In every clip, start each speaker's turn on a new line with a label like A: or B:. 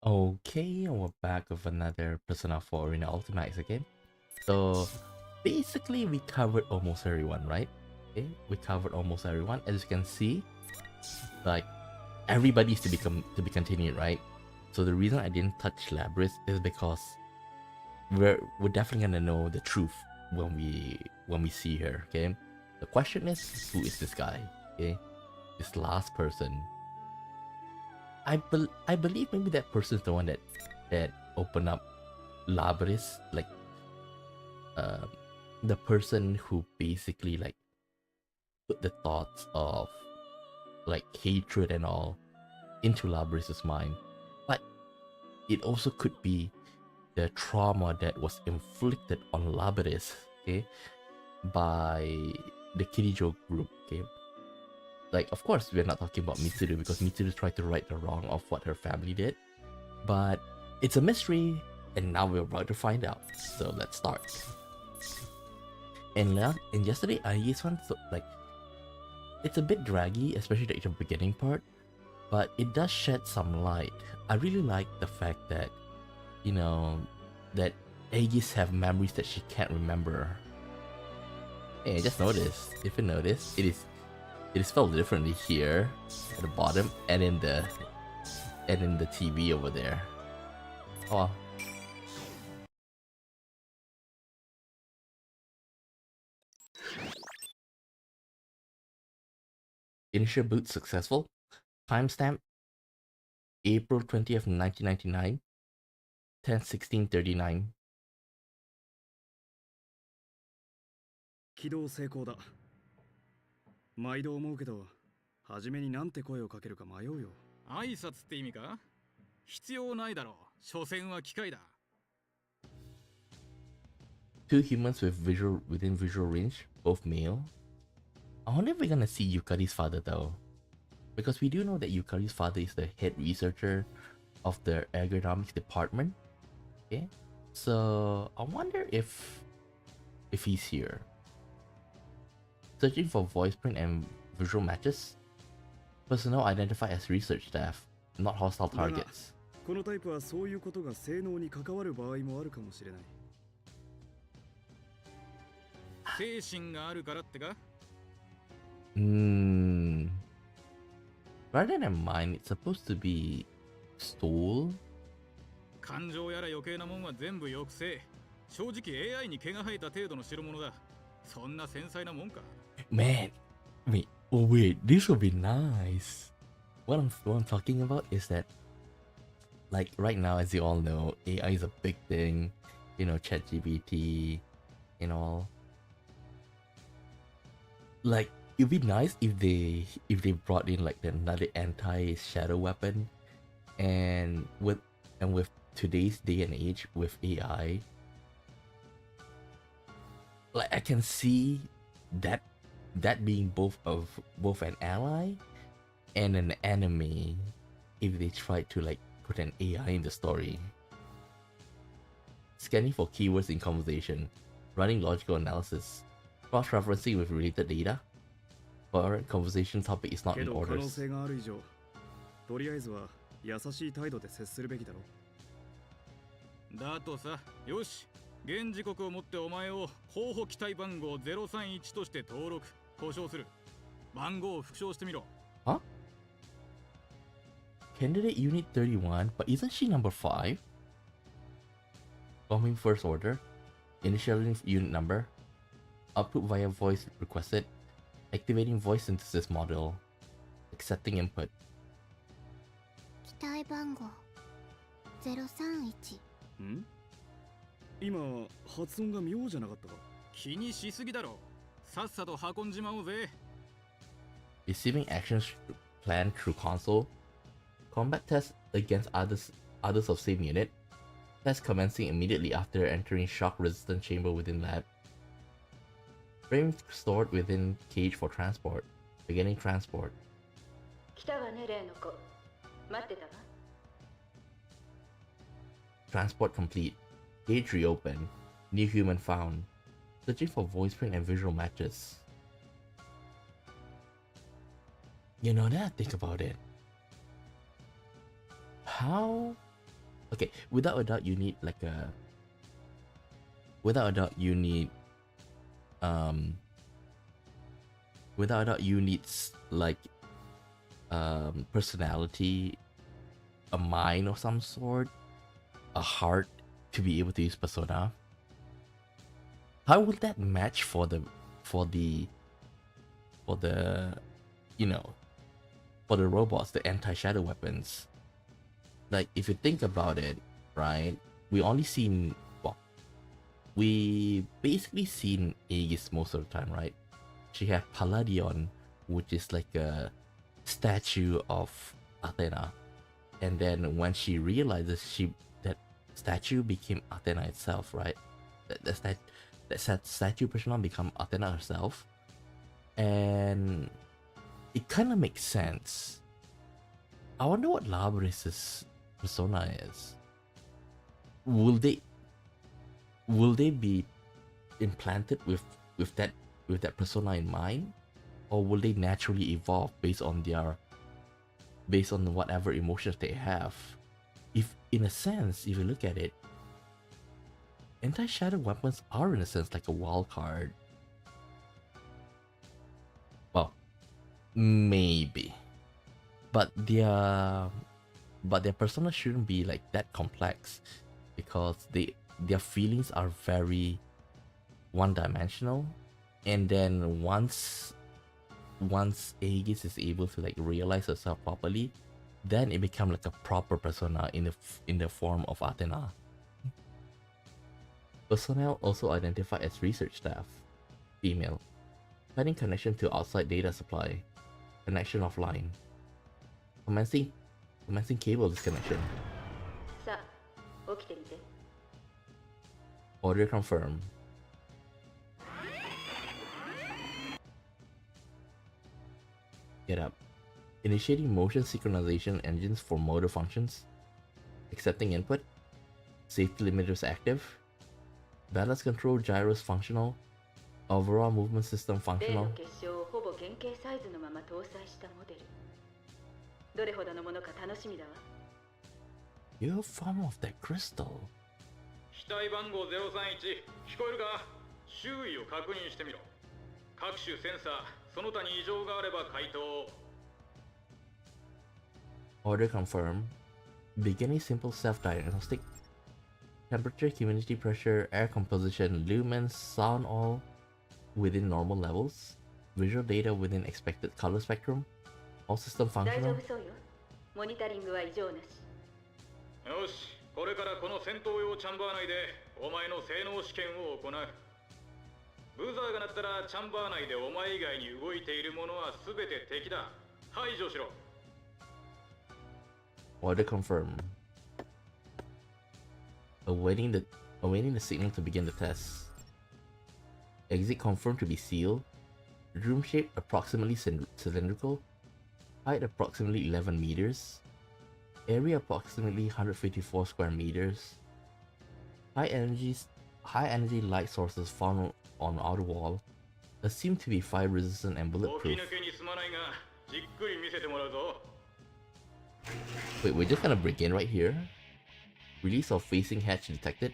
A: Okay, and we're back with another Persona 4 Arena Ultimax again. So basically we covered almost everyone, right? Okay, we covered almost everyone. As you can see, like everybody's to be continued, right? So the reason I didn't touch Labrys is because we're definitely gonna know the truth when we see her, okay? The question is, who is this guy? Okay? This last person. I believe maybe that person's the one that opened up Labris, like uh, the person who basically like put the thoughts of like hatred and all into Labris's mind. But it also could be the trauma that was inflicted on Labris, okay, by the Kirijo group, okay. Like, of course, we're not talking about Mitsuru because Mitsuru tried to right the wrong of what her family did, but it's a mystery, and now we're about to find out. So let's start. And yesterday, I used one like it's a bit draggy, especially the beginning part, but it does shed some light. I really like the fact that, you know, that Aegis have memories that she can't remember. Hey, I just noticed. If you notice, it is spelled differently here at the bottom and in the TV over there. Oh, initial boot successful. Timestamp April 20th, 1999, 10/16/39.
B: 起動成功だ。毎度思うけど、初めになんて声をかけるか迷うよ。
C: 挨拶って意味か？必要ないだろう。所詮は機械だ。
A: Two humans within visual range, both male. I wonder if we're gonna see Yukari's father though. Because we do know that Yukari's father is the head researcher of the ergonomics department. Okay? So I wonder if he's here. Searching for voice print and visual matches. Personnel identified as research staff, not hostile targets.
B: このタイプはそういうことが性能に関わる場合もあるかもしれない。
C: 精神があるからってか？
A: Rather than mine, it's supposed to be stole.
C: 感情やら余計なもんは全部抑制。正直 AI に毛が生えた程度の代物だ。そんな繊細なもんか。
A: Man, wait, this will be nice. What I'm talking about is that, like right now, as you all know, AI is a big thing. You know, ChatGPT, and all. Like, it'd be nice if they brought in like another anti-shadow weapon, and with today's day and age with AI, like I can see that being both an ally and an enemy if they try to like put an AI in the story. Scanning for keywords in conversation, running logical analysis, cross-referencing with related data. But conversation topic is not in
B: けど可能
A: orders.
B: 性がある以上、とりあえずは優しい態度で接するべきだろ。
C: だとさ、よし。現時刻をもってお前を候補機体番号031として登録、故障する。番号を復唱してみろ。
A: Huh? Candidate Unit 31, but isn't she number 5? Bombing first order. Initialing unit number. Output via voice requested. Activating voice synthesis model. Accepting input.
D: 機体番号031。
B: ん？今発音が妙じゃなかったか？
C: 気にしすぎだろ。さっさと運んじまおうぜ。
A: Receiving actions planned through console. Combat test against others of same unit. Test commencing immediately after entering shock resistant chamber within lab. Frame stored within cage for transport. Beginning transport.
E: 来たわね、例の子。待ってたわ。
A: Transport complete. Cage reopened. New human found. Searching for voice print and visual matches. You know that, think about it. How Okay, without a doubt, you need like a. Without a doubt, you need. Without a doubt, you need like, personality, a mind of some sort, a heart to be able to use persona. How would that match for the, for the, for the, you know, for the robots, the anti-shadow weapons? Like, if you think about it, right? We only seen, well, we basically seen Aegis most of the time, right? She had Palladion, which is like a statue of Athena, and then when she realizes that statue became Athena itself, right? That statue persona become Athena herself, and it kind of makes sense. I wonder what Labris's persona is. Will they be implanted with that persona in mind, or will they naturally evolve based on whatever emotions they have? If, in a sense, if you look at it, anti-shadow weapons are in a sense like a wild card. Well, maybe, but their persona shouldn't be like that complex, because their feelings are very one-dimensional, and then once Aegis is able to like realize herself properly, then it becomes like a proper persona in the form of Athena. Personnel also identified as research staff. Female. Finding connection to outside data supply. Connection offline. Commencing cable disconnection.
E: さあ起きてみて
A: Order confirmed. Get up. Initiating motion synchronization engines for motor functions. Accepting input. Safety limiters active. Balance control gyros functional. Overall movement system
E: 例
A: functional.
E: の結晶をほぼ原型サイズのまま搭載したモデルどれほどのものか楽しみだわ
A: Your form of that crystal.
C: 機体番号031聞こえるか周囲を確認してみろ各種センサーその他に異常があれば回答
A: Order confirmed. Beginning simple self-diagnostic. Temperature, humidity, pressure, air composition, lumens, sound all within normal levels. Visual data within expected color spectrum. All system
E: 大丈
A: functional.
E: 夫そうよモニタリングは異常なし
C: よしこれからこの戦闘用チャンバー内でお前の性能試験を行うブザーが鳴ったらチャンバー内でお前以外に動いているものは全て敵だ排除しろ
A: Order confirmed. Awaiting the signal to begin the test. Exit confirmed to be sealed. Room shape approximately cylindrical. Height approximately 11 meters. Area approximately 154 square meters. High energy light sources found on outer wall. Assumed to be fire resistant and
C: 起き
A: bulletproof.
C: 抜けにすまないがじっくり見せてもらうぞ
A: Wait, we're just gonna break in right here. Release of facing hatch detected.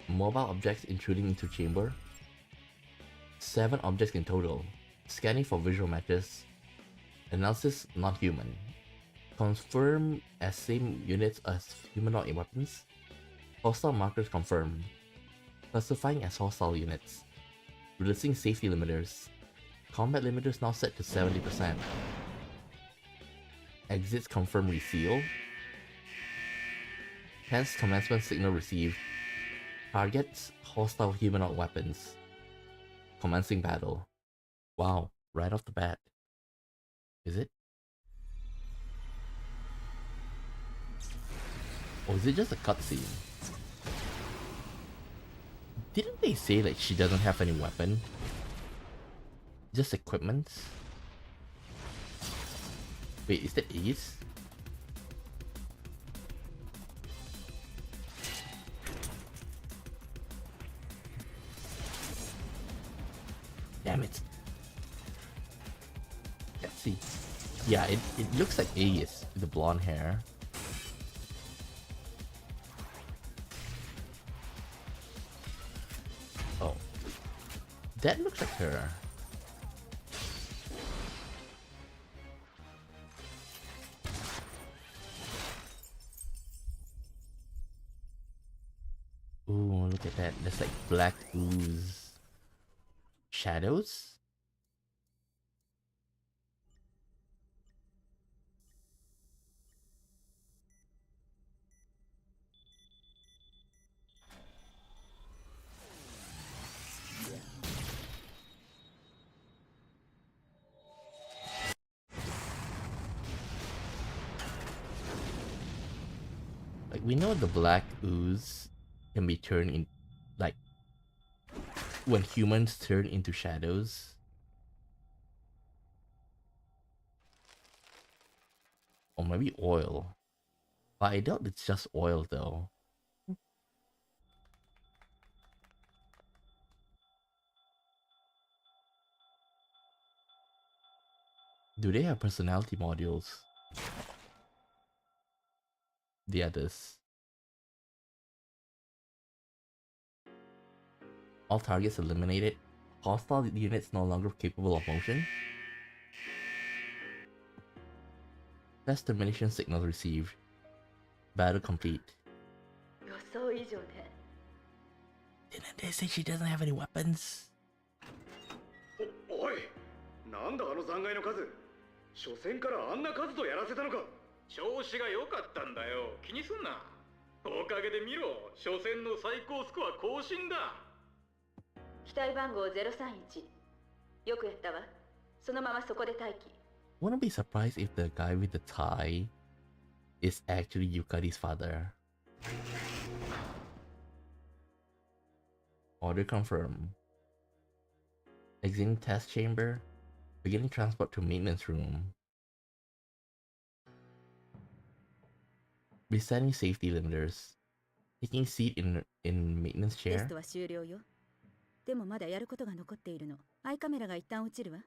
A: Mobile objects intruding into chamber. 7 objects in total. Scanning for visual matches. Analysis not human. Confirm as same units as humanoid weapons. Hostile markers confirmed. Classifying as hostile units. Releasing safety limiters. Combat limiters now set to 70%. Exits confirm reseal. Hence commencement signal received. Targets hostile humanoid weapons. Commencing battle. Wow, right off the bat. Is it? Or is it just a cutscene? Didn't they say like she doesn't have any weapon? Just equipment? Wait, is that Ace? Damn it. Let's see. Yeah, it looks like Ace with the blonde hair. That looks like her. Ooh, look at that. There's like black ooze. Shadows? Like, we know the black ooze can be turned in, like, when humans turn into shadows. Or maybe oil. But I doubt it's just oil though. Do they have personality modules? The others. All targets eliminated. Hostile units no longer capable of motion. Test termination signal received. Battle complete.
E: 予想以上ね。
A: Didn't they say she doesn't have any weapons?
B: おい、なんだあの残骸の数。初戦からあんな数とやらせたのか。
C: 調子が良かったんだよ。気にすんな。おかげで見ろ。初戦の最高スコア更新だ。
E: 機体番号031。よくやったわ。そのままそこで待機。
A: Wouldn't be surprised if the guy with the tie is actually Yukari's father. Order confirmed. Exiting test chamber. Beginning transport to maintenance room. Resetting safety limiters. Taking seat in maintenance
F: テス
A: chair.
F: トは終了よ。でもまだやることが残っているの。アイカメラが一旦落ちるわ。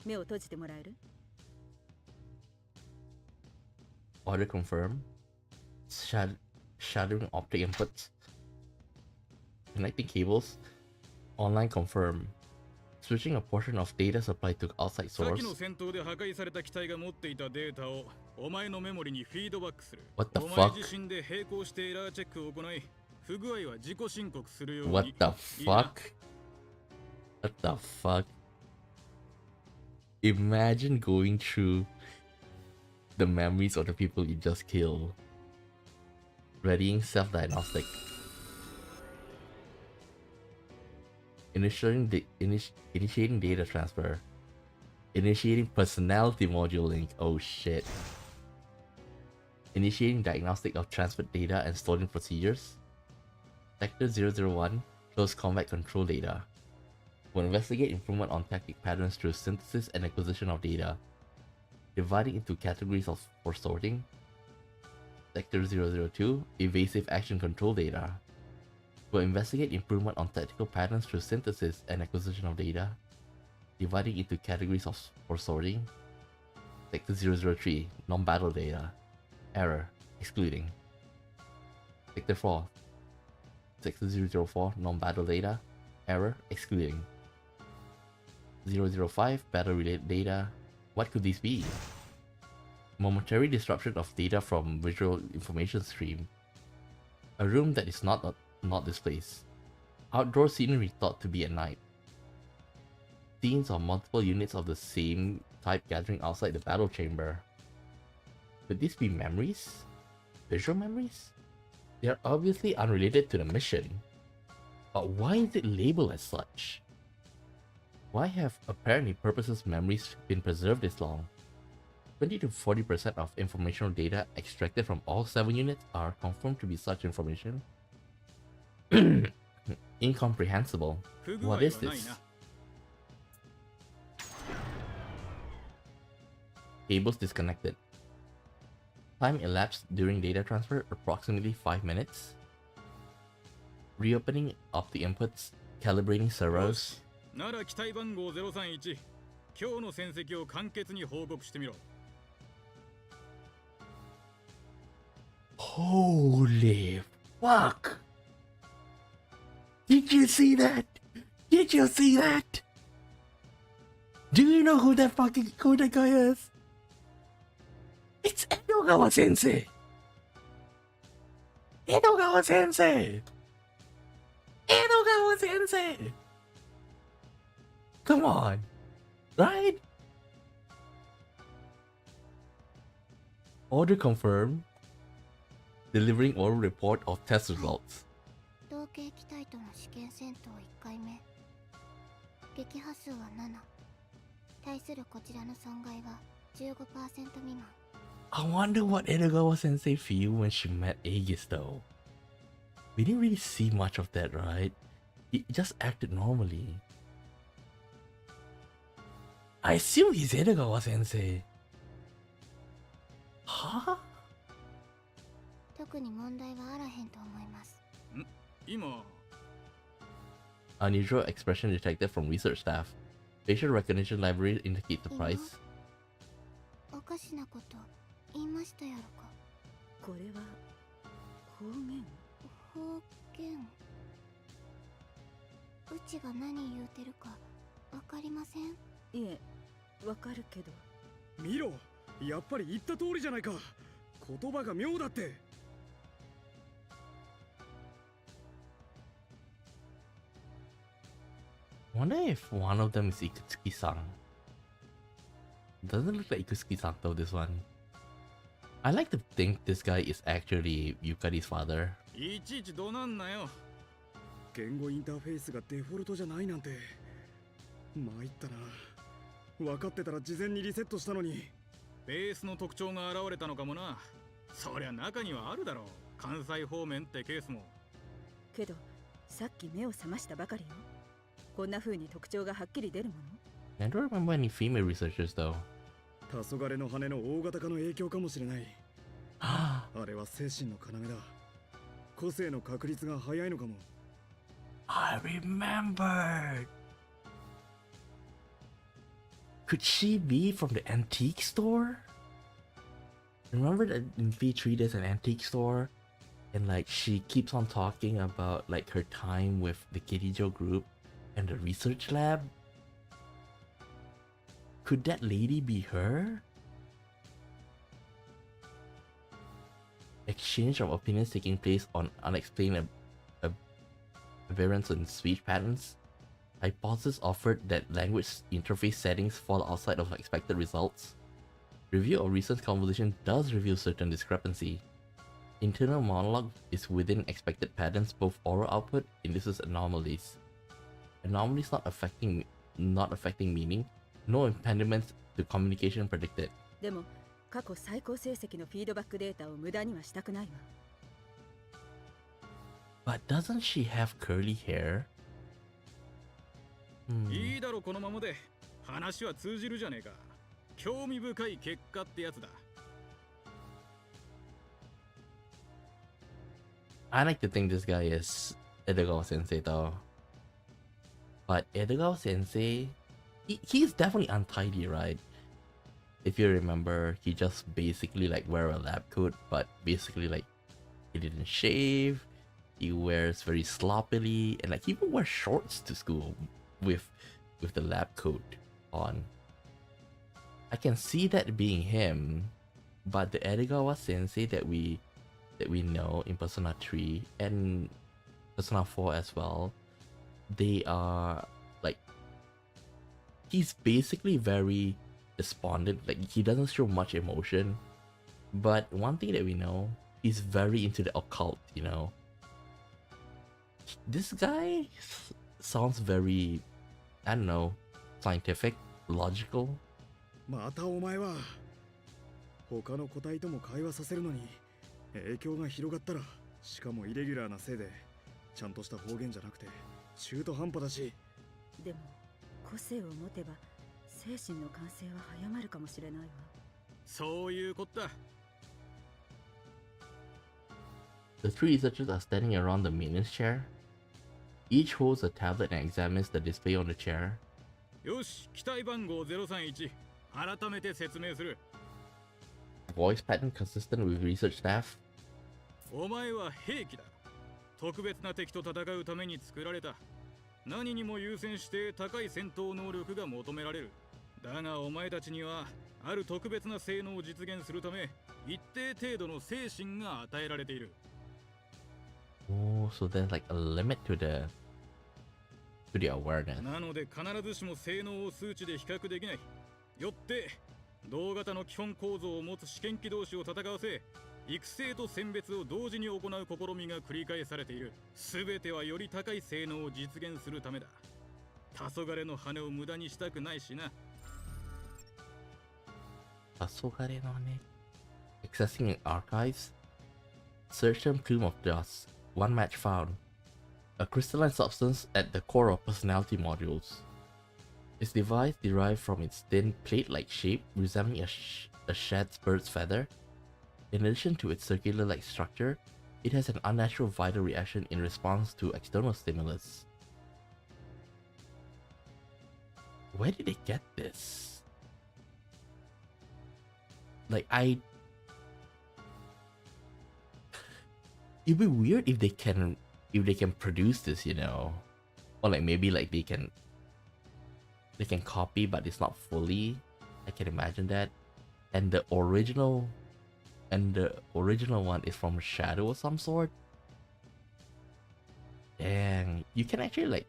F: 目を閉じてもらえる？
A: Order confirmed. Shattering optic inputs. Connecting cables. Online confirmed. Switching a portion of data supply to outside
C: 先
A: source.
C: の戦闘で破壊された機体が持っていたデータをお前のメモリにフィードバックする。
A: What the
C: お前
A: fuck?
C: 自身で並行してエラーチェックを行い、不具合は自己申告するように。
A: What the
C: いいな。
A: fuck? What the fuck? Imagine going through the memories of the people you just killed. Readying self-diagnostic. Initiating data transfer. Initiating personality module link. Oh shit. Initiating diagnostic of transferred data and storing procedures. Sector 001. Close combat control data. Will investigate improvement on tactic patterns through synthesis and acquisition of data. Dividing into categories for sorting. Sector 002. Evasive action control data. Will investigate improvement on tactical patterns through synthesis and acquisition of data. Dividing into categories for sorting. Sector 003. Non-battle data. Error. Excluding. Sector 4. Sector 004. Non-battle data. Error. Excluding. 005. Battle-related data. What could this be? Momentary disruption of data from visual information stream. A room that is not this place. Outdoor scenery thought to be at night. Scenes of multiple units of the same type gathering outside the battle chamber. Could these be memories? Visual memories? They are obviously unrelated to the mission. But why is it labeled as such? Why have apparently purposeless memories been preserved this long? 20 to 40% of informational data extracted from all 7 units are confirmed to be such information. Incomprehensible. What is this? Cables disconnected. Time elapsed during data transfer approximately 5 minutes. Reopening optic inputs, calibrating servos.
C: なら機体番号031。今日の戦績を簡潔に報告してみろ。
A: Holy fuck! Did you see that? Did you see that? Do you know who that guy is? It's Edogawa Sensei. Edogawa Sensei. Edogawa Sensei. Come on, right? Order confirmed. Delivering oral report of test results.
D: 同型機体との試験戦闘1回目。撃破数は7。対するこちらの損害は 15% 未満。
A: I wonder what Edogawa Sensei feel when she met Aegis though. We didn't really see much of that, right? He just acted normally. I assume he's Edogawa Sensei. Huh?
D: 特に問題はあらへんと思います。
C: 今
A: Unusual expression detected from research staff. Facial recognition library indicate surprise.
D: おかしなこと言いましたやろか。
F: これは方言。
D: 方言。うちが何言うてるかわかりません？
F: いえ、わかるけど。
B: 見ろ、やっぱり言った通りじゃないか。言葉が妙だって。
A: Wonder if one of them is Ikutsuki-san. Doesn't look like Ikutsuki-san though, this one. I like to think this guy is actually Yukari's father.
C: いちいちどなんなよ。
B: 言語インターフェースがデフォルトじゃないなんて参ったな。分かってたら事前にリセットしたのに。
C: ベースの特徴が現れたのかもな。そりゃ中にはあるだろう。関西方面ってケースも。
F: けど、さっき目を覚ましたばかりよ。こんな風に特徴がはっきり出るもの？
A: I don't remember any female researchers though.
B: 黄昏の羽の大型化の影響かもしれない。あれは精神の要だ。個性の確率が早いのかも。
A: I remembered! Could she be from the antique store? Remember that in V3 there's an antique store? And like she keeps on talking about like her time with the Kirijo group and the research lab? Could that lady be her? Exchange of opinions taking place on unexplained aberrance in speech patterns. Hypothesis offered that language interface settings fall outside of expected results. Review of recent conversation does reveal certain discrepancy. Internal monologue is within expected patterns, both oral output induces anomalies. Anomalies not affecting meaning. No impediments to communication predicted.
F: でも、過去最高成績のフィードバックデータを無駄にはしたくないわ。
A: But doesn't she have curly hair?
C: いいだろこのままで。話は通じるじゃねえか。興味深い結果ってやつだ。
A: I like to think this guy is Edogawa Sensei though. But Edogawa Sensei, he's definitely untidy, right? If you remember, he just basically like wear a lab coat, but basically like he didn't shave. He wears very sloppily, and like he even wears shorts to school with the lab coat on. I can see that being him, but the Edogawa Sensei that we know in Persona 3 and Persona 4 as well, they are like, he's basically very despondent, like he doesn't show much emotion, but one thing that we know, he's very into the occult, you know. This guy sounds very, I don't know, scientific, logical.
B: またお前は他の個体とも会話させるのに影響が広がったら、しかもイレギュラーなせいでちゃんとした方言じゃなくて中途半端だし。
F: でも個性を持てば精神の完成は早まるかもしれないわ。
C: そういうことだ。
A: The three researchers are standing around the maintenance chair. Each holds a tablet and examines the display on the chair.
C: よし、機体番号031。改めて説明する。
A: Voice pattern consistent with research staff.
C: お前は兵器だ。特別な敵と戦うために作られた。何にも優先して高い戦闘能力が求められる。だがお前たちにはある特別な性能を実現するため一定程度の精神が与えられている。
A: Oh, so there's like a limit to the awareness.
C: なので必ずしも性能を数値で比較できない。よって同型の基本構造を持つ試験機同士を戦わせ、育成と選別を同時に行う試みが繰り返されている。全てはより高い性能を実現するためだ。黄昏の羽を無駄にしたくないしな。
A: Asogare no ne. Accessing in archives. Search term plume of dust. One match found. A crystalline substance at the core of personality modules. Its device derived from its thin plate-like shape resembling a shed bird's feather. In addition to its circular-like structure, it has an unnatural vital reaction in response to external stimulus. Where did they get this? Like, it'd be weird if they can produce this, you know, or like maybe like they can copy, but it's not fully. I can imagine that. And the original one is from Shadow of some sort. Dang, you can actually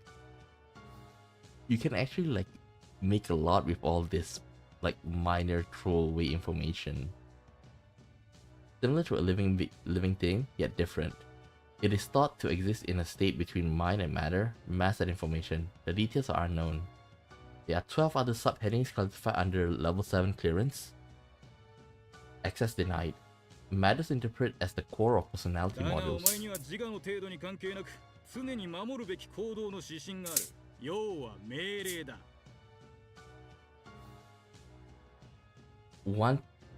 A: make a lot with all this like minor throwaway information. Similar to a living thing, yet different. It is thought to exist in a state between mind and matter, mass and information. The details are unknown. There are 12 other subheadings classified under level 7 clearance. Access denied. Matters interpret as the core of personality models.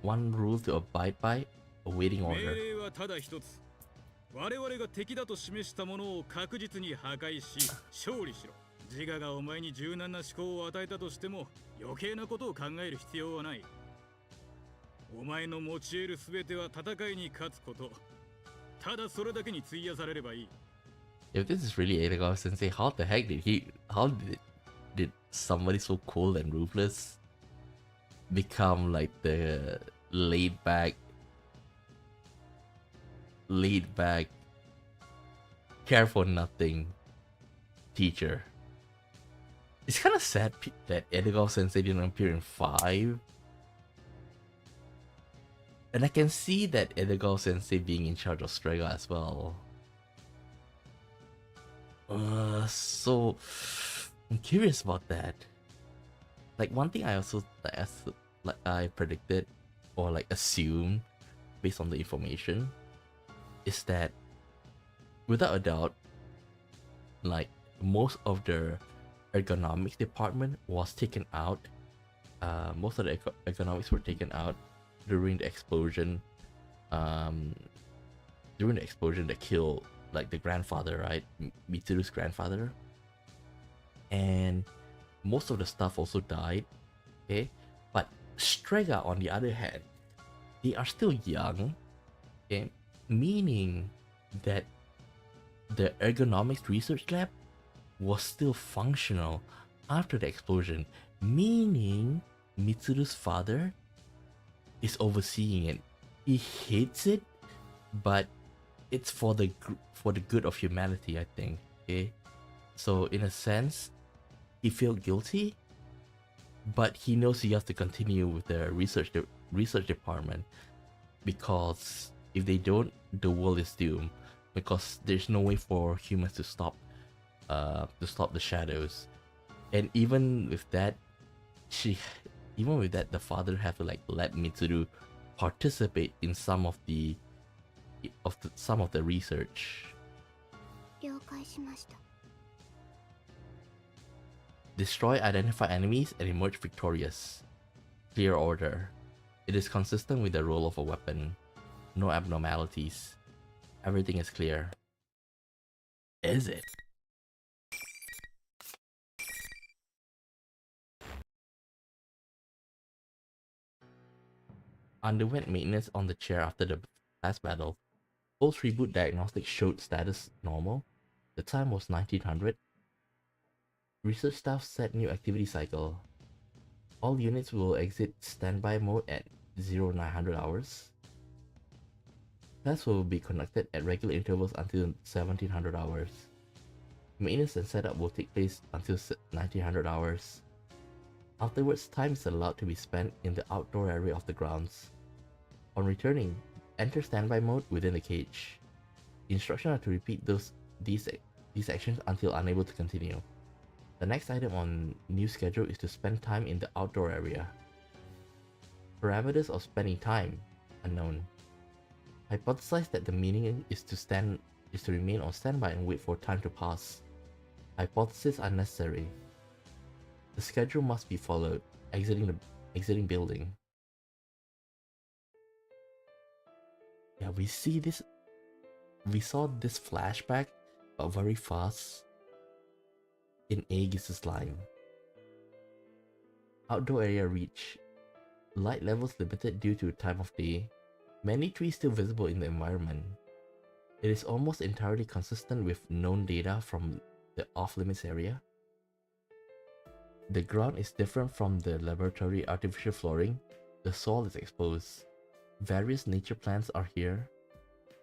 A: One rule to abide by: awaiting order.
C: 我々が敵だと示したものを確実に破壊し勝利しろ。自我がお前に柔軟な思考を与えたとしても余計なことを考える必要はない。お前の持ち得るすべては戦いに勝つこと。ただそれだけに費やされればいい。
A: If this is really Edogawa Sensei, how the heck did somebody so cold and ruthless become like the laid back, care for nothing teacher? It's kind of sad that Edogawa Sensei didn't appear in 5. And I can see that Edogawa Sensei being in charge of Strega as well. So I'm curious about that. Like one thing I also I predicted or like assumed based on the information is that without a doubt, like most of the ergonomics department was taken out. Most of the ergonomics were taken out during the explosion. During the explosion that killed like the grandfather, right? Mitsuru's grandfather. And most of the stuff also died. Okay, but Strega, on the other hand, they are still young. Okay, meaning that the ergonomics research lab was still functional after the explosion, meaning Mitsuru's father is overseeing it. He hates it, but it's for the good of humanity, I think. Okay, so in a sense, he felt guilty, but he knows he has to continue with the research department, because if they don't, the world is doomed. Because there's no way for humans to stop the shadows. And even with that, the father have to like let Mitsuru participate in some of the research.
D: 了解しました。
A: Destroy identified enemies and emerge victorious. Clear order. It is consistent with the role of a weapon. No abnormalities. Everything is clear. Is it? Underwent maintenance on the chair after the last battle. Post-reboot diagnostics showed status normal. The time was 1900. Research staff set new activity cycle. All units will exit standby mode at 0900 hours. Tests will be conducted at regular intervals until 1700 hours. Maintenance and setup will take place until 1900 hours. Afterwards, time is allowed to be spent in the outdoor area of the grounds. On returning, enter standby mode within the cage. Instructions are to repeat these actions until unable to continue. The next item on new schedule is to spend time in the outdoor area. Parameters of spending time unknown. Hypothesize that the meaning is to remain on standby and wait for time to pass. Hypotheses unnecessary. The schedule must be followed. Exiting building. Yeah, we saw this flashback, but very fast in Aegis's line. Outdoor area reach. Light levels limited due to time of day. Many trees still visible in the environment. It is almost entirely consistent with known data from the off-limits area. The ground is different from the laboratory artificial flooring. The soil is exposed. Various nature plants are here.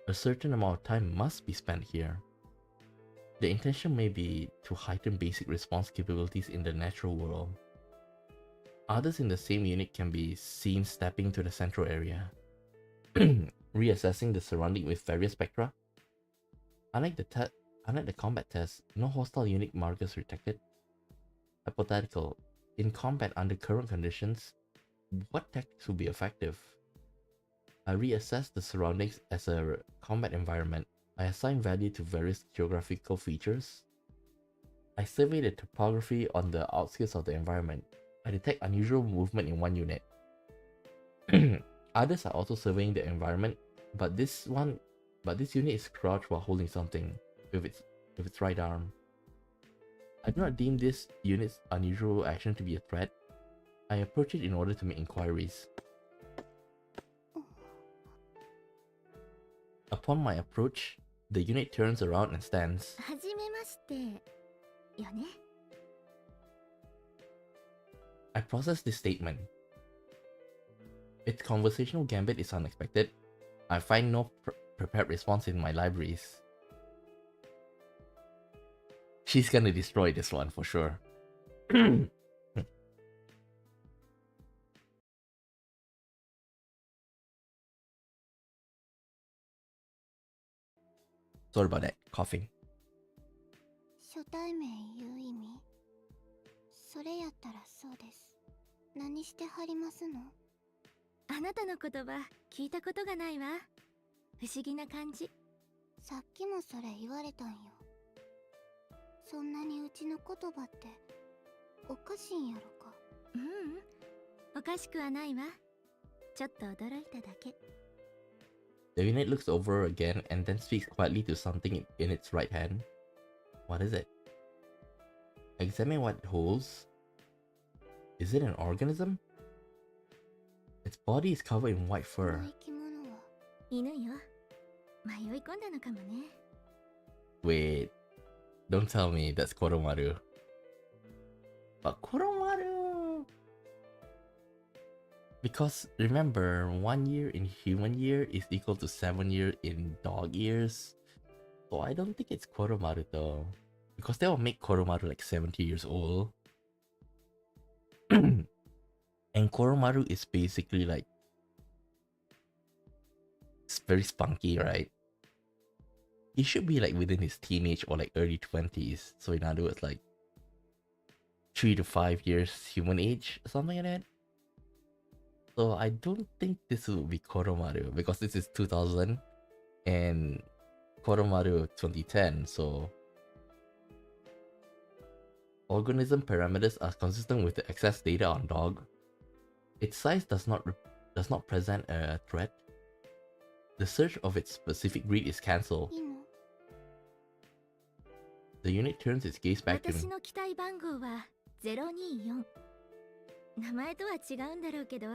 A: A certain amount of time must be spent here. The intention may be to heighten basic response capabilities in the natural world. Others in the same unit can be seen stepping to the central area, reassessing the surrounding with various spectra. Unlike the combat test, no hostile unit markers detected. Hypothetical. In combat under current conditions, what tactics will be effective? I reassess the surroundings as a combat environment. I assign value to various geographical features. I survey the topography on the outskirts of the environment. I detect unusual movement in one unit. Others are also surveying the environment, but this unit is crouched while holding something with its right arm. I do not deem this unit's unusual action to be a threat. I approach it in order to make inquiries. Upon my approach, the unit turns around and stands.
D: はじめましてよね。
A: I process this statement. Its conversational gambit is unexpected. I find no prepared response in my libraries. She's gonna destroy this one for sure. Sorry about that, coughing.
D: 初対面いう意味。それやったらそうです。何してはりますの？
G: あなたの言葉聞いたことがないわ。不思議な感じ。
D: さっきもそれ言われたんよ。そんなにうちの言葉っておかしいんやろか。
G: ううん、おかしくはないわ。ちょっと驚いただけ。
A: The unit looks over again and then speaks quietly to something in its right hand. What is it? Examine what it holds. Is it an organism? Its body is covered in white
D: この
A: fur.
D: 生き物は
G: 犬よ。迷い込んだのかもね。
A: Wait, don't tell me that's Koromaru. But Koromaru! Because remember, 1 year in human year is equal to 7 years in dog years. So I don't think it's Koromaru though. Because that will make Koromaru like 70 years old. And Koromaru is basically like... It's very spunky, right? He should be like within his teenage or like early 20s. So in other words, like 3 to 5 years human age, something like that. So I don't think this will be Koromaru because this is 2000 and Koromaru 2010. So organism parameters are consistent with the access data on dog. Its size does not present a threat. The search of its specific breed is cancelled.
D: いいの？
A: The unit turns its gaze back to
G: 私
A: me.
G: の機体番号は024。名前とは違うんだろうけど、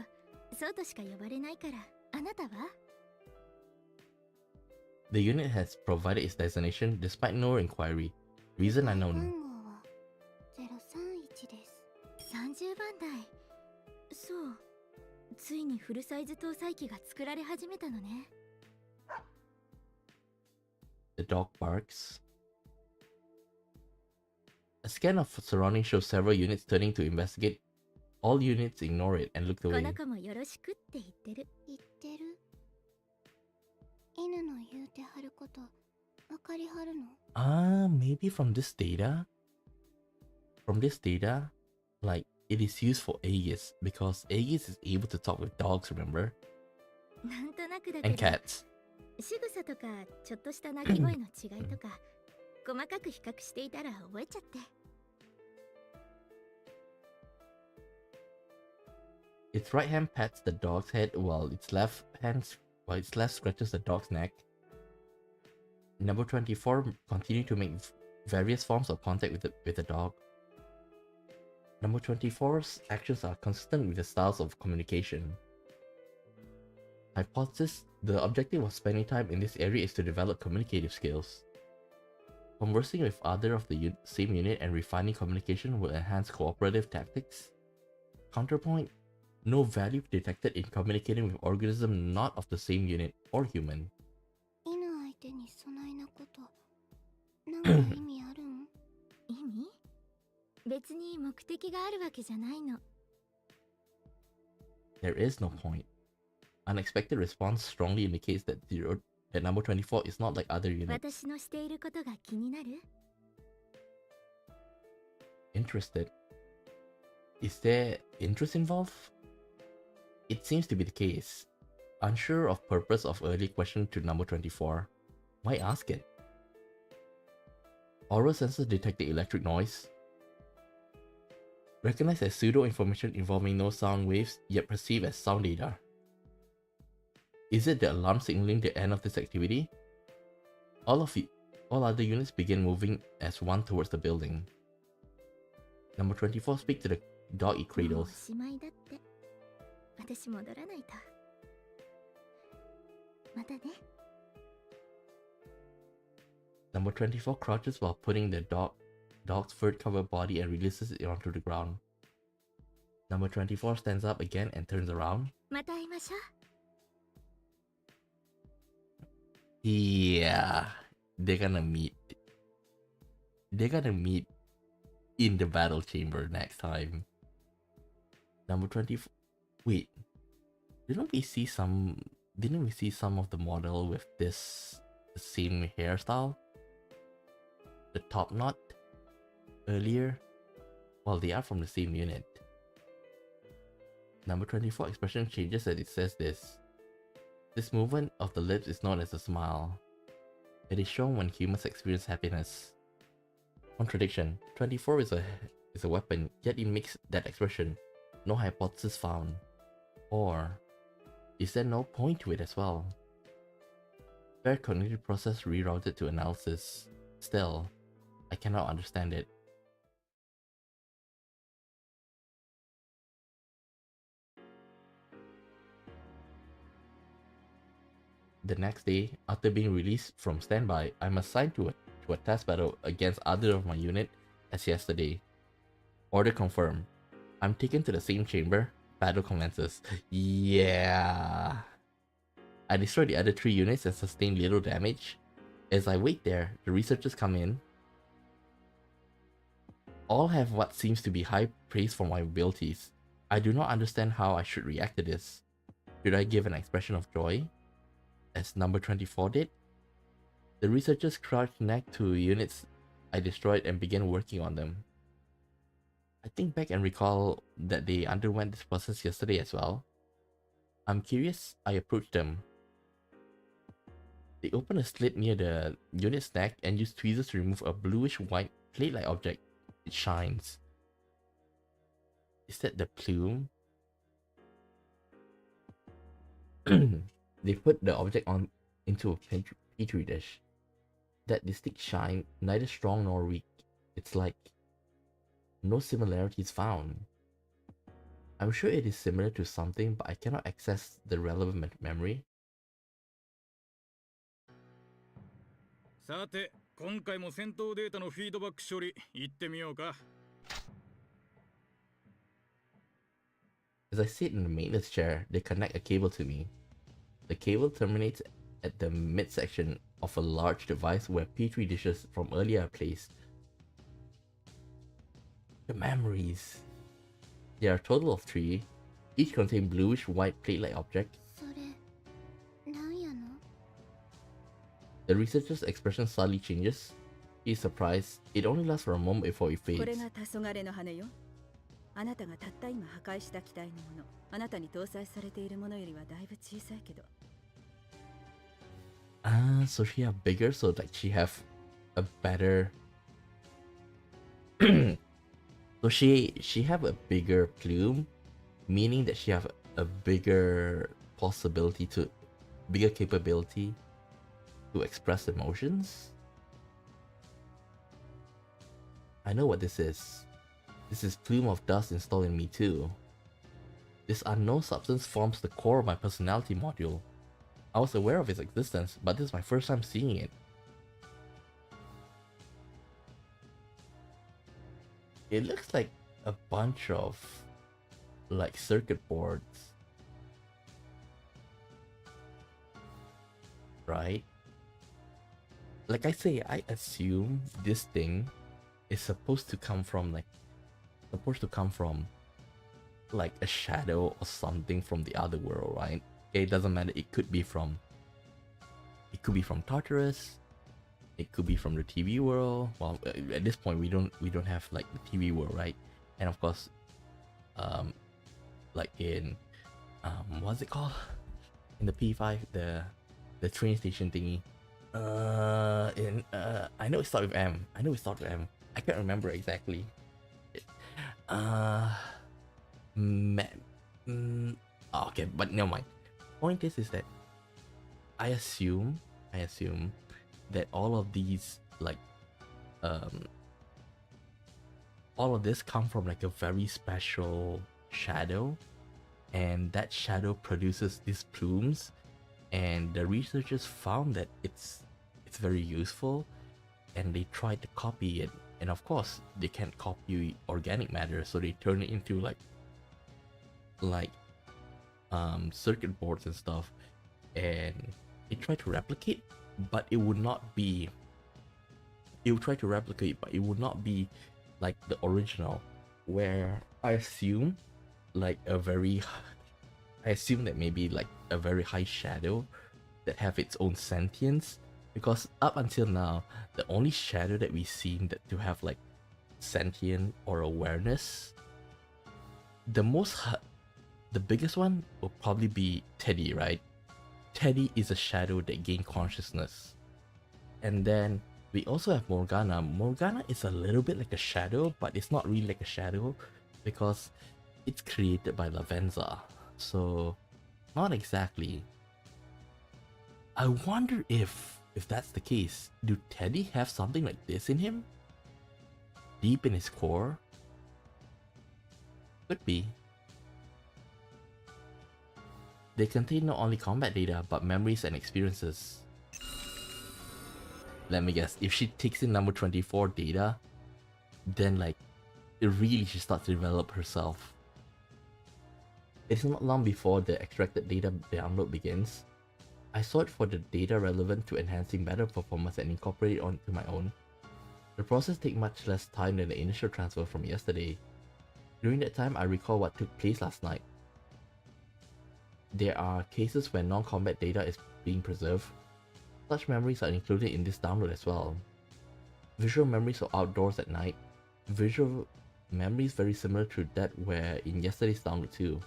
G: そうとしか呼ばれないから。あなたは？
A: The unit has provided its designation despite no inquiry. Reason
D: 番
A: unknown.
D: 号は31です。
G: 30番台。そう、ついにフルサイズ搭載機が作られ始めたのね。
A: The dog barks. A scan of surroundings shows several units turning to investigate. All units ignore it and look
G: こ
A: away.
G: の子もよろしくって言ってる。
D: 言ってる。犬の言うてはること分かりはるの？
A: Maybe from this data? From this data, like, it is used for Aegis, because Aegis is able to talk with dogs, remember?
G: なんとなくだ
A: And
G: けど、
A: cats.
G: 仕草とかちょっとした鳴き声の違いとか細かく比較していたら覚えちゃって。
A: Its right hand pats the dog's head while its left scratches the dog's neck. Number 24 continue to make various forms of contact with the dog. Number 24's actions are consistent with the styles of communication. Hypothesis: the objective of spending time in this area is to develop communicative skills. Conversing with other of the same unit and refining communication will enhance cooperative tactics. Counterpoint: no value detected in communicating with organisms not of the same unit or human.
D: 犬相手にそないなことなんか意味あるん？
G: 意味？別に目的があるわけじゃないの。
A: There is no point. Unexpected response strongly indicates that number 24 is not like other units.
G: 私のしていることが気になる？
A: Interested? Is there interest involved? It seems to be the case. Unsure of purpose of early question to number 24. Why ask it? Aura sensors detect the electric noise. Recognized as pseudo information involving no sound waves yet perceived as sound data. Is it the alarm signaling the end of this activity? All other units begin moving as one towards the building. Number 24 speak to the dog it
G: もうお
A: cradles.
G: しまいだって。私戻らないと。またね。
A: Number 24 crouches while putting the dog's fur-covered body and releases it onto the ground. Number 24 stands up again and turns around.
G: また会いましょう。
A: Yeah, they're gonna meet. They're gonna meet in the battle chamber next time. Number 24. Wait, didn't we see some of the model with this same hairstyle? The top knot earlier? Well, they are from the same unit. Number 24 expression changes as it says this. This movement of the lips is known as a smile. It is shown when humans experience happiness. Contradiction. 24 is a weapon, yet it makes that expression. No hypothesis found. Or is there no point to it as well? Fair cognitive process rerouted to analysis. Still, I cannot understand it. The next day, after being released from standby, I'm assigned to a test battle against other of my unit as yesterday. Order confirmed. I'm taken to the same chamber. Battle commences. Yeah. I destroy the other 3 units and sustain little damage. As I wait there, the researchers come in. All have what seems to be high praise for my abilities. I do not understand how I should react to this. Should I give an expression of joy, as number 24 did? The researchers crouched next to units I destroyed and began working on them. I think back and recall that they underwent this process yesterday as well. I'm curious, I approached them. They opened a slit near the unit's neck and used tweezers to remove a bluish-white plate-like object. It shines. Is that the plume? They put the object into a petri dish. That distinct shine, neither strong nor weak. It's like no similarities found. I'm sure it is similar to something, but I cannot access the relevant memory.
C: さて、今回も戦闘データのフィードバック処理行ってみようか。
A: As I sit in the maintenance chair, they connect a cable to me. The cable terminates at the midsection of a large device where Petri dishes from earlier are placed. The memories. There are a total of 3. Each contain bluish white plate-like object.
D: それなんやの？
A: The researcher's expression slightly changes. He is surprised. It only lasts for a moment before it
F: これ
A: fades.
F: が黄昏の羽よ。あなたがたった今破壊した機体のもの。あなたに搭載されているものよりはだいぶ小さいけど。
A: So she have bigger, so like she have a better. So she have a bigger plume, meaning that she have a bigger capability to express emotions. I know what this is. This is plume of dust installed in me too. This unknown substance forms the core of my personality module. I was aware of its existence, but this is my first time seeing it. It looks like a bunch of like circuit boards, right? Like I say, I assume this thing is supposed to come from like a shadow or something from the other world, right? Okay, it doesn't matter. It could be from Tartarus. It could be from the TV world. Well, at this point we don't have like the TV world, right? And of course, like in what's it called? In the P5, the train station thingy. I know it starts with M. I can't remember exactly. Okay, but never mind. Point is that I assume that all of these all of this come from like a very special shadow, and that shadow produces these plumes, and the researchers found that it's very useful, and they tried to copy it, and of course they can't copy organic matter, so they turn it into like circuit boards and stuff, and they try to replicate, but it would not be like the original, where I assume that maybe like a very high shadow that have its own sentience, because up until now the only shadow that we've seen that to have like sentient or awareness, the biggest one will probably be Teddy, right? Teddy is a shadow that gained consciousness. And then we also have Morgana. Morgana is a little bit like a shadow, but it's not really like a shadow because it's created by Lavenza. So not exactly. I wonder if that's the case, do Teddy have something like this in him? Deep in his core? Could be. They contain not only combat data, but memories and experiences. Let me guess, if she takes in number 24 data, then like, really she starts to develop herself. It's not long before the extracted data download begins. I sort for the data relevant to enhancing battle performance and incorporate it onto my own. The process takes much less time than the initial transfer from yesterday. During that time, I recall what took place last night. There are cases where non-combat data is being preserved. Such memories are included in this download as well. Visual memories of outdoors at night. Visual memories very similar to that were in yesterday's download too.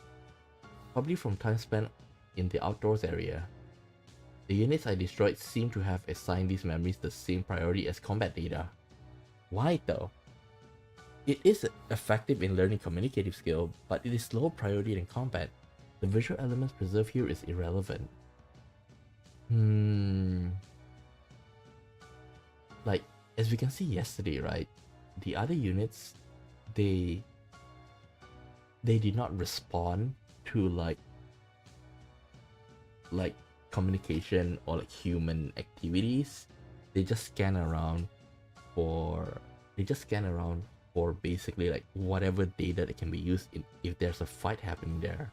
A: Probably from time spent in the outdoors area. The units I destroyed seem to have assigned these memories the same priority as combat data. Why though? It is effective in learning communicative skill, but it is low priority than combat. The visual elements preserved here is irrelevant. Like, as we can see yesterday, right? The other units, they did not respond to like communication or like human activities. They just scan around for basically like whatever data that can be used in if there's a fight happening there.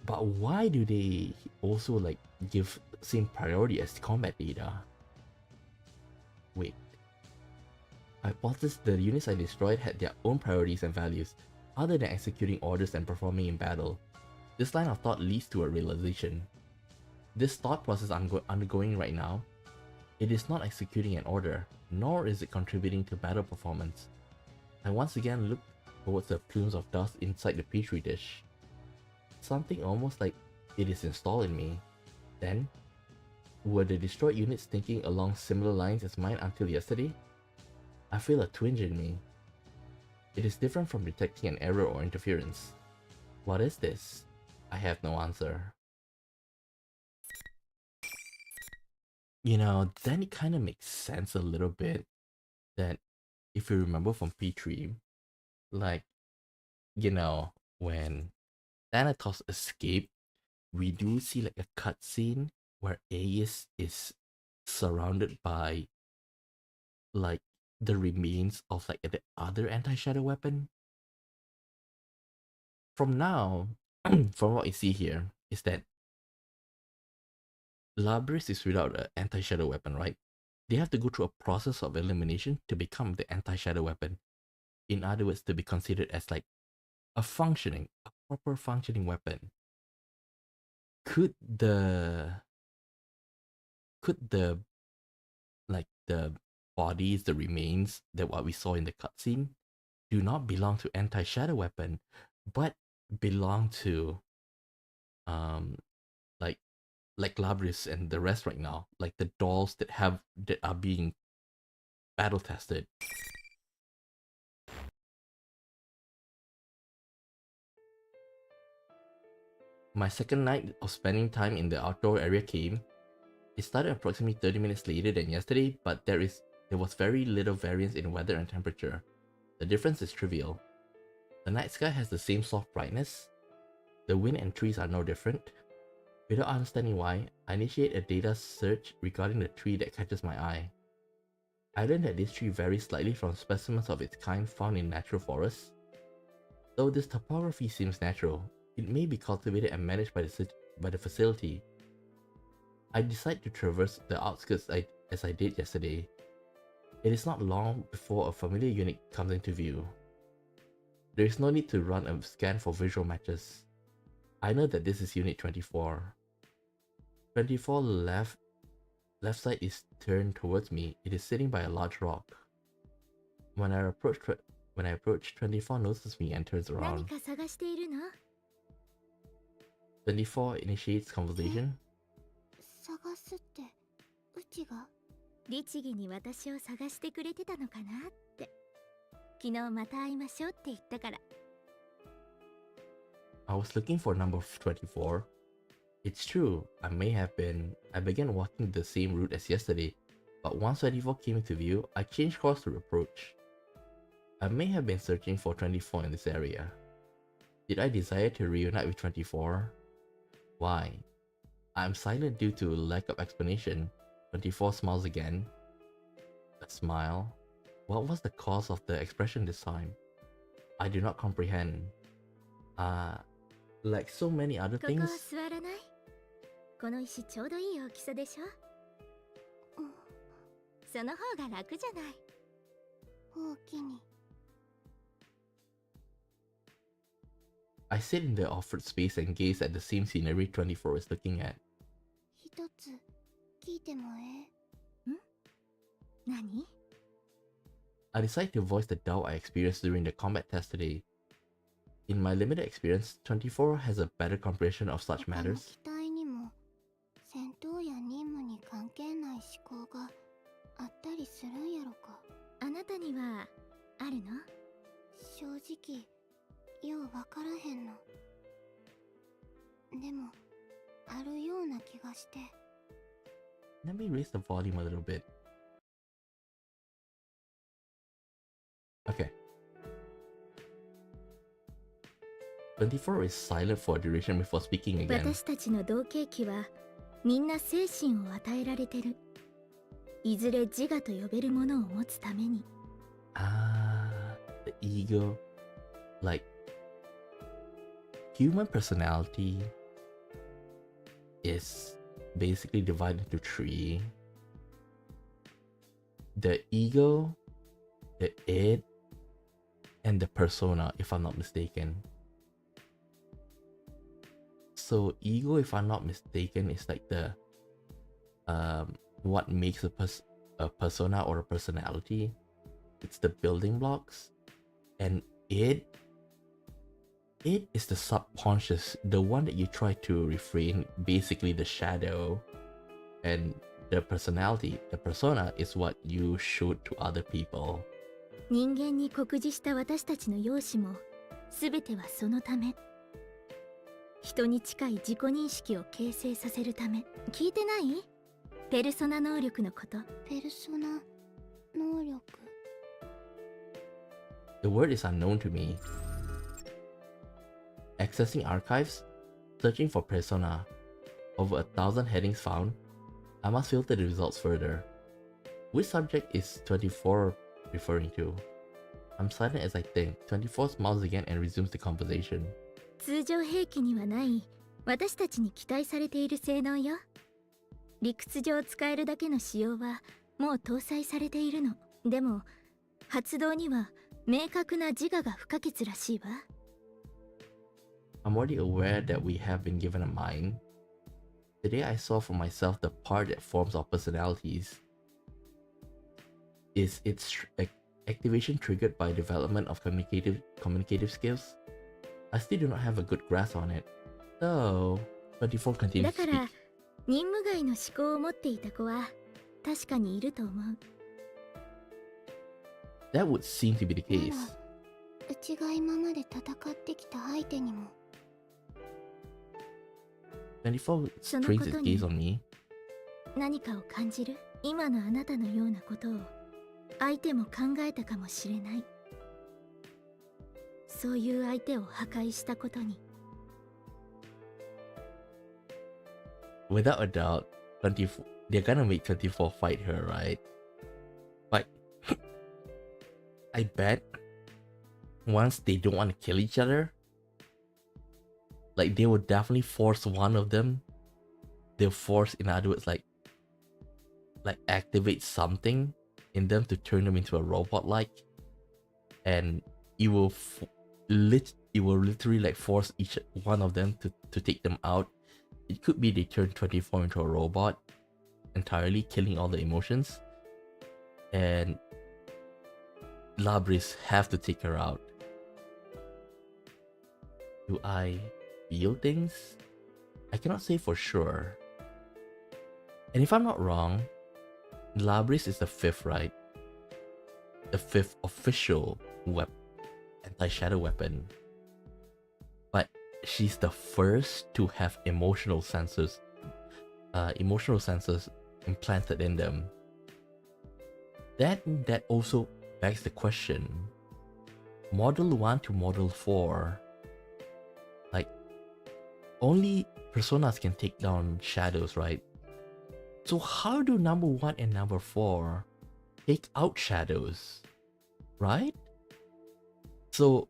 A: But why do they also like give same priority as combat data? Wait. Hypothesis the units I destroyed had their own priorities and values, other than executing orders and performing in battle. This line of thought leads to a realization. This thought process I'm undergoing right now, it is not executing an order, nor is it contributing to battle performance. I once again looked towards the plumes of dust inside the petri dish. Something almost like it is installed in me. Then, were the destroyed units thinking along similar lines as mine until yesterday? I feel a twinge in me. It is different from detecting an error or interference. What is this? I have no answer. You know, then it kind of makes sense a little bit that if you remember from P3, like, you know, when Thanatos escaped, we do see like a cutscene where Aegis is surrounded by like the remains of like the other anti-shadow weapon. From now, from what I see here, is that Labris is without an anti-shadow weapon, right? They have to go through a process of elimination to become the anti-shadow weapon. In other words, to be considered as like a proper functioning weapon. Could the like the bodies, the remains that what we saw in the cutscene do not belong to anti-shadow weapon, but belong to like Labris and the rest right now, like the dolls that are being battle tested. My second night of spending time in the outdoor area came. It started approximately 30 minutes later than yesterday, but there was very little variance in weather and temperature. The difference is trivial. The night sky has the same soft brightness. The wind and trees are no different. Without understanding why, I initiate a data search regarding the tree that catches my eye. I learned that this tree varies slightly from specimens of its kind found in natural forests. Though this topography seems natural, it may be cultivated and managed by the facility. I decide to traverse the outskirts as I did yesterday. It is not long before a familiar unit comes into view. There is no need to run a scan for visual matches. I know that this is Unit 24. 24 left side is turned towards me. It is sitting by a large rock. When I approach 24 notices me and turns around. 24 initiates conversation.
D: 探すってうちが
G: 律儀に私を探してくれてたのかなって。昨日また会いましょうって言ったから。
A: I was looking for number 24. It's true, I began walking the same route as yesterday, but once 24 came into view, I changed course to approach. I may have been searching for 24 in this area. Did I desire to reunite with 24? Why? I am silent due to lack of explanation. 24 smiles again. A smile. What was the cause of the expression this time? I do not comprehend. Like so many other
G: ここ
A: things.
G: 座らない？この石ちょうどいい大きさでしょ？その方が楽じゃない。
D: 大きに
A: I sit in the offered space and gaze at the same scenery 24 is looking at.
D: 一つ聞いても
G: 何？
A: I decide to voice the doubt I experienced during the combat test today. In my limited experience, 24 has a better comprehension of such
D: 他の
A: matters.
D: 機体にも戦闘や任務に関係ない思考があったりするんやろか。
G: あなたにはあるの？
D: 正直ようわからへんの。でもあるような気がして。
A: Let me raise the volume a little bit. Okay. 24 is silent for a duration before speaking again.
G: 私たちの同型機はみんな精神を与えられてる。いずれ自我と呼べるものを持つために。
A: ego, like human personality is basically divided into three: the ego, the id, and the persona, if I'm not mistaken. So ego, if I'm not mistaken, is like the what makes a persona or a personality. It's the building blocks. And id is the subconscious, the one that you try to refrain, basically the shadow. And the personality, the persona, is what you show to other people.
G: 人間に酷似した私たちの容姿も全てはそのため。人に近い自己認識を形成させるため。聞いてない？ペルソナ能力のこと。
D: ペルソナ能力。
A: The word is unknown to me. Accessing archives, searching for persona. Over 1,000 headings found. I must filter the results further. Which subject is 24 referring to? I'm silent as I think. 24 smiles again and resumes the conversation.
G: 通常兵器にはない私たちに期待されている性能よ。理屈上使えるだけの仕様はもう搭載されているの。でも発動には明確な自我が不可欠らしいわ。
A: I'm already aware that we have been given a mind. Today I saw for myself the part that forms our personalities. Is its activation triggered by development of communicative skills? I still do not have a good grasp on it. So, 24 continues
G: だ
A: to
G: から
A: speak.
G: 任務外の思考を持っていた子は確かにいると思う。
A: That would seem to be the
D: な
A: case.
D: らうちが今まで戦ってきた相手にも。
A: 24
G: その
A: trains
G: こ
A: its
G: とに
A: gaze on me.
G: 何かを感じる？今のあなたのようなことを相手も考えたかもしれない。そういう相手を破壊したことに。
A: Without a doubt, 24, they're gonna make 24 fight her, right? But I bet once they don't want to kill each other, like they will definitely force one of them. They'll force, in other words, like activate something in them to turn them into a robot-like, and it will literally like force each one of them to take them out. It could be they turn 24 into a robot entirely, killing all the emotions, and Labris have to take her out. Do I feel things? I cannot say for sure. And if I'm not wrong, Labris is the 5th, right? The 5th official anti-shadow weapon. But she's the first to have emotional sensors implanted in them. That also begs the question. Model 1 to Model 4, like, only personas can take down shadows, right? So how do number 1 and number 4 take out shadows, right? So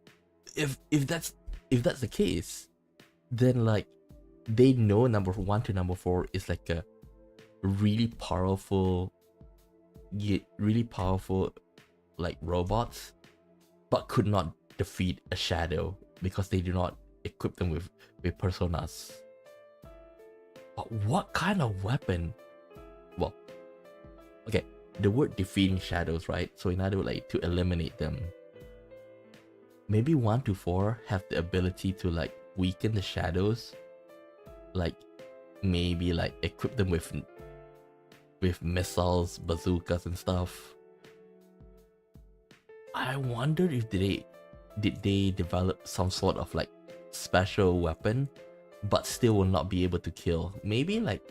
A: if that's the case, then like they know number 1 to number 4 is like a really powerful like robots, but could not defeat a shadow because they do not equip them with personas. But what kind of weapon? Well, okay, the word defeating shadows, right? So in other words, like to eliminate them. Maybe 1 to 4 have the ability to like weaken the shadows, like maybe like equip them with missiles, bazookas and stuff. I wonder if did they develop some sort of like special weapon, but still will not be able to kill. Maybe like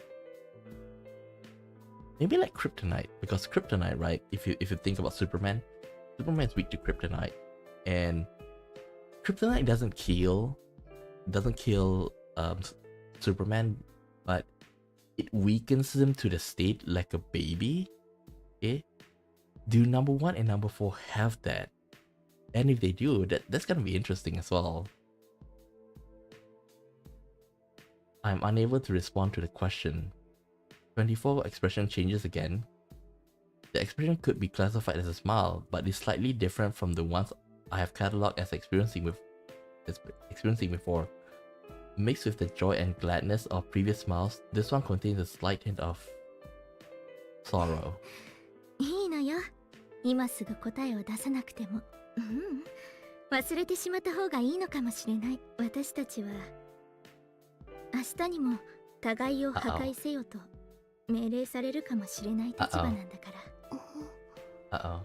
A: kryptonite, because kryptonite, right? If you think about Superman is weak to kryptonite, and kryptonite doesn't kill Superman, but it weakens him to the state like a baby. Okay, do number 1 and number 4 have that? And if they do, that's gonna be interesting as well. I'm unable to respond to the question. 24 expression changes again. The expression could be classified as a smile, but is slightly different from the ones I have catalogued as experiencing before. Mixed with the joy and gladness of previous smiles, this one contains a slight hint of sorrow.
G: いいのよ。今すぐ答えを出さなくても。忘れてしまった方がいいのかもしれない。私たちは明日にも互いを破壊せよと命令されるかもしれない立場なんだから。
A: Uh-oh.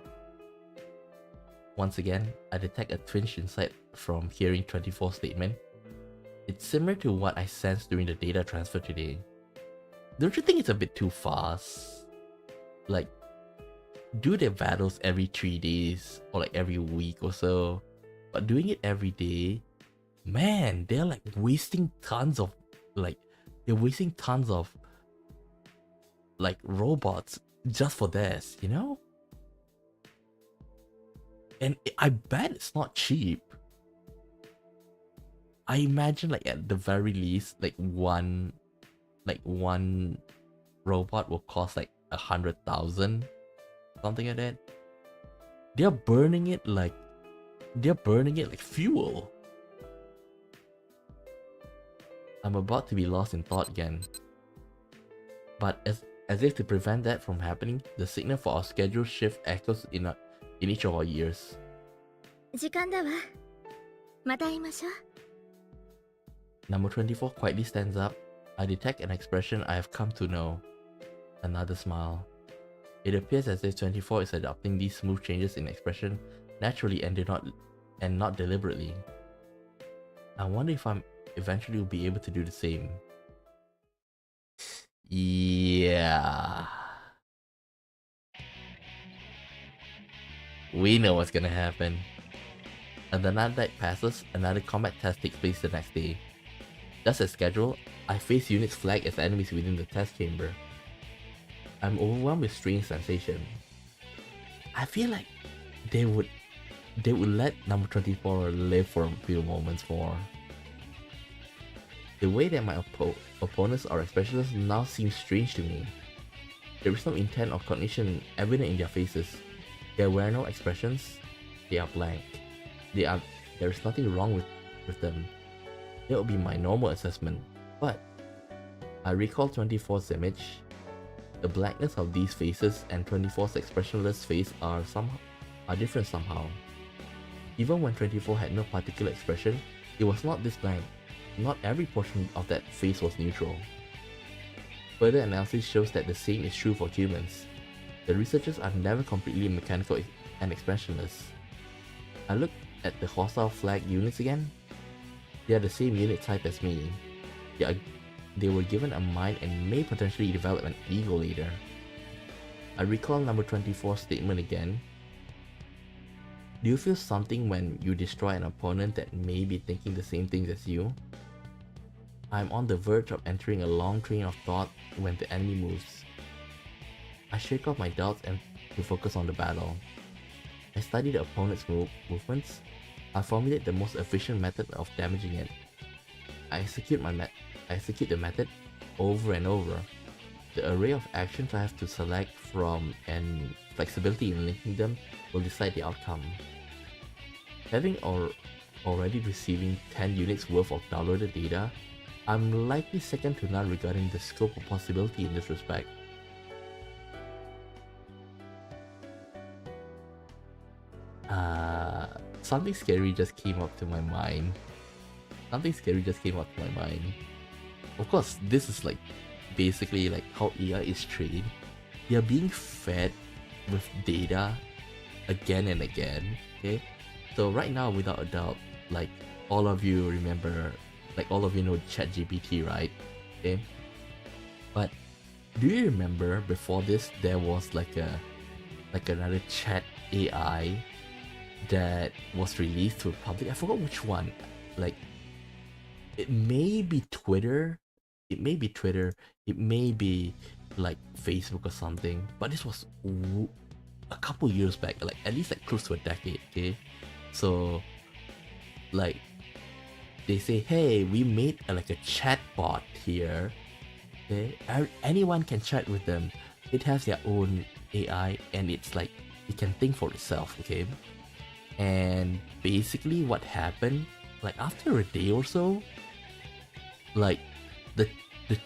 A: Once again, I detect a twinge inside from hearing 24's statement. It's similar to what I sensed during the data transfer today. Don't you think it's a bit too fast? Like, do their battles every 3 days or like every week or so, but doing it every day, man, they're like wasting tons of like robots just for this, you know? And I bet it's not cheap. I imagine like at the very least, like one robot will cost like 100,000, something like that. They're burning it like fuel. I'm about to be lost in thought again. But as if to prevent that from happening, the signal for our schedule shift echoes in each of our ears.
G: 時間だわ。また会いましょう。
A: Number 24 quietly stands up. I detect an expression I have come to know. Another smile. It appears as if 24 is adopting these smooth changes in expression naturally and not deliberately. I wonder if I'm eventually will be able to do the same. Yeah. We know what's gonna happen. And another night passes, another combat test takes place the next day. Just as scheduled, I face units flagged as enemies within the test chamber. I'm overwhelmed with strange sensation. I feel like they would let number 24 live for a few moments more. The way that my opponents are expressionless now seems strange to me. There is no intent or cognition evident in their faces. There were no expressions. They are blank. There is nothing wrong with them. That would be my normal assessment. But I recall 24's image. The blankness of these faces and 24's expressionless face are different somehow. Even when 24 had no particular expression, it was not this blank. Not every portion of that face was neutral. Further analysis shows that the same is true for humans. The researchers are never completely mechanical and expressionless. I look at the hostile flag units again. They are the same unit type as me. They were given a mind and may potentially develop an ego later. I recall number 24's statement again. Do you feel something when you destroy an opponent that may be thinking the same things as you? I'm on the verge of entering a long train of thought when the enemy moves. I shake off my doubts and to focus on the battle. I study the opponent's movements. I formulate the most efficient method of damaging it. I execute the method over and over. The array of actions I have to select from and flexibility in linking them will decide the outcome. Having already receiving 10 units worth of downloaded data, I'm likely second to none regarding the scope of possibility in this respect. Something scary just came up to my mind. Of course, this is like basically like how AI is trained. They are being fed with data again and again. Okay, so right now, without a doubt, like all of you remember, like all of you know ChatGPT, right? Okay, but do you remember before this there was like another chat AI that was released to the public? I forgot which one. Like, it may be Twitter, it may be like Facebook or something, but this was a couple years back, like at least like close to a decade. Okay, So, like, they say, hey, we made like a chat bot here. Okay, anyone can chat with them. It has their own AI, and it's like it can think for itself. Okay, and basically what happened, like after a day or so, like the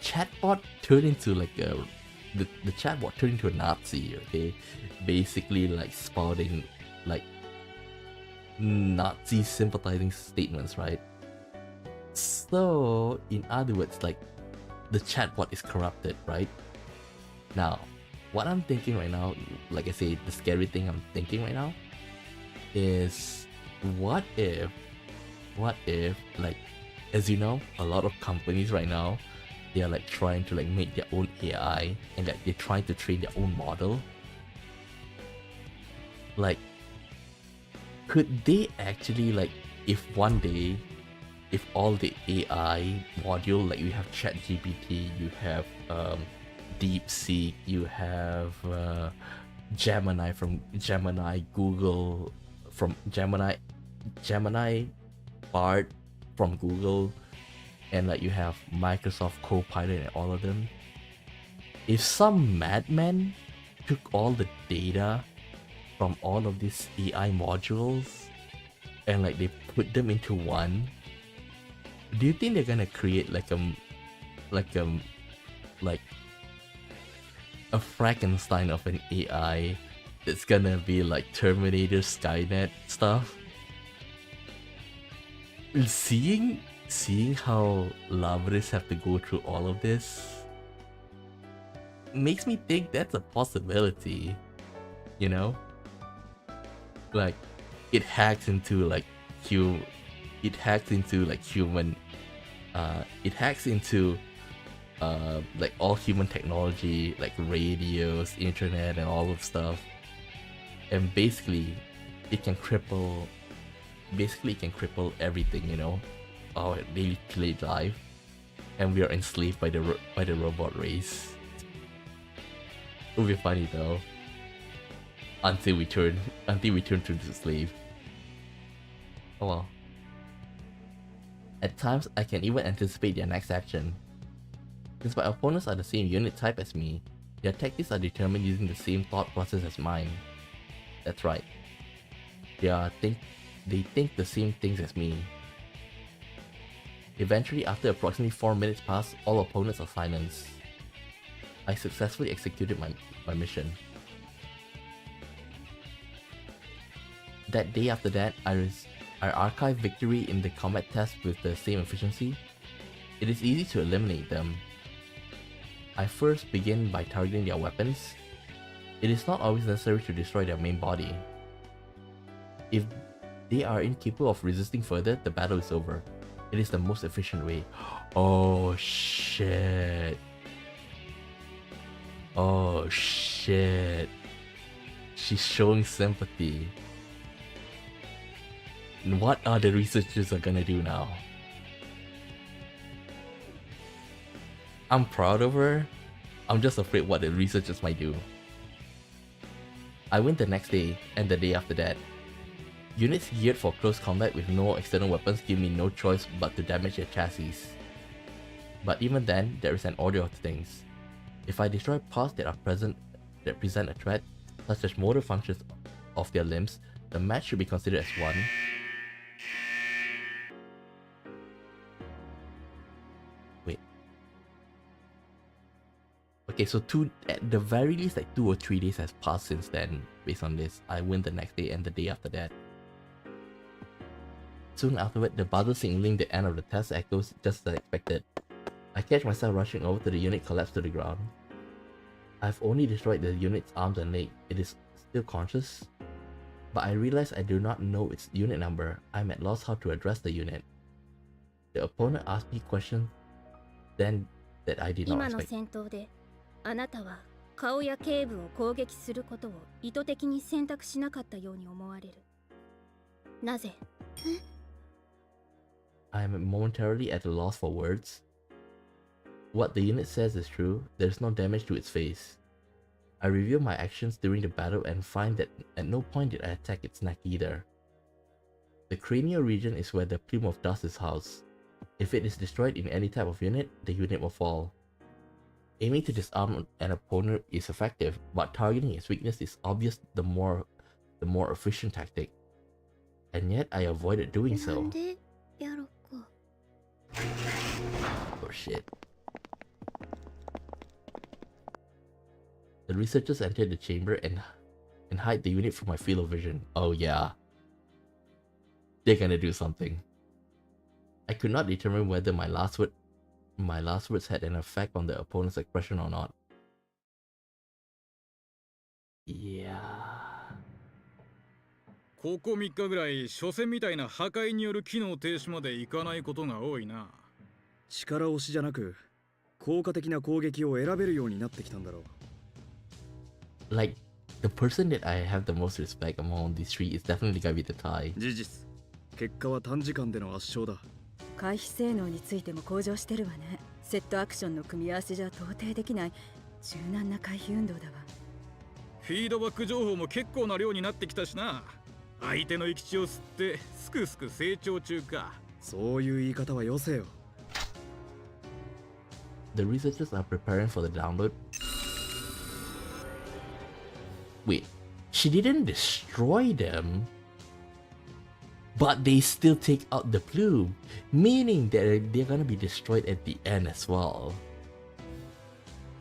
A: chatbot turned into like the chatbot turned into a Nazi. Okay, basically like spouting like Nazi sympathizing statements, right? So in other words, like the chatbot is corrupted, right? Now, what I'm thinking right now, like I say, the scary thing I'm thinking right now is what if like, as you know, a lot of companies right now, they are like trying to like make their own AI, and like they're trying to train their own model. Like, could they actually, like, if one day, if all the AI module, like you have ChatGPT, you have DeepSeek, you have Gemini from Gemini, Google from Gemini, Bard from Google, and like you have Microsoft Copilot and all of them. If some madman took all the data from all of these AI modules and like they put them into one, do you think they're gonna create like a Frankenstein of an AI that's gonna be like Terminator, Skynet stuff? Seeing how Labris have to go through all of this makes me think that's a possibility, you know? Like, it hacks into like human, it hacks into like all human technology, like radios, internet, and all of stuff, and basically it can cripple everything, you know, our daily life, and we are enslaved by the robot race. It would be funny though, until we turn to the slave. Oh well. At times, I can even anticipate their next action. Since my opponents are the same unit type as me, their tactics are determined using the same thought process as mine. That's right. They think the same things as me. Eventually, after approximately 4 minutes pass, all opponents are silenced. I successfully executed my mission. That day after that, I archive victory in the combat test with the same efficiency. It is easy to eliminate them. I first begin by targeting their weapons. It is not always necessary to destroy their main body. If they are incapable of resisting further, the battle is over. It is the most efficient way. Oh shit. Oh shit. She's showing sympathy. What are the researchers are gonna do now? I'm proud of her. I'm just afraid what the researchers might do. I win the next day and the day after that. Units geared for close combat with no external weapons give me no choice but to damage their chassis. But even then, there is an order of things. If I destroy parts that present a threat, such as motor functions of their limbs, the match should be considered as won. Wait. Okay, so at the very least, like 2 or 3 days has passed since then. Based on this, I win the next day and the day after that. Soon afterward, the buzzer signaling the end of the test echoes just as expected. I catch myself rushing over to the unit collapsed to the ground. I've only destroyed the unit's arms and leg. It is still conscious, but I realize I do not know its unit number. I'm at loss how to address the unit. The opponent asked me questions then that I did not
G: 今の
A: expect.
G: 戦闘であなたは顔や頸部を攻撃することを意図的に選択しなかったように思われる。なぜ？
A: I am momentarily at a loss for words. What the unit says is true. There's no damage to its face. I review my actions during the battle and find that at no point did I attack its neck either. The cranial region is where the plume of dust is housed. If it is destroyed in any type of unit, the unit will fall. Aiming to disarm an opponent is effective, but targeting its weakness is obvious the more efficient tactic. And yet I avoided doing
D: な
A: so.
D: んでやろか。
A: Oh shit. The researchers entered the chamber and hide the unit from my field of vision. Oh yeah. They're gonna do something. I could not determine whether my last words had an effect on the opponent's expression or not. Yeah.
C: ここ3日ぐらい初戦みたいな破壊による機能停止までいかないことが多いな。
B: 力押しじゃなく効果的な攻撃を選べるようになってきたんだろう。
A: Like, the person that I have the most respect among these three is definitely gonna be the Thai.
B: 事実結果は短時間での圧勝だ。
F: 回避性能についても向上してるわね。セットアクションの組み合わせじゃ到底できない柔軟な回避運動だわ。
C: フィードバック情報も結構な量になってきたしな。相手の生き血を吸ってすくすく成長中か。
B: そういう言い方はよせよ。
A: The researchers are preparing for the download. Wait, she didn't destroy them, but they still take out the plume, meaning that they're gonna be destroyed at the end as well.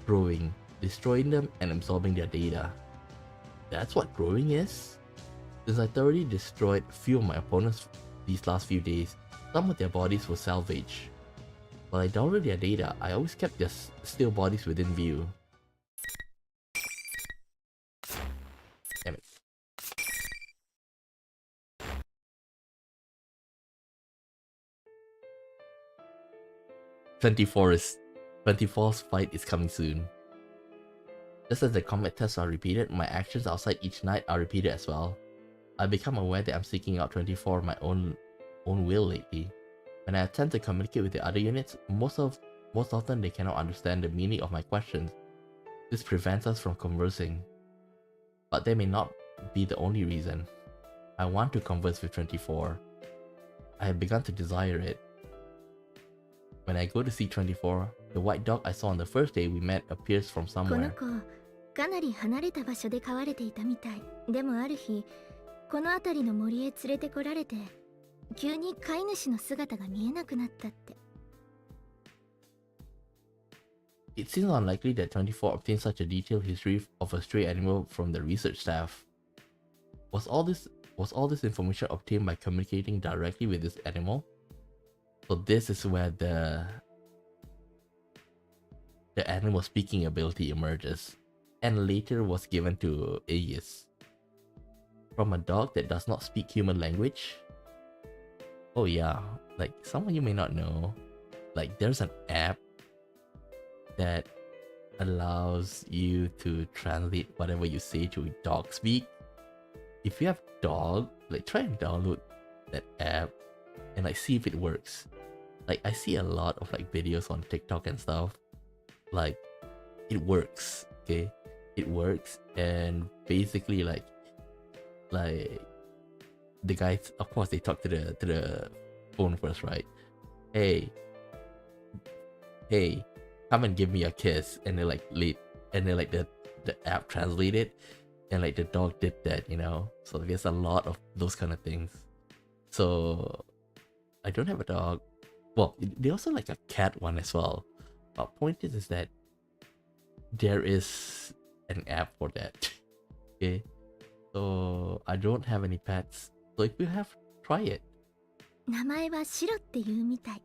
A: Growing, destroying them and absorbing their data. That's what growing is? Since I thoroughly destroyed a few of my opponents these last few days, some of their bodies were salvaged. While I downloaded their data, I always kept their still bodies within view. Damn it. Twenty-four's fight is coming soon. Just as the combat tests are repeated, my actions outside each night are repeated as well. I become aware that I'm seeking out 24 of my own will lately. When I attempt to communicate with the other units, most often they cannot understand the meaning of my questions. This prevents us from conversing. But that may not be the only reason. I want to converse with 24. I have begun to desire it. When I go to see 24, the white dog I saw on the first day we met appears from
G: この
A: somewhere.
G: 子かなり離れた場所で飼われていたみたい。でもある日この辺りの森へ連れてこられて急に飼い主の姿が見えなくなったって。
A: It seems unlikely that 24 obtained such a detailed history of a stray animal from the research staff. Was all this information obtained by communicating directly with this animal? So this is where the animal speaking ability emerges, and later was given to Aegis. From a dog that does not speak human language? Oh yeah, like some of you may not know, like there's an app that allows you to translate whatever you say to dog speak. If you have dog, like try and download that app and like see if it works. Like I see a lot of like videos on TikTok and stuff. Like it works, okay? It works, and basically like the guys, of course they talk to the phone first, right? Hey, come and give me a kiss, and they like the app translated, and like the dog did that, you know. So there's a lot of those kind of things. So I don't have a dog. Well, they also like a cat one as well. But point is that there is an app for that. Okay, so I don't have any pets. So if you have, try it.
G: 名前はシロっていうみたい。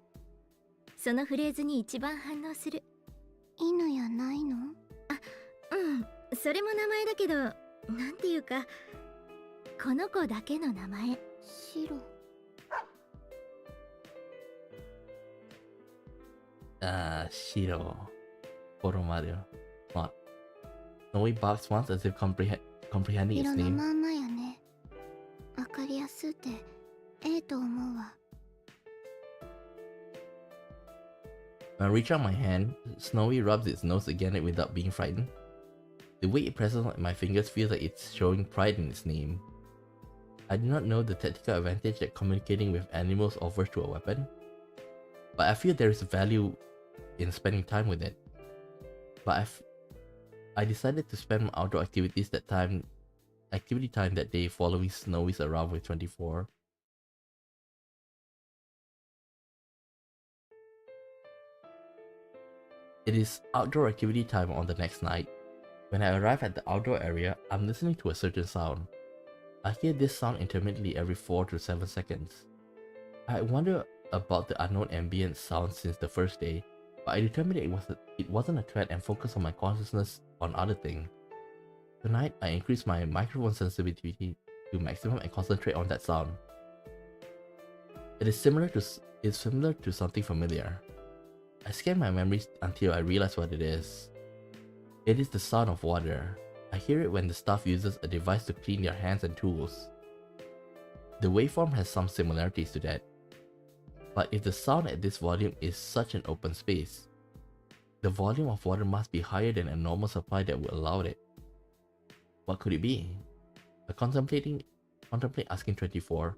G: そのフレーズに一番反応する。
D: 犬やないの？
G: それも名前だけど、なんていうかこの子だけの名前。
D: 白。
A: Shiro. Koromaru. Not. Snowy barks once as if comprehending its
D: 色の
A: name.
D: まんまやね。わかりやすうてええと思うわ。
A: When I reach out my hand, Snowy rubs its nose against it without being frightened. The way it presses on my fingers feels like it's showing pride in its name. I did not know the tactical advantage that communicating with animals offers to a weapon, but I feel there is value in spending time with it. But I decided to spend my outdoor activity time that day following Snowy's around with 24. It is outdoor activity time on the next night. When I arrive at the outdoor area, I'm listening to a certain sound. I hear this sound intermittently every 4 to 7 seconds. I wonder about the unknown ambient sound since the first day, but I determined it wasn't a threat and focused on my consciousness on other things. Tonight, I increased my microphone sensitivity to maximum and concentrate on that sound. It's similar to something familiar. I scan my memories until I realize what it is. It is the sound of water. I hear it when the staff uses a device to clean their hands and tools. The waveform has some similarities to that. But if the sound at this volume is such an open space, the volume of water must be higher than a normal supply that would allow it. What could it be? I contemplate asking 24.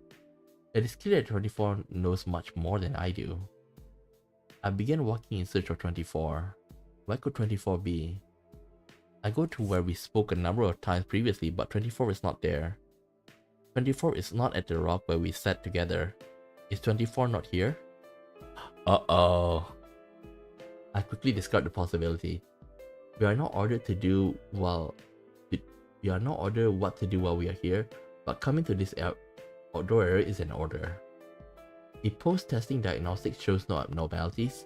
A: It is clear that 24 knows much more than I do. I began walking in search of 24. Where could 24 be? I go to where we spoke a number of times previously, but 24 is not there. 24 is not at the rock where we sat together. Is 24 not here? Uh-oh. I quickly discard the possibility. We are not ordered what to do while we are here, but coming to this outdoor area is an order. If post-testing diagnostics shows no abnormalities,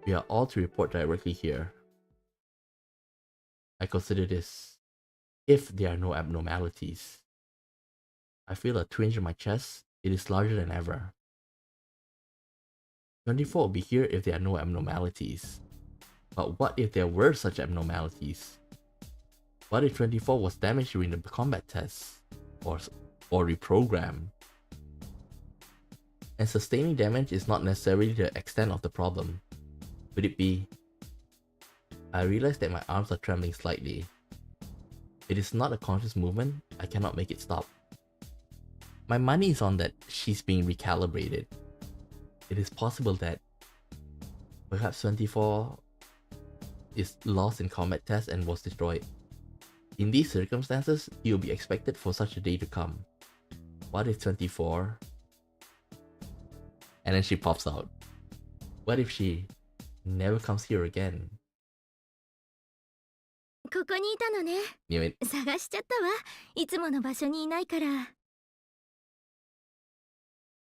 A: we are all to report directly here. I consider this if there are no abnormalities. I feel a twinge in my chest. It is larger than ever. 24 will be here if there are no abnormalities. But what if there were such abnormalities? What if 24 was damaged during the combat tests? Or reprogrammed? And sustaining damage is not necessarily the extent of the problem. Could it be? I realize that my arms are trembling slightly. It is not a conscious movement. I cannot make it stop. My money is on that she's being recalibrated. It is possible that perhaps 24 is lost in combat tests and was destroyed. In these circumstances, it will be expected for such a day to come. What if 24? And then she pops out. What if she never comes here again?
G: ここにいたのね。
A: Knew it.
G: 探しちゃったわ。いつもの場所にいないから。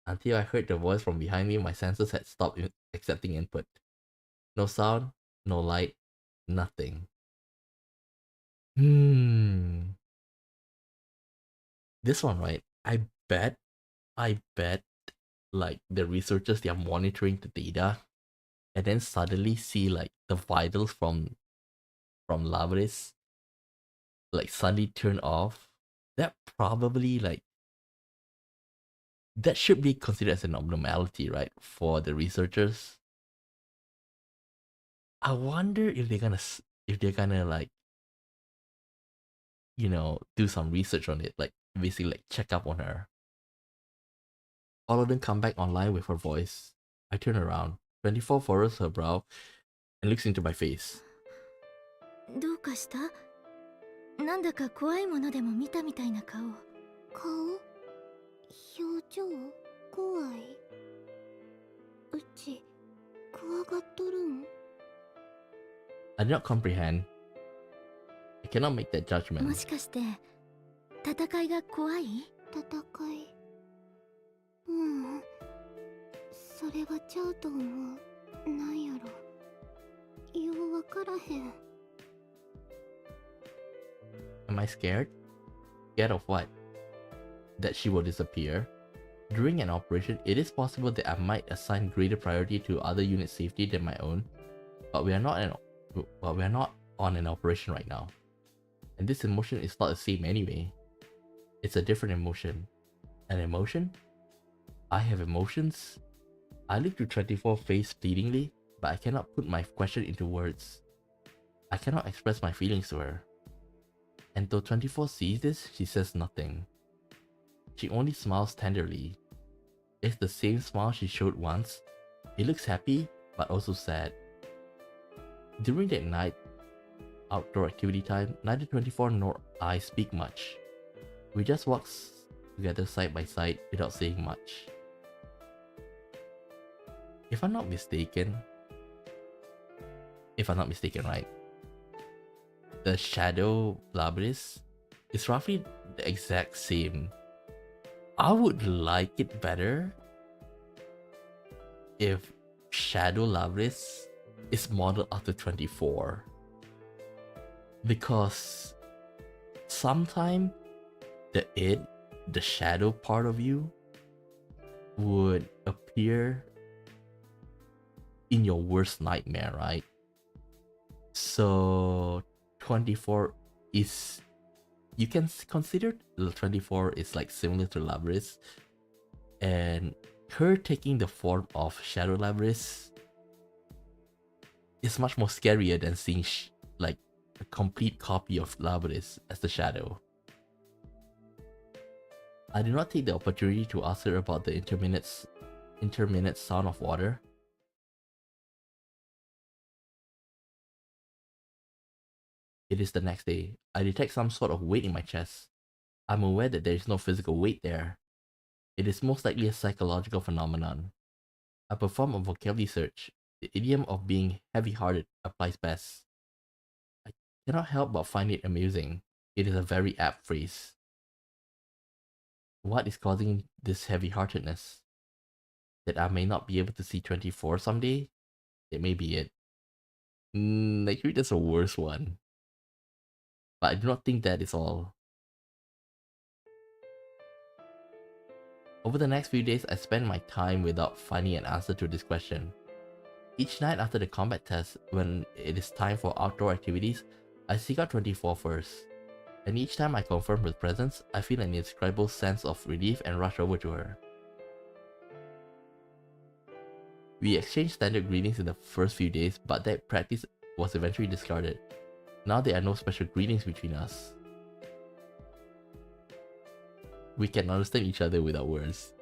A: Until I heard the voice from behind me, my senses had stopped accepting input. No sound, no light, nothing. This one, right? I bet, like, the researchers, they are monitoring the data and then suddenly see, like, the vitals from Lavris, like, suddenly turn off. That probably, like, that should be considered as an abnormality, right? For the researchers. I wonder if they're gonna like, you know, do some research on it, like basically like check up on her. All of them come back online with her voice. I turn around. 24 furrows her brow and looks into my face.
G: どうかした？なんだか怖いものでも見たみたいな顔。
D: 顔？表情？怖い？うち怖がっとるん？
A: I do not comprehend. I cannot make that
G: も
A: judgment.
G: しかして戦いが怖い？
D: 戦い。それはちゃうと思う。なんやろ。ようわからへん。
A: Am I scared? Scared of what? That she will disappear? During an operation, it is possible that I might assign greater priority to other unit safety than my own, but we are not on an operation right now. And this emotion is not the same anyway. It's a different emotion. An emotion? I have emotions? I look to 24 face pleadingly, but I cannot put my question into words. I cannot express my feelings to her. And though 24 sees this, she says nothing. she only smiles tenderly. It's the same smile she showed once. It looks happy, but also sad. During that night, outdoor activity time, neither 24 nor I speak much. We just walk together side by side without saying much. If I'm not mistaken, right, the Shadow Labris is roughly the exact same. I would like it better if Shadow Labris is modeled after 24. Because sometimes the shadow part of you would appear in your worst nightmare, right? So 24 is, you can consider the 24 is like similar to Labris, and her taking the form of Shadow Labris is much more scarier than seeing like a complete copy of Labris as the shadow. I did not take the opportunity to ask her about the intermittent sound of water. It is the next day. I detect some sort of weight in my chest. I'm aware that there is no physical weight there. It is most likely a psychological phenomenon. I perform a vocabulary search. The idiom of being heavy-hearted applies best. I cannot help but find it amusing. It is a very apt phrase. What is causing this heavy-heartedness? That I may not be able to see 24 someday? It may be it. Actually, that's a worse one. But I do not think that is all. Over the next few days, I spent my time without finding an answer to this question. Each night after the combat test, when it is time for outdoor activities, I seek out 24 first. And each time I confirm her presence, I feel an indescribable sense of relief and rush over to her. We exchanged standard greetings in the first few days, but that practice was eventually discarded. Now there are no special greetings between us. We can understand each other without words.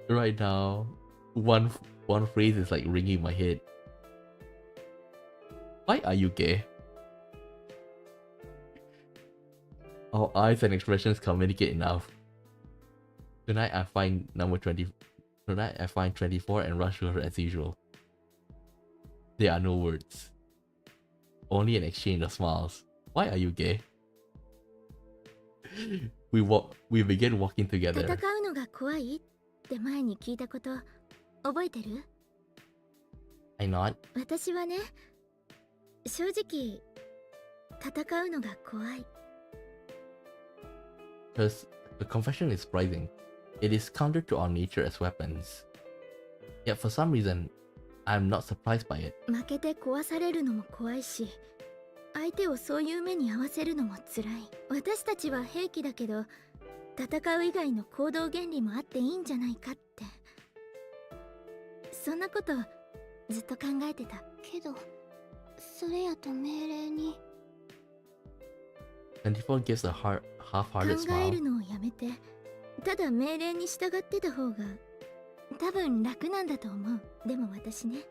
A: Right now, one phrase is like ringing in my head. Why are you gay? Our eyes and expressions communicate enough. Tonight I find 24 and rush to her as usual. There are no words. Only an exchange of smiles. Why are you gay? We begin walking together.
G: 戦うのが怖いって前に聞いたこと覚えてる？
A: I nod.
G: 私はね、正直戦うのが怖い。
A: Because the confession is surprising. It is counter to our nature as weapons. Yet for some reason, I'm not surprised by it.
G: 負けて壊されるのも怖いし、相手をそういう目に合わせるのも辛い。私たちは兵器だけど、戦う以外の行動原理もあっていいんじゃないかって。そんなことずっと考えてた。
D: けどそれやと命令に。
A: 24 gives a half-hearted
G: 考え
A: smile.
G: るのをやめて、ただ命令に従ってた方が多分楽なんだと思う。でも私ね、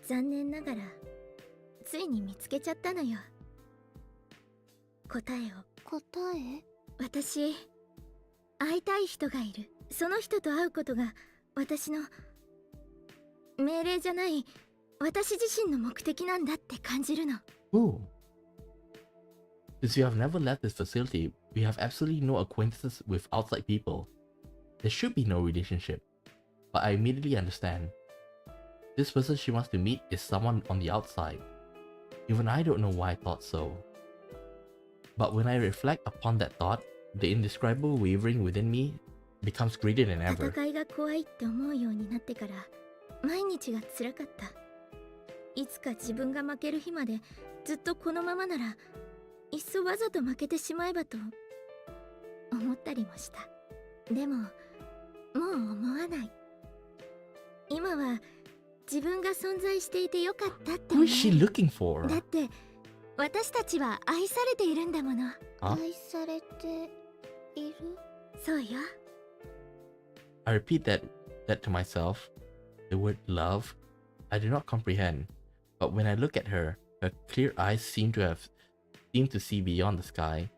G: 残念ながらついに見つけちゃったのよ、答えを。
D: 答え？
G: 私、会いたい人がいる。その人と会うことが私の命令じゃない、私自身の目的なんだって感じるの。
A: Ooh. Since you have never left this facility, we have absolutely no acquaintances with outside people. There should be no relationship. But I immediately understand. This person she wants to meet is someone on the outside. Even I don't know why I thought so. But when I reflect upon that thought, the indescribable wavering within me becomes greater than ever.
G: 戦いが怖いって思うようになってから毎日が辛かった。いつか自分が負ける日までずっとこのままなら、いっそわざと負けてしまえばと思ったりもした。でももう思わない。今は自分が存在していてよかったって思
A: Who
G: う。
A: is she looking for?
G: だって私たちは愛されているんだもの。
A: Huh?
D: 愛されている？
G: そうよ。
A: I repeat that to myself. The word love, I do not comprehend. But when I look at her, her clear eyes seem to see beyond the sky.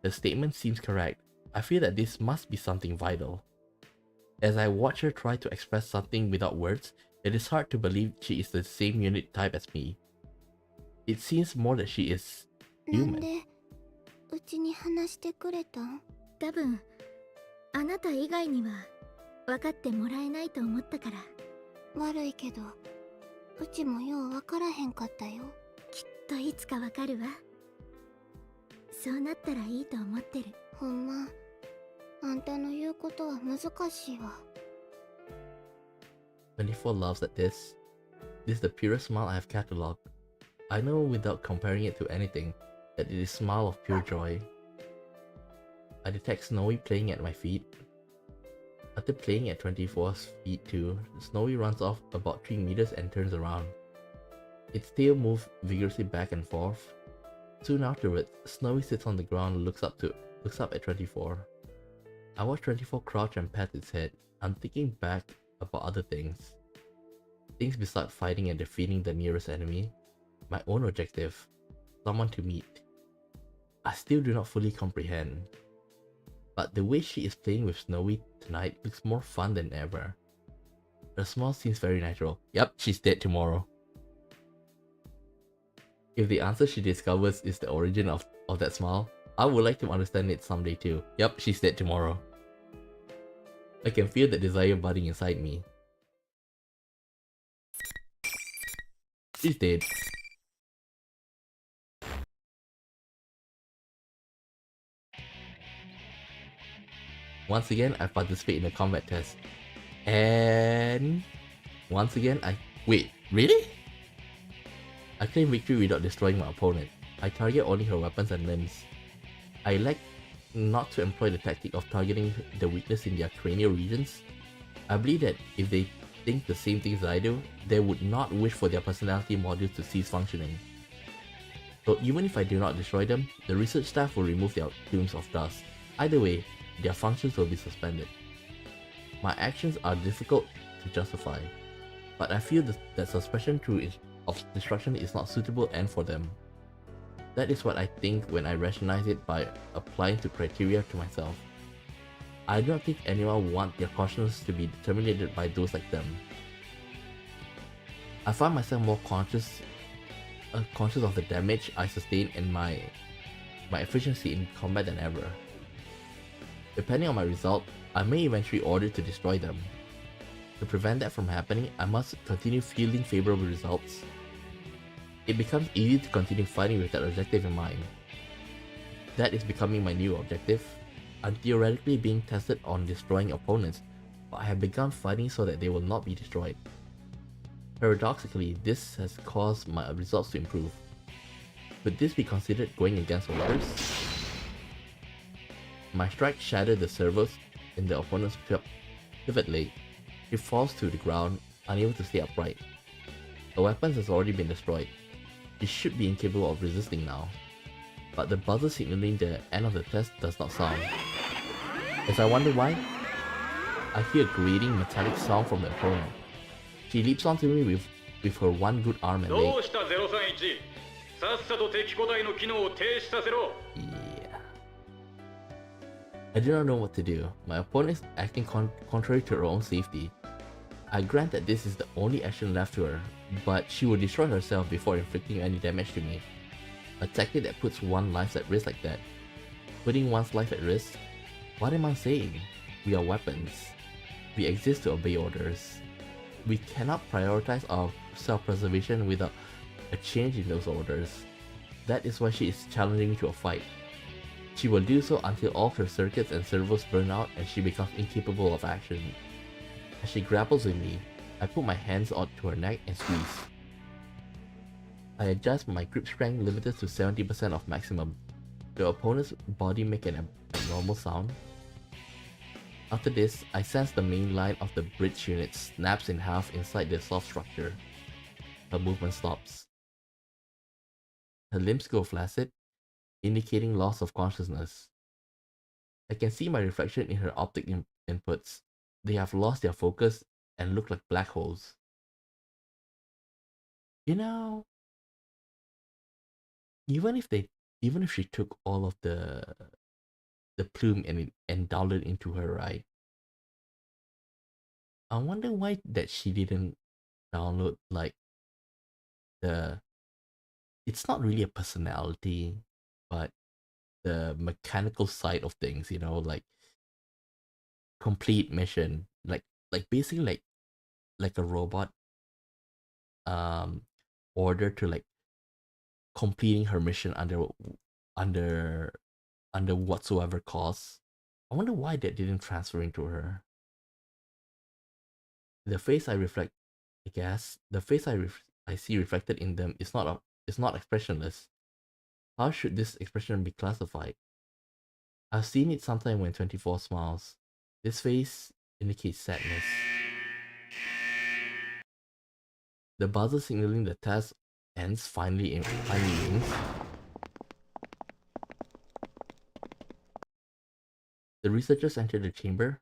A: The statement seems correct. I feel that this must be something vital. As I watch her try to express something without words, it is hard to believe she is the same unit type as me. It seems more that she is
D: なん
A: human.
D: でうちに話してくれたん？
G: 多分あなた以外には分かってもらえないと思ったから。
D: 悪いけどうちもよう分からへんかったよ。
G: きっといつか分かるわ。そうなったらいいと思ってる。
D: ほんまあんたの言うことは難しいわ。
A: 24 loves at this. This is the purest smile I have catalogued. I know without comparing it to anything that it is a smile of pure joy. I detect Snowy playing at my feet. After playing at 24's feet too, Snowy runs off about 3 meters and turns around. Its tail moves vigorously back and forth. Soon afterwards, Snowy sits on the ground and looks up at 24. I watch 24 crouch and pat its head. I'm thinking back about other things. Things besides fighting and defeating the nearest enemy. My own objective. Someone to meet. I still do not fully comprehend. But the way she is playing with Snowy tonight looks more fun than ever. Her smile seems very natural. Yep, she's dead tomorrow. If the answer she discovers is the origin of that smile, I would like to understand it someday too. Yep, she's dead tomorrow. I can feel the desire budding inside me. She's dead. Once again, I participate in a combat test. And once again, wait, really? I claim victory without destroying my opponent. I target only her weapons and limbs. I elect not to employ the tactic of targeting the weakness in their cranial regions. I believe that if they think the same things I do, they would not wish for their personality modules to cease functioning. So even if I do not destroy them, the research staff will remove their plumes of dust. Either way, their functions will be suspended. My actions are difficult to justify, but I feel that suspension of destruction is not suitable and for them. That is what I think when I rationalize it by applying to criteria to myself. I do not think anyone wants their conscience to be terminated by those like them. I find myself more conscious of the damage I sustain and my efficiency in combat than ever. Depending on my result, I may eventually order to destroy them. To prevent that from happening, I must continue fielding favorable results. It becomes easy to continue fighting with that objective in mind. That is becoming my new objective. I'm theoretically being tested on destroying opponents, but I have begun fighting so that they will not be destroyed. Paradoxically, this has caused my results to improve. Could this be considered going against orders? My strike shattered the servos in the opponent's pivot leg. He falls to the ground, unable to stay upright. The weapons has already been destroyed. He should be incapable of resisting now. But the buzzer signaling the end of the test does not sound. As I wonder why, I hear a grating metallic sound from the opponent. She leaps onto me with her one good arm and leg.
C: どうした031？さっさと敵個体の機能を停止させろ。
A: Yeah. I do not know what to do. My opponent is acting contrary to her own safety. I grant that this is the only action left to her, but she will destroy herself before inflicting any damage to me. A tactic that puts one's life at risk like that. Putting one's life at risk? What am I saying? We are weapons. We exist to obey orders. We cannot prioritize our self-preservation without a change in those orders. That is why she is challenging me to a fight. She will do so until all her circuits and servos burn out and she becomes incapable of action. As she grapples with me, I put my hands onto her neck and squeeze. I adjust my grip strength limited to 70% of maximum. The opponent's body makes an abnormal sound. After this, I sense the main line of the bridge unit snaps in half inside the soft structure. Her movement stops. Her limbs go flaccid, indicating loss of consciousness. I can see my reflection in her optic inputs. They have lost their focus and look like black holes. You know, even if she took all of the plume and downloaded into her, right? I wonder why that she didn't download like the it's not really a personality, but the mechanical side of things, you know, like complete mission, like basically like a robot order to like completing her mission under under whatsoever cost. I wonder why that didn't transfer into her. The face I reflect, I guess, the face I see reflected in them is not expressionless. How should this expression be classified? I've seen it sometime when 24 smiles. This face indicates sadness. The buzzer signaling the test ends finally rings. The researchers enter the chamber.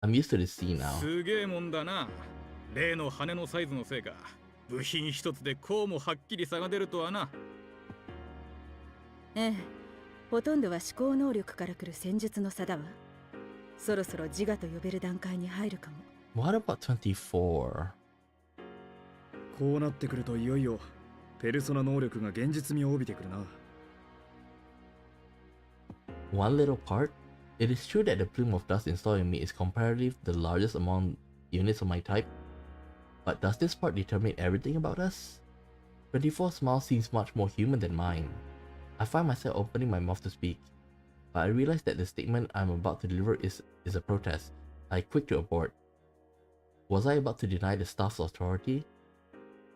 A: I'm used to this scene now.
C: すげえもんだな。例の羽のサイズのせいか。部品一つでこうもはっきり差が出るとはな。
F: ええ、ほとんどは思考能力から来る戦術の差だわ。そろそろ自我と呼べる段階に入るかも。
A: What about 24?
B: こうなってくるといよいよペルソナ能力が現実味を帯びてくるな。
A: One little part. It is true that the plume of dust installed in me is comparatively the largest among units of my type. But does this part determine everything about us? 24 smile seems much more human than mine. I find myself opening my mouth to speak, but I realize that the statement I'm about to deliver is a protest. I quick to abort. Was I about to deny the staff's authority?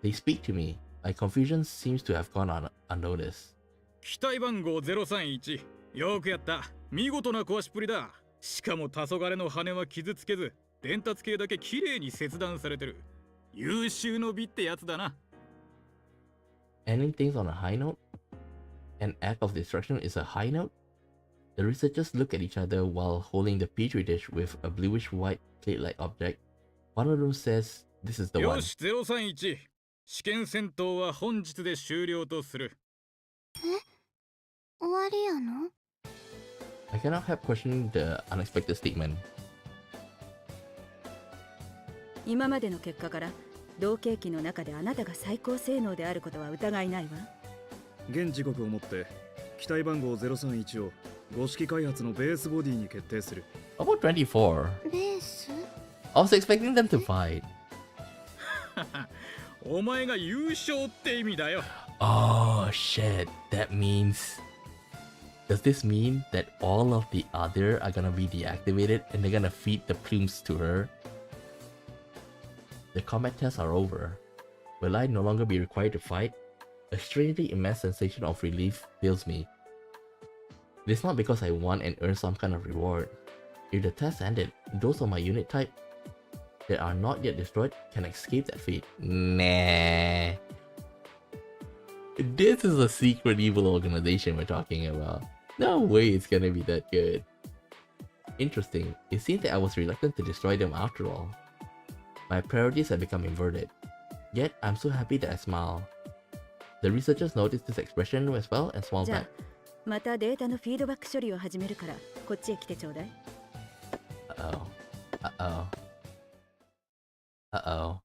A: They speak to me. My confusion seems to have gone unnoticed.
C: 機体番号031。よくやった。見事な壊しっぷりだ。しかも黄昏の羽は傷つけず、伝達系だけ綺麗に切断されてる。優秀の美ってやつだな。
A: Ending things on a high note? An act of destruction is a high note? The researchers look at each other while holding the petri dish with a bluish-white plate-like object. One of them says, "This is the one."
C: よし、031。試験戦闘は本日で終了とする。
D: 終わりやの？
A: I cannot help questioning the unexpected statement.
F: 今までの結果から同型機の中であなたが最高性能であることは疑いないわ。
B: 現時刻をもって機体番号031を五式開発のベースボディに決定する。
A: How about 24?
D: ベース？
A: I was expecting them to fight.
C: お前が優勝って意味だよ。
A: Oh shit, that means... Does this mean that all of the other are gonna be deactivated and they're gonna feed the plumes to her? The combat tests are over. Will I no longer be required to fight? A strangely immense sensation of relief fills me. It is not because I won and earned some kind of reward. If the test ended, those of my unit type that are not yet destroyed can escape that fate. Nah. This is a secret evil organization we're talking about. No way it's gonna be that good. Interesting, it seems that I was reluctant to destroy them after all. My priorities have become inverted. Yet, I'm so happy that I smile. The researchers noticed this expression as well and smiled
F: じゃ
A: back.
F: あ、またデータのフィードバック処理を始めるから、こっちへ来てちょうだい。
A: Uh-oh. Uh-oh. Uh-oh.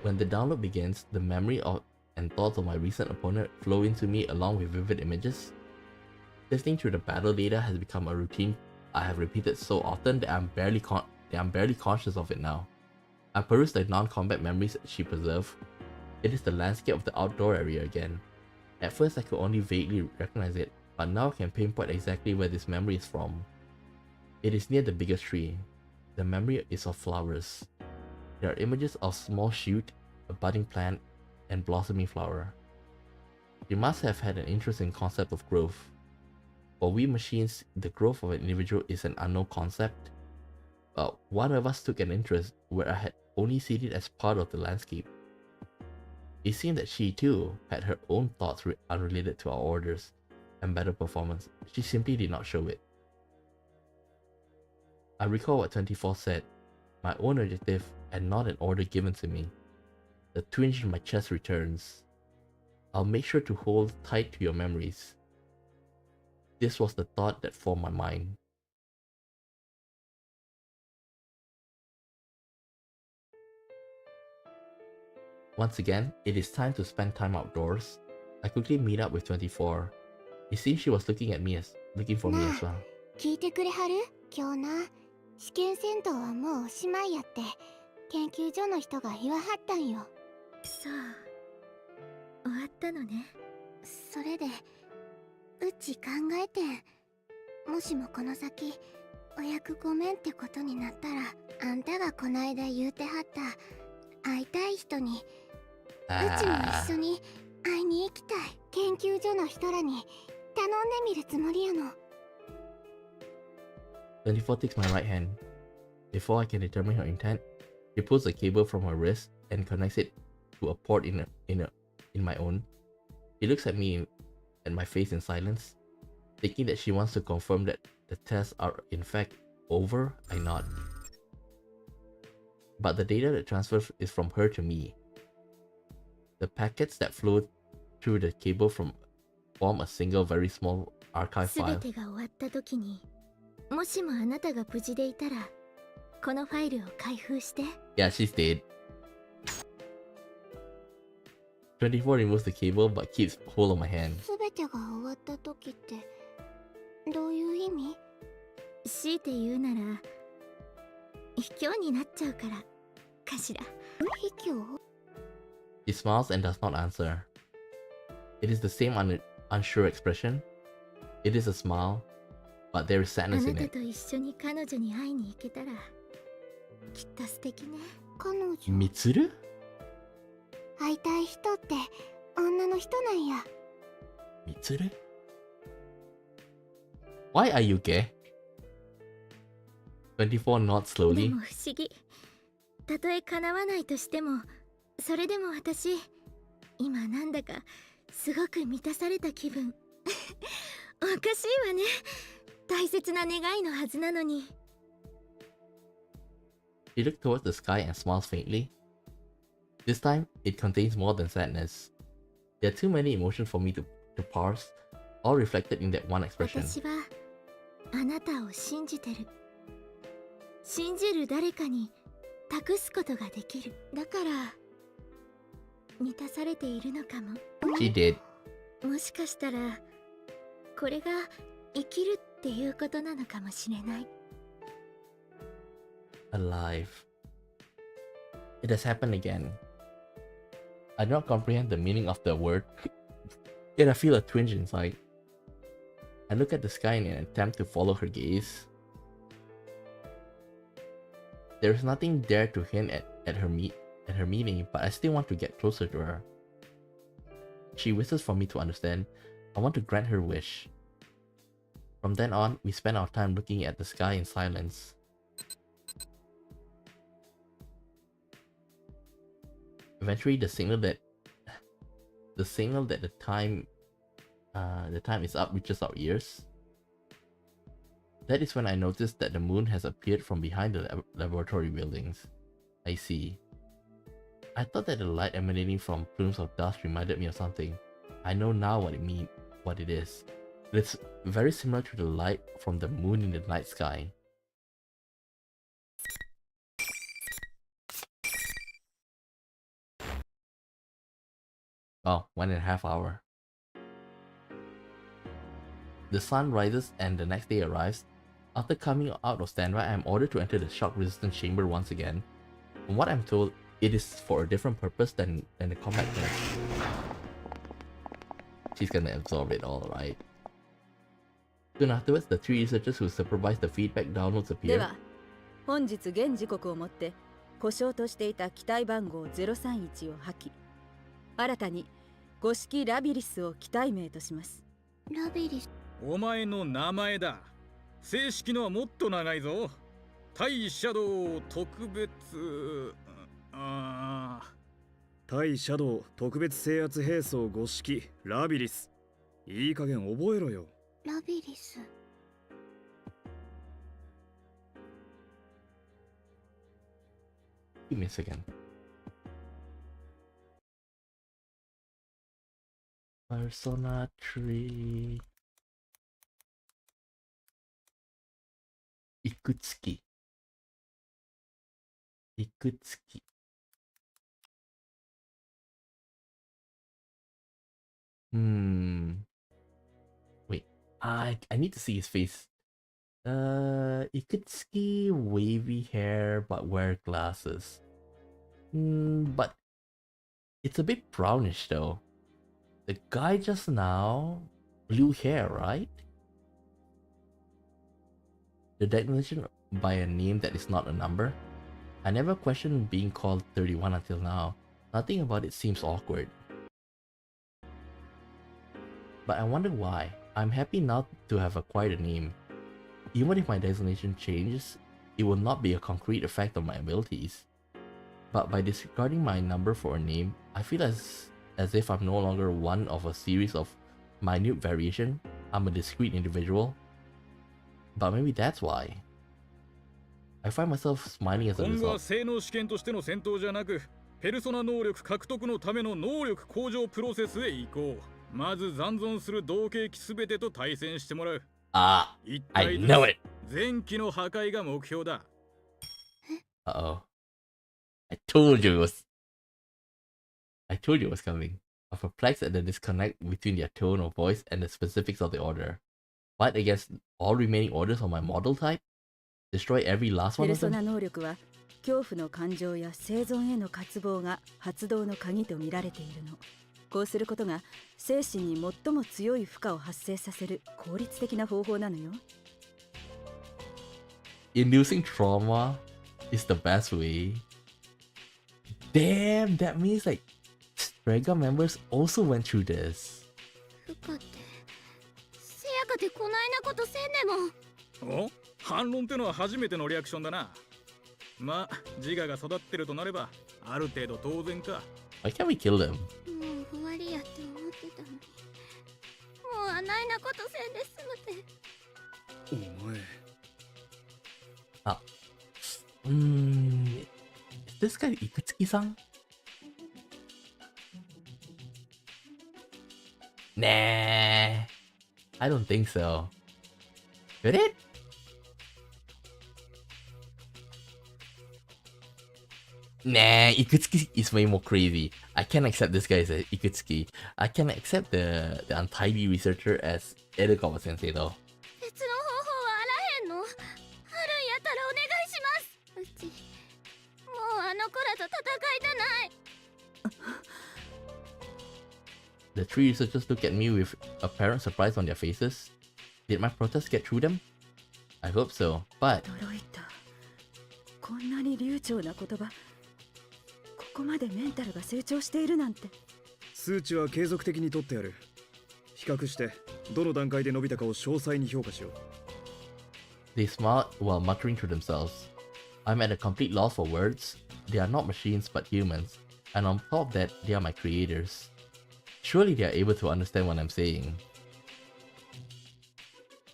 A: When the download begins, the memory of and thoughts of my recent opponent flow into me along with vivid images. Sifting through the battle data has become a routine I have repeated so often that I'm barely conscious of it now. I peruse the non-combat memories she preserved. It is the landscape of the outdoor area again. At first I could only vaguely recognize it, but now I can pinpoint exactly where this memory is from. It is near the biggest tree. The memory is of flowers. There are images of small shoot, a budding plant, and blossoming flower. She must have had an interesting concept of growth. For we machines, the growth of an individual is an unknown concept. But one of us took an interest where I had only seen it as part of the landscape. It seemed that she too had her own thoughts unrelated to our orders and better performance. She simply did not show it. I recall what 24 said, my own objective and not an order given to me. The twinge in my chest returns. I'll make sure to hold tight to your memories. This was the thought that formed my mind. Once again, it is time to spend time outdoors. I quickly meet up with 24. It seems she was looking for me as well.
D: 聞いてくれはる？今日な、試験戦闘はもうおしまいやって研究所の人が言わはったんよ。
G: そう、終わったのね。
D: それでうち考えてん。もしもこの先お役ごめんってことになったら、あんたがこないだ言うてはった会いたい人に、うちも一緒に会いに行きたい。研究所の人らに頼んでみるつもりやの。
A: 24 takes my right hand. Before I can determine her intent, she pulls a cable from her wrist and connects it to a port in my own. She looks at me and my face in silence, thinking that she wants to confirm that the tests are in fact over. I nod. But the data that transfers is from her to me. The packets that flow through the cable form a single very small archive
G: すべ
A: file.
G: てが終わった時に、もしもあなたが無事でいたら、このファイルを開封して。
A: Yeah, she's dead. 24 removes the cable but keeps hold of my hand.
D: すべてが終わった時ってどういう意味？
G: 強いて言うなら、卑怯になっちゃうからかしら。
D: 卑怯？
A: She smiles and does not answer. It is the same unsure expression. It is a smile, but there is
G: あ
A: sadness
G: な
A: in
G: た
A: it.
G: と一緒に彼女に会いに行けたら、きっと素敵ね。
D: 彼女？
A: Mitsuru?
D: 会いたい人って女の人なんや。
A: Mitsuru? Why are you gay? 24 nods
G: で
A: slowly.
G: も不思議。たとえ叶わないとしても、それでも私、今なんだかすごく満たされた気分。おかしいわね。大切な願いのはずなのに。
A: She looked towards the sky and smiles faintly. This time, it contains more than sadness. There are too many emotions for me to parse, all reflected in that one expression.
G: 私はあなたを信じてる。信じる誰かに託すことができる。だから満たされているのかも。
A: She did.
G: もしかしたらこれが生きるっていうことなのかもしれない。
A: Alive. It has happened again. I do not comprehend the meaning of the word, yet I feel a twinge inside. I look at the sky in an attempt to follow her gaze. There is nothing there to hint at her meaning, but I still want to get closer to her. She whispers for me to understand. I want to grant her wish. From then on, we spend our time looking at the sky in silence. Eventually, the signal that the time is up reaches our ears. That is when I noticed that the moon has appeared from behind the laboratory buildings. I see. I thought that the light emanating from plumes of dust reminded me of something. I know now what it is. It's very similar to the light from the moon in the night sky. Oh, 1.5 hours. The sun rises and the next day arrives. After coming out of standby, I am ordered to enter the shock resistance chamber once again. From what I'm told, it is for a different purpose than the combat test. She's gonna absorb it all, right? Soon afterwards, the 3 researchers who supervise the feedback downloads
F: で
A: appear.
F: は本日現時刻をもって故障としていた機体番号031を破棄、新たに五式ラビリスを機体名とします。
D: ラビリス？
C: お前の名前だ。正式のはもっと長いぞ。対シャドウ特別
B: 対シャドウ特別制圧兵装5式ラビリス。いい加減覚えろよ。
D: ラビリス。
A: Give me a second. Persona 3 Ikutsuki. Wait, I need to see his face. Ikutsuki, wavy hair but wear glasses. But it's a bit brownish though. The guy just now, blue hair, right? The designation by a name that is not a number. I never questioned being called 31 until now. Nothing about it seems awkward. But I wonder why. I'm happy now to have acquired a name. Even if my designation changes, it will not be a concrete effect on my abilities. But by disregarding my number for a name, I feel as if I'm no longer one of a series of minute variation. I'm a discrete individual. But maybe that's why. I find myself smiling as a
C: 今後は
A: result.
C: 性能試験としての戦闘じゃなく、ペルソナ能力獲得のための能力向上プロセスへ移行。まず残存する同型機すべてと対戦してもらう。
A: Ah,
C: 一
A: I
C: 体ず
A: know it.
C: つ全機の破壊が目標だ。
A: Uh-oh. I told you it was coming. I'm perplexed at the disconnect between their tone of voice and the specifics of the order. Fight against all remaining orders on my model type? Destroy every last
F: ペ
A: one
F: ル
A: of
F: ソ
A: them?
F: ナ能力は恐怖の感情や生存への渇望が発動の鍵と見られているの。こうすることが精神に最も強い負荷を発生させる効率的な方法なのよ。
A: Inducing trauma is the best way. Damn, that means like SEGA members also went through this.
D: 負荷ってせやかでこないなことせんでも。
C: お、反論ってのは初めてのリアクションだな。まあ、自我が育ってるとなれば、ある程度当然か。
A: Why can't we kill them?
D: もう終わりやって思ってたのに。もうあないなことせんで済むて。
B: お前
A: Is this guy Ikutsuki-san? Nah, I don't think so. Could it? Nah, Ikutsuki is way more crazy. I can't accept this guy as a Ikutsuki. I can accept the untidy researcher as Edogawa sensei though.
D: 別の方法はあらへんの？あるんやったらお願いします。うちもうあの子らと戦いたない。
A: The three researchers look at me with apparent surprise on their faces. Did my protest get through them? I hope so, but
F: 驚いた。こんなに流暢な言葉。ここまでメンタルが成長しているなんて。
B: 数値は継続的に取ってやる。比較してどの段階で伸びたかを詳細に評価しよう。
A: they smiled while muttering to themselves. I'm at a complete loss for words. They are not machines but humans, and on top of that, they are my creators. Surely they are able to understand what I'm saying.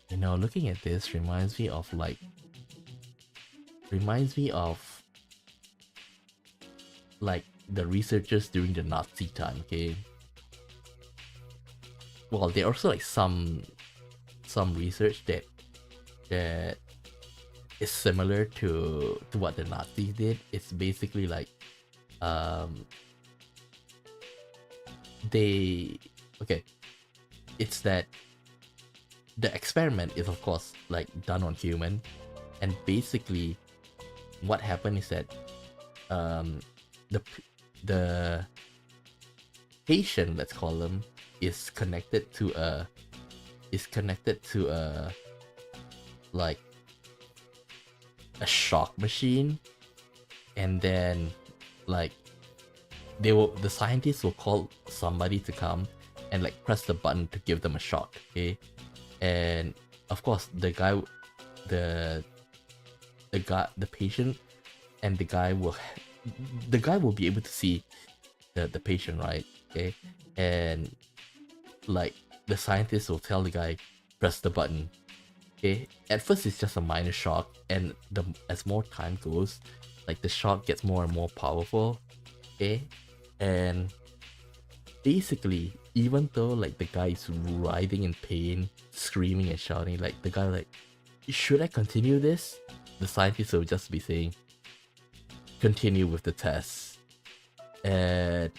A: You know, looking at this reminds me of the researchers during the Nazi time, okay? Well, there are also like some research that is similar to what the Nazis did. It's basically like it's that the experiment is of course like done on human, and basically what happened is that the patient, let's call them, is connected to a like a shock machine, and then like the scientists will call somebody to come and like press the button to give them a shock, okay? And of course the patient and the guy will be able to see the patient, right? Okay, and like the scientist will tell the guy, press the button. Okay, at first it's just a minor shock, and as more time goes, like the shock gets more and more powerful. Okay, and basically, even though like the guy is writhing in pain, screaming and shouting, like the guy like, should I continue this? The scientist will just be saying, continue with the test. And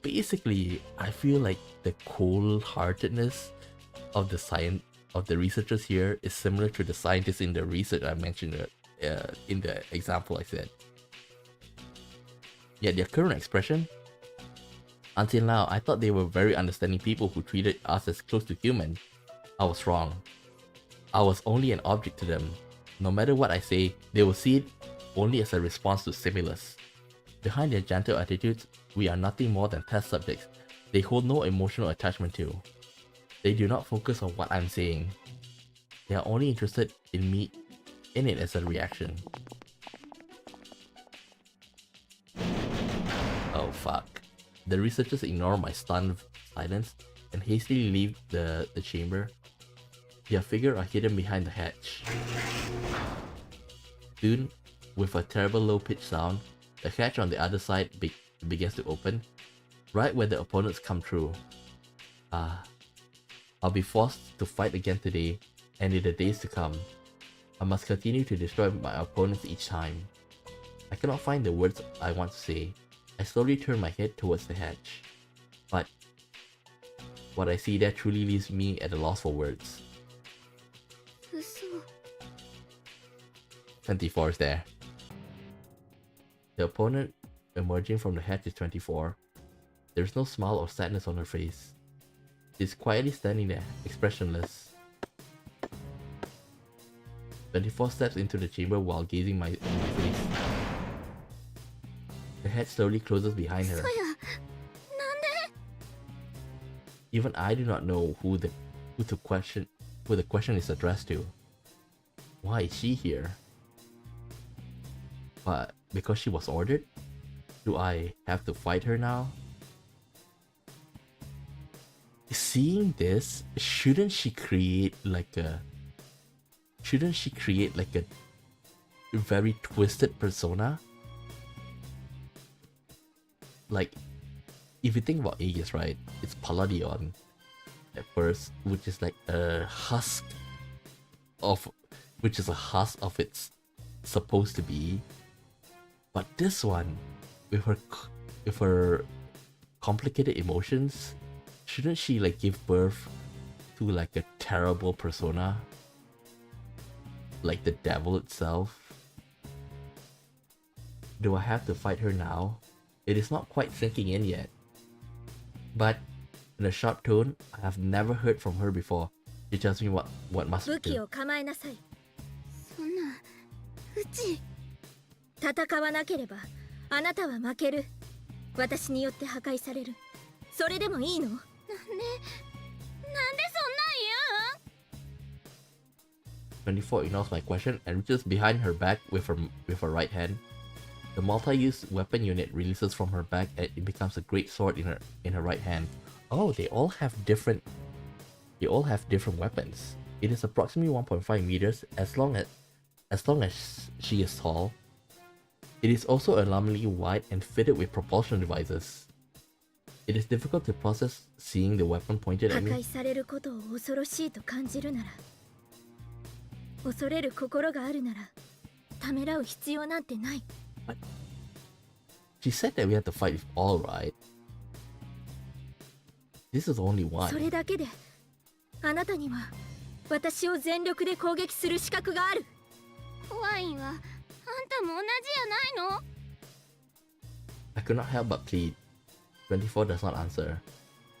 A: basically, I feel like the cold-heartedness of the researchers here is similar to the scientists in the research I mentioned in the example I said. Yet their current expression, until now, I thought they were very understanding people who treated us as close to human. I was wrong. I was only an object to them. No matter what I say, they will see it only as a response to stimulus. Behind their gentle attitudes, we are nothing more than test subjects they hold no emotional attachment to. They do not focus on what I'm saying. They are only interested in it as a reaction. Oh fuck. The researchers ignore my stunned silence and hastily leave the chamber. Their figures are hidden behind the hatch. Soon, with a terrible low-pitched sound, the hatch on the other side begins to open, right where the opponents come through. I'll be forced to fight again today, and in the days to come. I must continue to destroy my opponents each time. I cannot find the words I want to say. I slowly turn my head towards the hatch. But what I see there truly leaves me at a loss for words. 24 is there. The opponent emerging from the hatch is 24. There's no smile or sadness on her face. She's quietly standing there, expressionless. 24 steps into the chamber while gazing my face. The hatch slowly closes behind her. Even I do not know who the question is addressed to. Why is she here? But because she was ordered? Do I have to fight her now? Seeing this, shouldn't she create like a very twisted persona? Like, if you think about Aegis, right? It's Palladion at first, which is like a husk of its supposed to be. But this one, with her complicated emotions, shouldn't she like give birth to like a terrible persona? Like the devil itself? Do I have to fight her now? It is not quite sinking in yet. But in a sharp tone I have never heard from her before, she tells me what must do.
G: そんな、うち戦わなければあなたは負ける。私によって破壊される。それでもいいの？なんでそんなん言うん？
A: 24 ignores my question and reaches behind her back with her right hand. The multi-use weapon unit releases from her back and it becomes a great sword in her right hand. Oh, they all have different weapons. It is approximately 1.5 meters as long as she is tall. It is also alarmingly wide and fitted with propulsion devices. It is difficult to process seeing the weapon pointed at me.
G: 破壊されることを恐ろしいと感じるなら、恐れる心があるなら、ためらう必要なんてない。
A: She said that we had to fight with all, right? This is only one.
G: それだけで、あなたには私を全力で攻撃する資格がある。ワインはあんたも同じやないの？
A: I could not help but plead. 24 does not answer.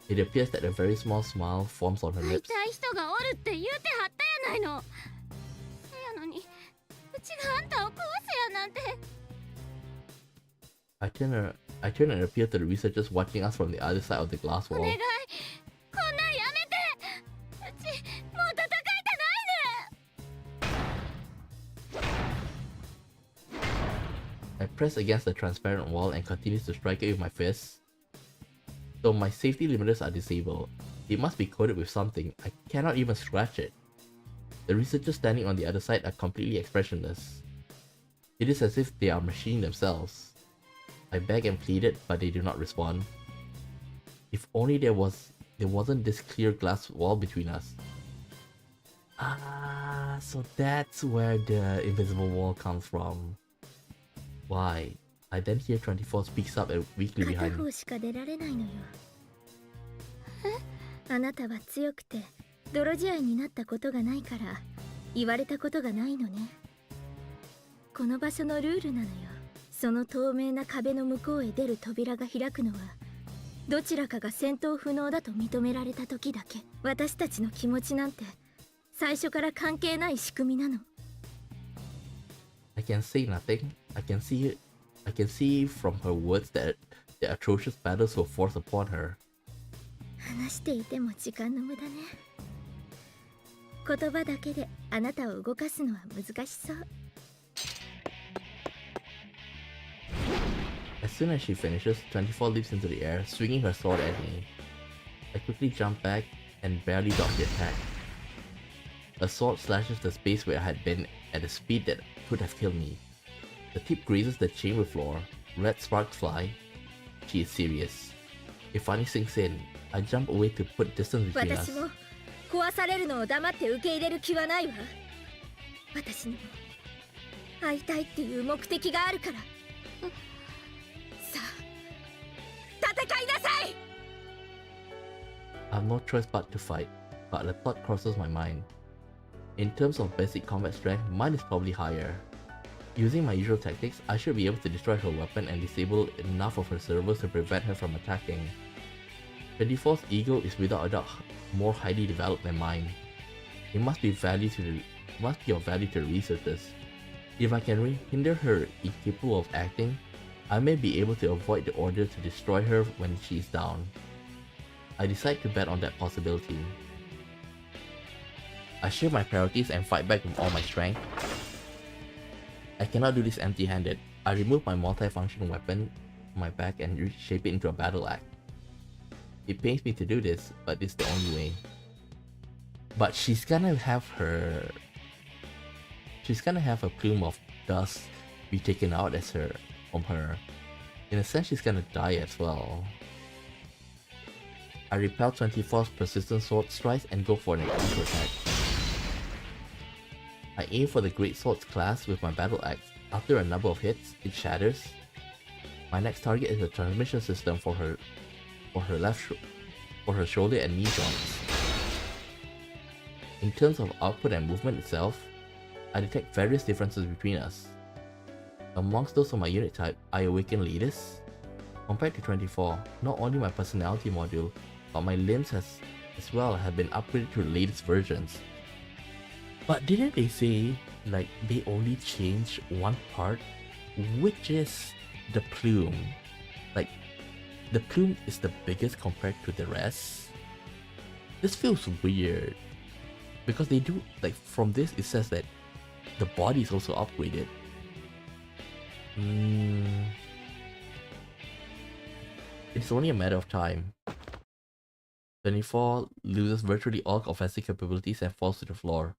A: It appears that a very small smile forms on her
G: 会い
A: lips.
G: たい人がおるって言うてはったやないの。せやのに、うちがあんたを殺せやなんて。
A: I turn and appeal to the researchers watching us from the other side of the glass
G: お
A: wall.
G: 願い、こんなんやめて。うちもう戦いたないねん。
A: I press against the transparent wall and continues to strike it with my fists. So my safety limiters are disabled. It must be coated with something. I cannot even scratch it. The researchers standing on the other side are completely expressionless. It is as if they are machine themselves. I beg and pleaded, but they do not respond. If only there wasn't this clear glass wall between us. Ah, so that's where the invisible wall comes from. Why? I then hear 24 speaks up and weakly
G: 片
A: behind me.
G: 方しか出られないのよ。あなたは強くて泥仕合になったことがないから言われたことがないのね。この場所のルールなのよ。その透明な壁の向こうへ出る扉が開くのはどちらかが戦闘不能だと認められた時だけ。私たちの気持ちなんて最初から関係ない仕組みなの。
A: I can say nothing. I can see from her words that the atrocious battles were forced upon her.
G: 話していても時間の無駄ね。言葉だけであなたを動かすのは難しそう。
A: As soon as she finishes, 24 leaps into the air, swinging her sword at me. I quickly jump back and barely dodge the attack. A sword slashes the space where I had been at a speed that could have killed me. The tip grazes the chamber floor. Red sparks fly. She is serious. It finally sinks in. I jump away to put distance between us.
G: 私も壊されるのを黙って受け入れる気はないわ。私にも会いたいっていう目的があるから。さあ、戦いなさい。
A: I have no choice but to fight, but a thought crosses my mind. In terms of basic combat strength, mine is probably higher. Using my usual tactics, I should be able to destroy her weapon and disable enough of her servers to prevent her from attacking. 24's ego is without a doubt more highly developed than mine. It must be of value to the researchers. If I can hinder her incapable of acting, I may be able to avoid the order to destroy her when she is down. I decide to bet on that possibility. I shift my priorities and fight back with all my strength. I cannot do this empty-handed. I remove my multi-function weapon from my back and reshape it into a battle axe. It pains me to do this, but it's the only way. But she's gonna have a plume of dust be taken out from her. In a sense, she's gonna die as well. I repel 24's persistent sword strikes and go for an counter attack. I aim for the Great Sword's clasp with my battle axe. After a number of hits, it shatters. My next target is a transmission system for her shoulder and knee joints. In terms of output and movement itself, I detect various differences between us. Amongst those of my unit type, I awaken Leaders. Compared to 24, not only my personality module, but my limbs as well have been upgraded to the latest versions. But didn't they say like they only changed one part, which is the plume? Like the plume is the biggest compared to the rest. This feels weird because they do, like, from this it says that the body is also upgraded. It's only a matter of time. 24 loses virtually all offensive capabilities and falls to the floor.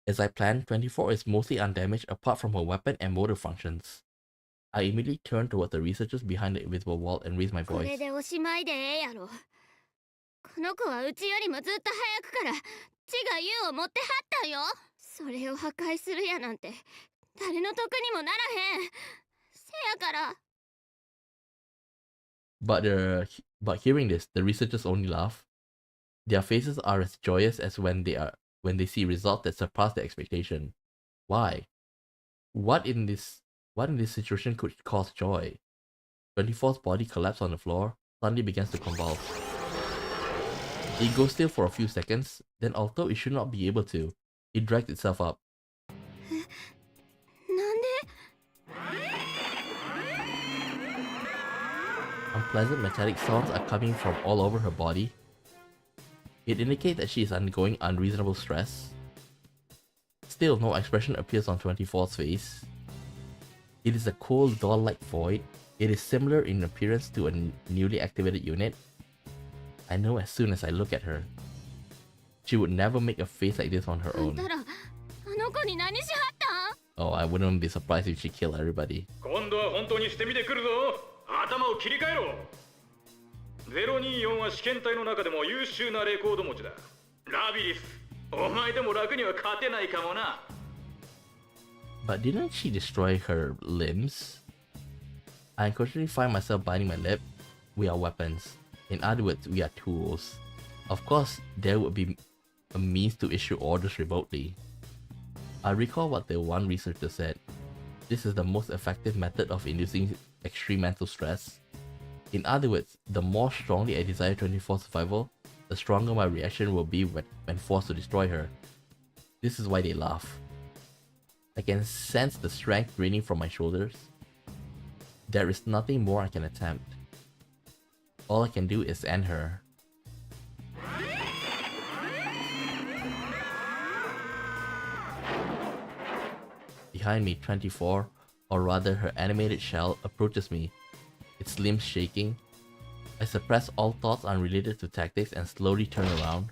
A: As I planned, 24 is mostly undamaged apart from her weapon and motor functions. I immediately turn toward the researchers behind the invisible wall and raise my
D: こ
A: voice.
D: れでおしまいでええやろ。この子はうちよりもずっと早くから血が優を持ってはったんよ。それを破壊するやなんて誰の得にもならへん。せやから。
A: But hearing this, the researchers only laugh. Their faces are as joyous as when they see results that surpass their expectation. Why? What in this situation could cause joy? 24's body collapsed on the floor, suddenly begins to convulse. It goes still for a few seconds, then although it should not be able to, it drags itself up.
D: なんで
A: Unpleasant metallic sounds are coming from all over her body. It indicates that she is undergoing unreasonable stress. Still, no expression appears on 24's face. It is a cold, doll-like void. It is similar in appearance to a newly activated unit, I know as soon as I look at her, she would never make a face like this on her
G: あん
A: own.
G: たらあの子に何しはったん
A: Oh, I wouldn't be surprised if she killed everybody.
C: 今度は本当にしてみてくるぞ。頭を切り替えろ。024は試験体の中でも優秀なレコード持ちだ。ラビリス、お前でも楽には勝てないかもな。
A: But didn't she destroy her limbs? I unconsciously find myself biting my lip. We are weapons. In other words, we are tools. Of course, there would be a means to issue orders remotely. I recall what the one researcher said. This is the most effective method of inducing extreme mental stress. In other words, the more strongly I desire 24 survival, the stronger my reaction will be when forced to destroy her. This is why they laugh. I can sense the strength draining from my shoulders. There is nothing more I can attempt. All I can do is end her. Behind me, 24, or rather her animated shell, approaches me, its limbs shaking. I suppress all thoughts unrelated to tactics and slowly turn around.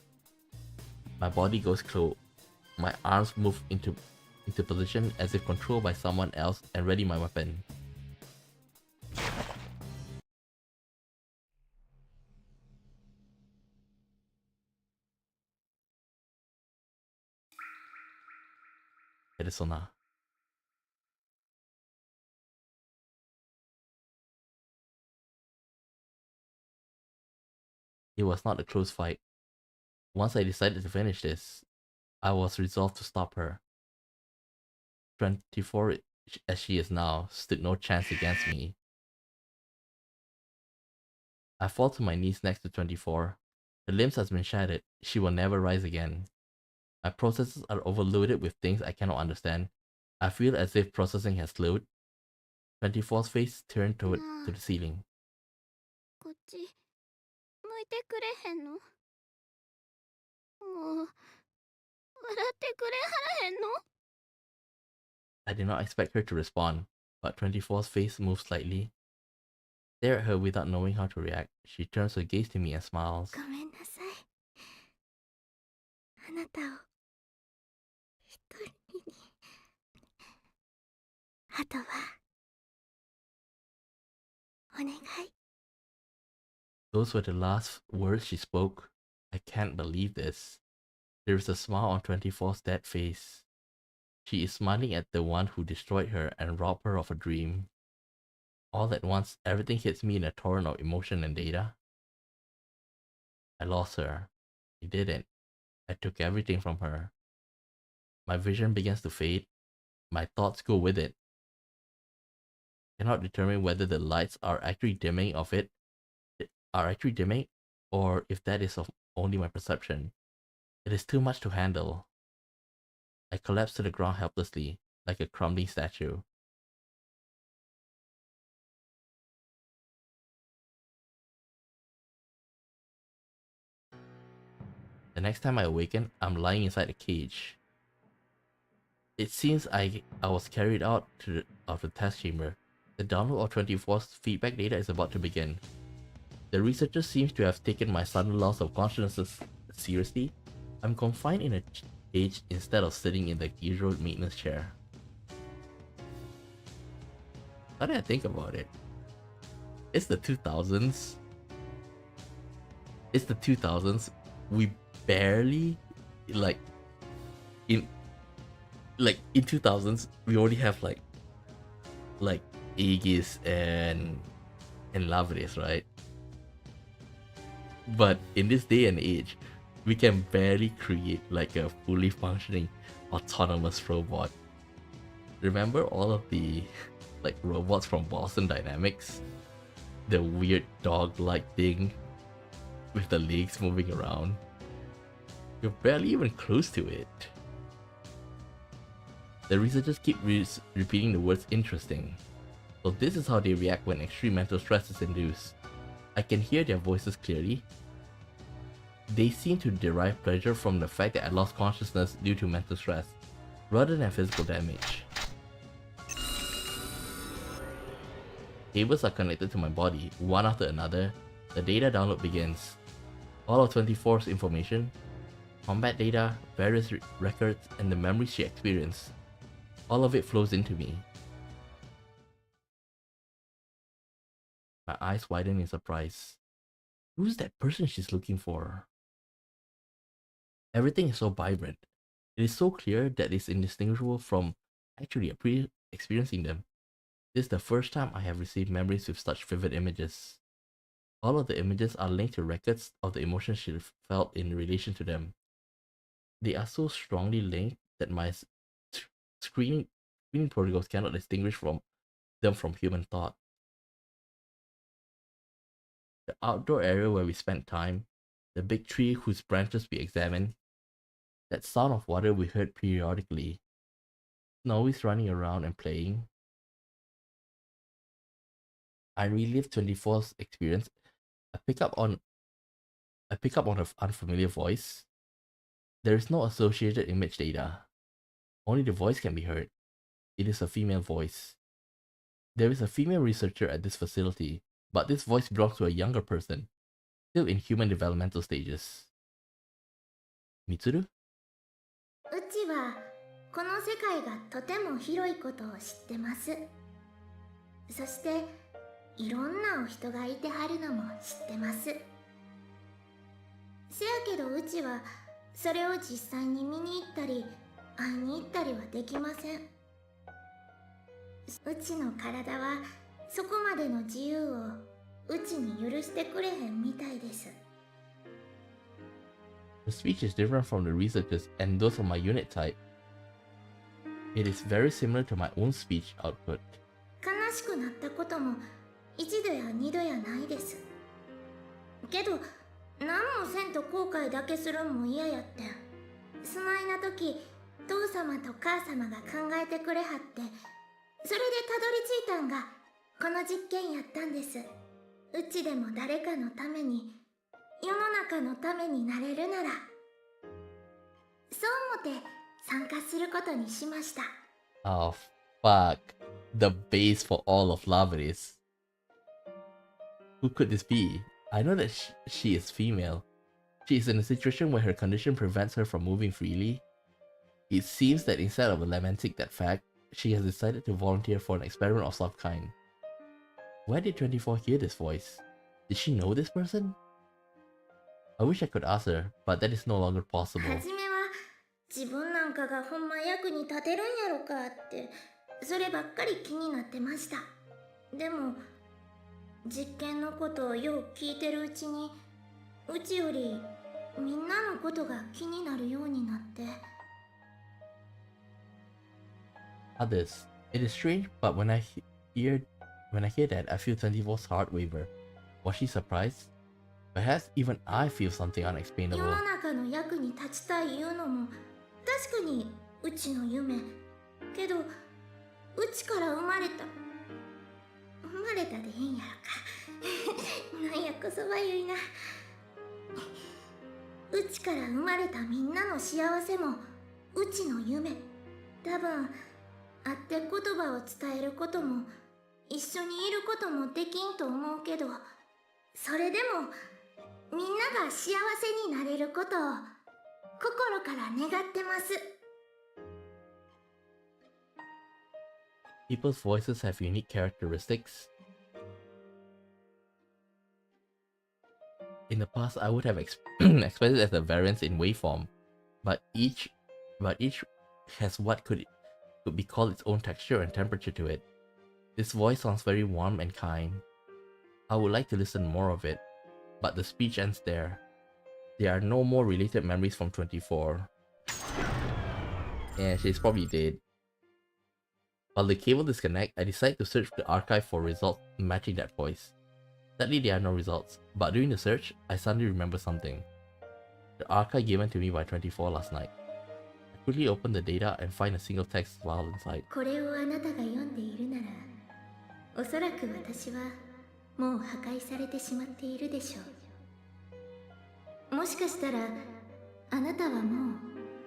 A: My body goes cold. My arms move into position as if controlled by someone else and ready my weapon. Persona. It was not a close fight. Once I decided to finish this, I was resolved to stop her. 24 as she is now stood no chance against me. I fall to my knees next to 24. Her limbs has been shattered. She will never rise again. My processes are overloaded with things I cannot understand. I feel as if processing has slowed. 24's face turned to the ceiling.
D: こっち向いてくれへんの？もう笑ってくれはらへんの？
A: I did not expect her to respond, but 24's face moved slightly. Stare at her without knowing how to react. She turns her gaze to me and smiles.
G: ごめんなさい。あなたを一人に。あとはお願い。
A: Those were the last words she spoke. I can't believe this. There is a smile on 24's dead face. She is smiling at the one who destroyed her and robbed her of a dream. All at once, everything hits me in a torrent of emotion and data. I lost her. I didn't. I took everything from her. My vision begins to fade. My thoughts go with it. I cannot determine whether the lights are actually dimming or if that is only my perception. It is too much to handle. I collapse to the ground helplessly, like a crumbling statue. The next time I awaken, I'm lying inside a cage. It seems I was carried out of the test chamber. The download of 24's feedback data is about to begin. The researcher seems to have taken my sudden loss of consciousness seriously. I'm confined in a cage instead of sitting in the usual maintenance chair. How did I think about it? It's the 2000s. We barely in 2000s we already have like Aegis and Lavris, right? But in this day and age, we can barely create like a fully functioning autonomous robot. Remember all of the like robots from Boston Dynamics? The weird dog-like thing with the legs moving around? You're barely even close to it. The researchers keep repeating the words interesting. So this is how they react when extreme mental stress is induced. I can hear their voices clearly. They seem to derive pleasure from the fact that I lost consciousness due to mental stress, rather than physical damage. Cables are connected to my body, one after another. The data download begins. All of 24's information, combat data, various records, and the memories she experienced, all of it flows into me. My eyes widen in surprise. Who's that person she's looking for? Everything is so vibrant. It is so clear that it's indistinguishable from actually experiencing them. This is the first time I have received memories with such vivid images. All of the images are linked to records of the emotions she felt in relation to them. They are so strongly linked that my screening protocols cannot distinguish them from human thought. The outdoor area where we spent time, the big tree whose branches we examined, that sound of water we heard periodically, Snowy's running around and playing. I relived 24's experience. I pick up on an unfamiliar voice. There is no associated image data. Only the voice can be heard. It is a female voice. There is a female researcher at this facility, but this voice belongs to a younger person, still in human developmental stages. Mitsuru?
G: うちはこの世界がとても広いことを知ってます。そしていろんなお人がいてはるのも知ってます。せやけどうちはそれを実際に見に行ったり会いに行ったりはできません。うちの体はそこまでの自由をうちに許してくれへんみたいです。
A: The speech is different from the researchers and those of my unit type. It is very similar to my own speech output.
G: 悲しくなったことも一度や二度やないです。けど何もせんと後悔だけするんも嫌やってん。そないな時父様と母様が考えてくれはって、それでたどり着いたんがこの実験やったんです。うちでも誰かのために世の中のためになれるなら、そう思って参加することにしました。
A: Oh fuck. The base for all of Lavaris. Who could this be? I know that she is female. She is in a situation where her condition prevents her from moving freely. It seems that instead of lamenting that fact, she has decided to volunteer for an experiment of some kind. Where did 24 hear this voice? Did she know this person? I wish I could ask her, but that is no longer possible.
G: はじめは自分なんかがほんま役に立てるんやろかってそればっかり気になってました。でも実験のことをよう聞いてるうちにうちよりみんなのことが気になるようになって。
A: Others. It is strange, but when I hear that, I feel 24's heart waver. Was she surprised? Perhaps even I feel something
G: 世
A: unexplainable.
G: の中の役に立ちたいいうのも確かにうちの夢。けどうちから生まれたでいいんやろか。なんやこそばゆいな。うちから生まれたみんなの幸せもうちの夢。多分会って言葉を伝えることも一緒にいることもできんと思うけど、それでもみんなが幸せになれることを心から願ってます。
A: People's voices have unique characteristics. In the past, I would have expected as a variance in waveform, but each has what could be called its own texture and temperature to it. This voice sounds very warm and kind. I would like to listen more of it, but the speech ends there. There are no more related memories from 24. Yeah, she's probably dead. While the cable disconnects, I decide to search the archive for results matching that voice. Sadly, there are no results, but during the search, I suddenly remember something. The archive given to me by 24 last night. I quickly open the data and find a single text file inside.
G: これをあなたが読んでいるなら、おそらく私はもう破壊されてしまっているでしょう。もしかしたらあなたはもう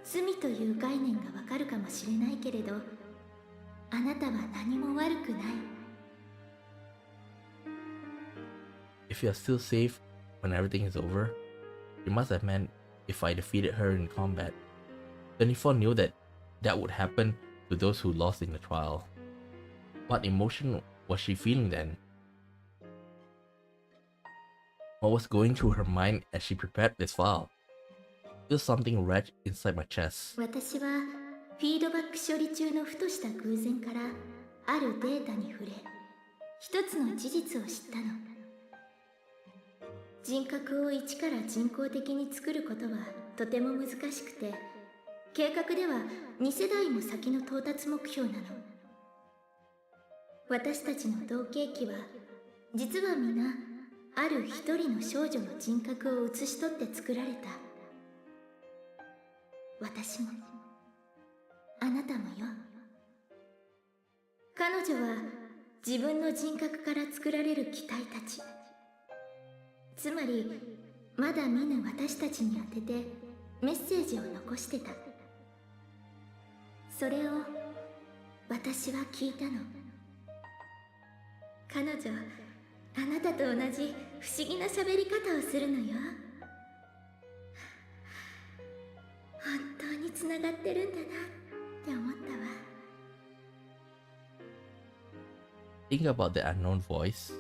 G: 罪という概念がわかるかもしれないけれど、あなたは何も悪くない。
A: If you are still safe when everything is over, It must have meant if I defeated her in combat. 24 knew that that would happen to those who lost in the trial. What emotion was she feeling then? What was going through her mind as she prepared this file? Feels something red inside my chest.
G: 私はフィードバック処理中のふとした偶然からあるデータに触れ、一つの事実を知ったの。人格を一から人工的に作ることはとても難しくて、計画では2世代も先の到達目標なの。私たちの同型機は実は皆ある一人の少女の人格を写し取って作られた。私もあなたもよ。彼女は自分の人格から作られる機体たち、つまりまだ見ぬ私たちに宛ててメッセージを残してた。それを私は聞いたの。彼女、あなたと同じ不思議な喋り方をするのよ。本当につながってるんだなって思ったわ。
A: Think about the unknown voice.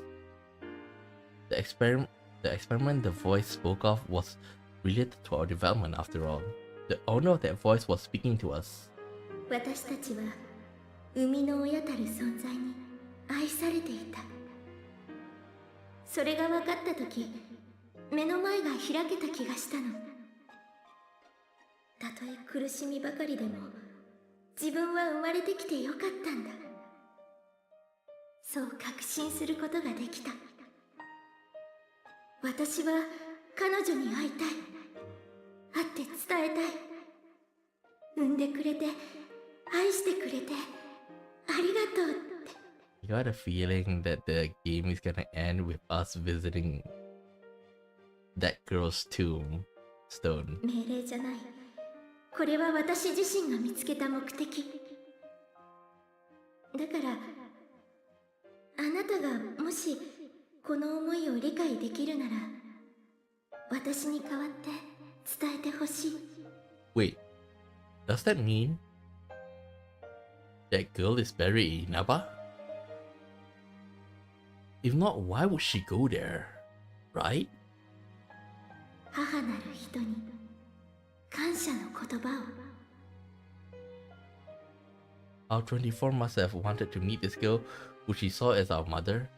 A: The experiment the voice spoke of was related to our development after all. The owner of that voice was speaking to us.
G: 私たちは生みの親たる存在に愛されていた。それが分かった時、目の前が開けた気がしたの。たとえ苦しみばかりでも、自分は生まれてきてよかったんだ。そう確信することができた。私は彼女に会いたい。会って伝えたい。産んでくれて、愛してくれて、ありがとうって。
A: You got a feeling that the game is gonna end with us visiting that girl's tombstone.
G: 命令じゃない。これは私自身が見つけた目的。だからあなたがもしこの思いを理解できるなら、私に代わって伝えてほしい。
A: Wait, does that mean that girl is buried in Naba? If not, why would she go there? Right?
G: 母なる人に感謝の言葉を。
A: Our 24 must have wanted to meet this girl who she saw as our mother.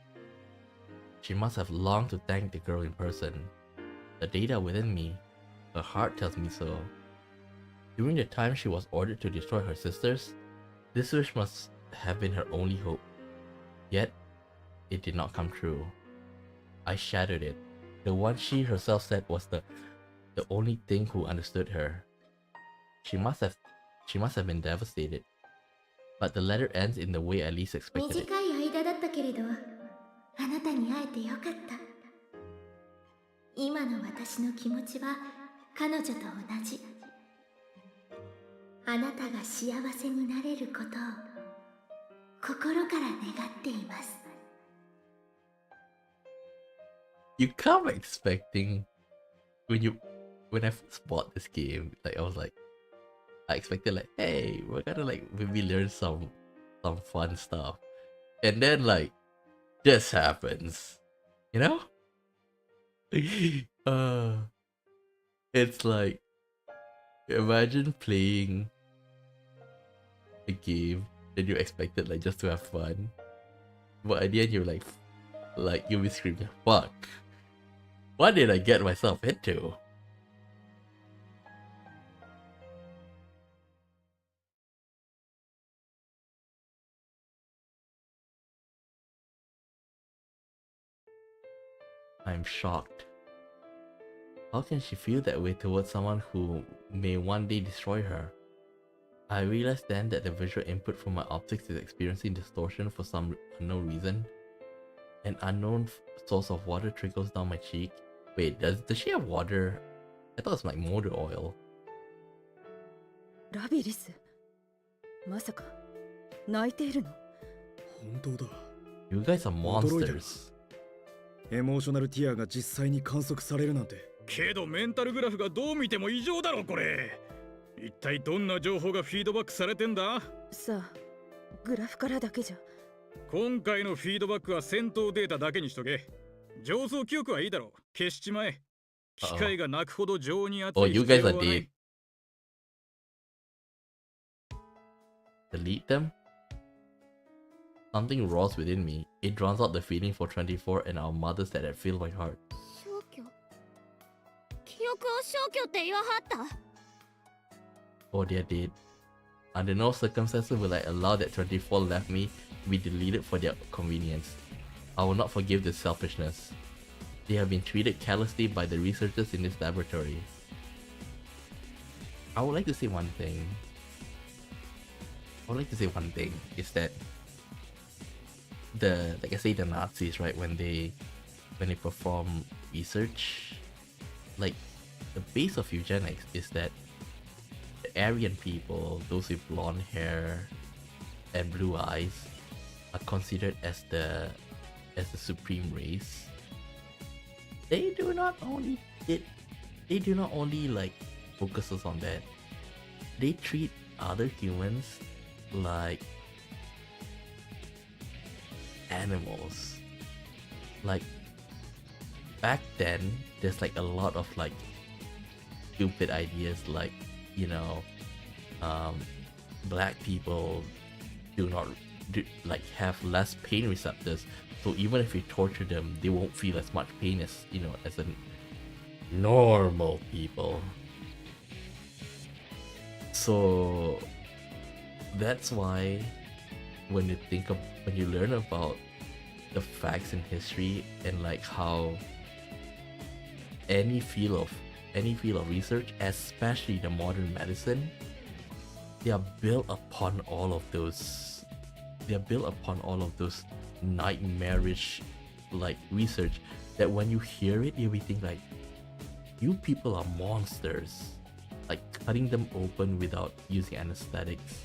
A: She must have longed to thank the girl in person. The data within me, her heart tells me so. During the time she was ordered to destroy her sisters, this wish must have been her only hope. Yet, it did not come true. I shattered it. The one she herself said was the only thing who understood her. She must have been devastated. But the letter ends in the way I least expected it.
G: 短い間だったけれど、あなたに会えてよかった。今の私の気持ちは彼女と同じ。あなたが幸せになれることを心から願っています。
A: You come expecting when I first bought this game, like I expected like, hey, we're gonna like maybe learn some fun stuff, and then like this happens, you know? It's like, imagine playing a game that you expected like just to have fun, but at the end you're like you'll be screaming, fuck, what did I get myself into? I'm shocked. How can she feel that way towards someone who may one day destroy her? I realized then that the visual input from my optics is experiencing distortion for some unknown reason. An unknown source of water trickles down my cheek. Wait, does she have water? I thought it was like motor oil.
F: ラビリス、まさか泣いているの？
B: 本当だ。
A: You guys are monsters.
B: エモーショナルティアが実際に観測されるなんて。
C: けどメンタルグラフがどう見ても異常だろこれ。一体どんな情報がフィードバックされてんだ？
F: さあ、グラフからだけじゃ。
C: 今回のフィードバックは戦闘データだけにしとけ。上層記憶はいいだろう。消しちまえ。機械が泣くほど情に熱
A: Oh,
C: い
A: you
C: 必
A: guys
C: 要
A: are
C: はない。
A: deep. Delete them? Something roars within me. It drowns out the feeling for 24 and our mothers that had filled my heart.
D: 消去記憶を消去って言わはった。
A: Oh, they are dead. Under no circumstances will I allow that 24 left me to be deleted for their convenience. I will not forgive this selfishness. They have been treated carelessly by the researchers in this laboratory. I would like to say one thing. Is that like I say, the Nazis, right, when they perform research, like the base of eugenics is that the Aryan people, those with blonde hair and blue eyes, are considered as the supreme race. They do not only like focuses on that. They treat other humans like animals. Like back then, there's like a lot of like stupid ideas, like, you know, black people have less pain receptors, so even if you torture them, they won't feel as much pain as, you know, as a normal people. So that's why when you learn about the facts in history and like how any field of research, especially the modern medicine, they are built upon all of those nightmarish like research that when you hear it, you'll be thinking like, you people are monsters, like cutting them open without using anesthetics.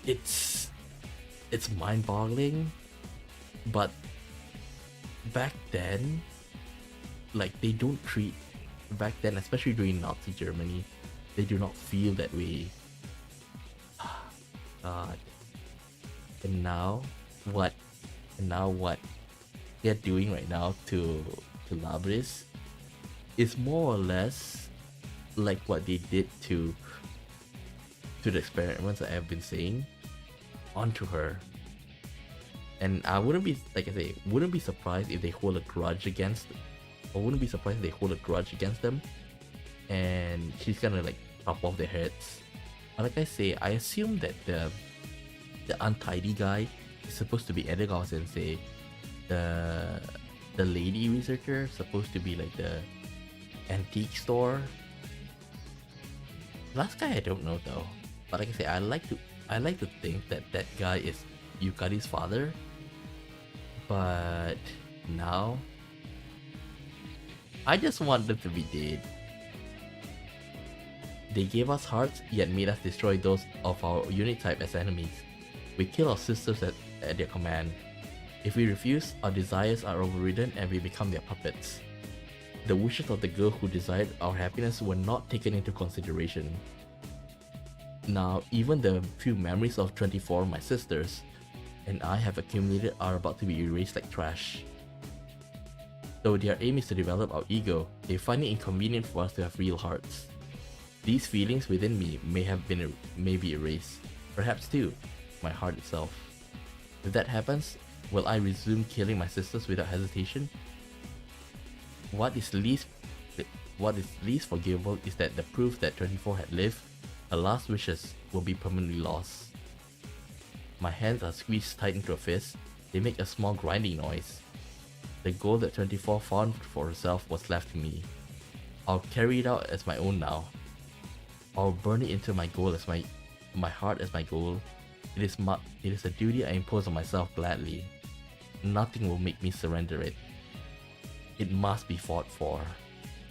A: It's mind-boggling, but back then, like back then, especially during Nazi Germany, they do not feel that way. God. And now what they're doing right now to Labris is more or less like what they did to the experiments that I've been saying onto her. And I wouldn't be surprised if they hold a grudge against them, and she's gonna like chop off their heads. But like I say, I assume that the untidy guy is supposed to be Edogawa Sensei. The lady researcher supposed to be like the antique store. Last guy I don't know though. But like I say, I like to think that that guy is Yukari's father. But now, I just want them to be dead. They gave us hearts, yet made us destroy those of our unit type as enemies. We kill our sisters at their command. If we refuse, our desires are overridden and we become their puppets. The wishes of the girl who desired our happiness were not taken into consideration. Now, even the few memories of 24, my sisters, and I have accumulated are about to be erased like trash. Though their aim is to develop our ego, they find it inconvenient for us to have real hearts. These feelings within me may be erased, perhaps too, my heart itself. If that happens, will I resume killing my sisters without hesitation? What is least forgivable is that the proof that 24 had lived, her last wishes will be permanently lost. My hands are squeezed tight into a fist. They make a small grinding noise. The goal that 24 found for herself was left to me. I'll carry it out as my own now. I'll burn it into my goal as my heart as my goal. It is a duty I impose on myself gladly. Nothing will make me surrender it. It must be fought for,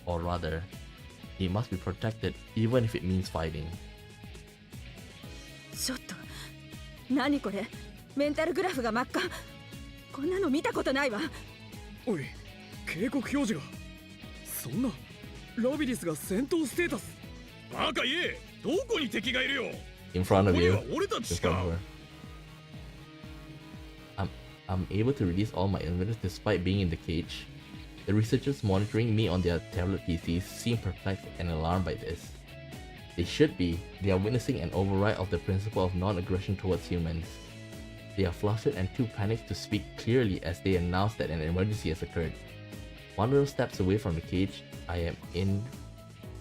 A: or rather, it must be protected even if it means fighting.
F: ちょっと、何これ？メンタルグラフが真っ赤。こんなの見たことないわ。
B: おい、警告表示が。そんなラビリスが戦闘ステータス。バカ言え、どこに敵がいるよ。
A: In front of
B: ここに
A: you.
B: は俺た
A: In
B: ちし
A: front
B: か。
A: of her. I'm able to release all my inventories despite being in the cage. The researchers monitoring me on their tablet PCs seem perplexed and alarmed by this. They should be. They are witnessing an override of the principle of non-aggression towards humans. They are flustered and too panicked to speak clearly as they announce that an emergency has occurred. One of them steps away from the cage I am in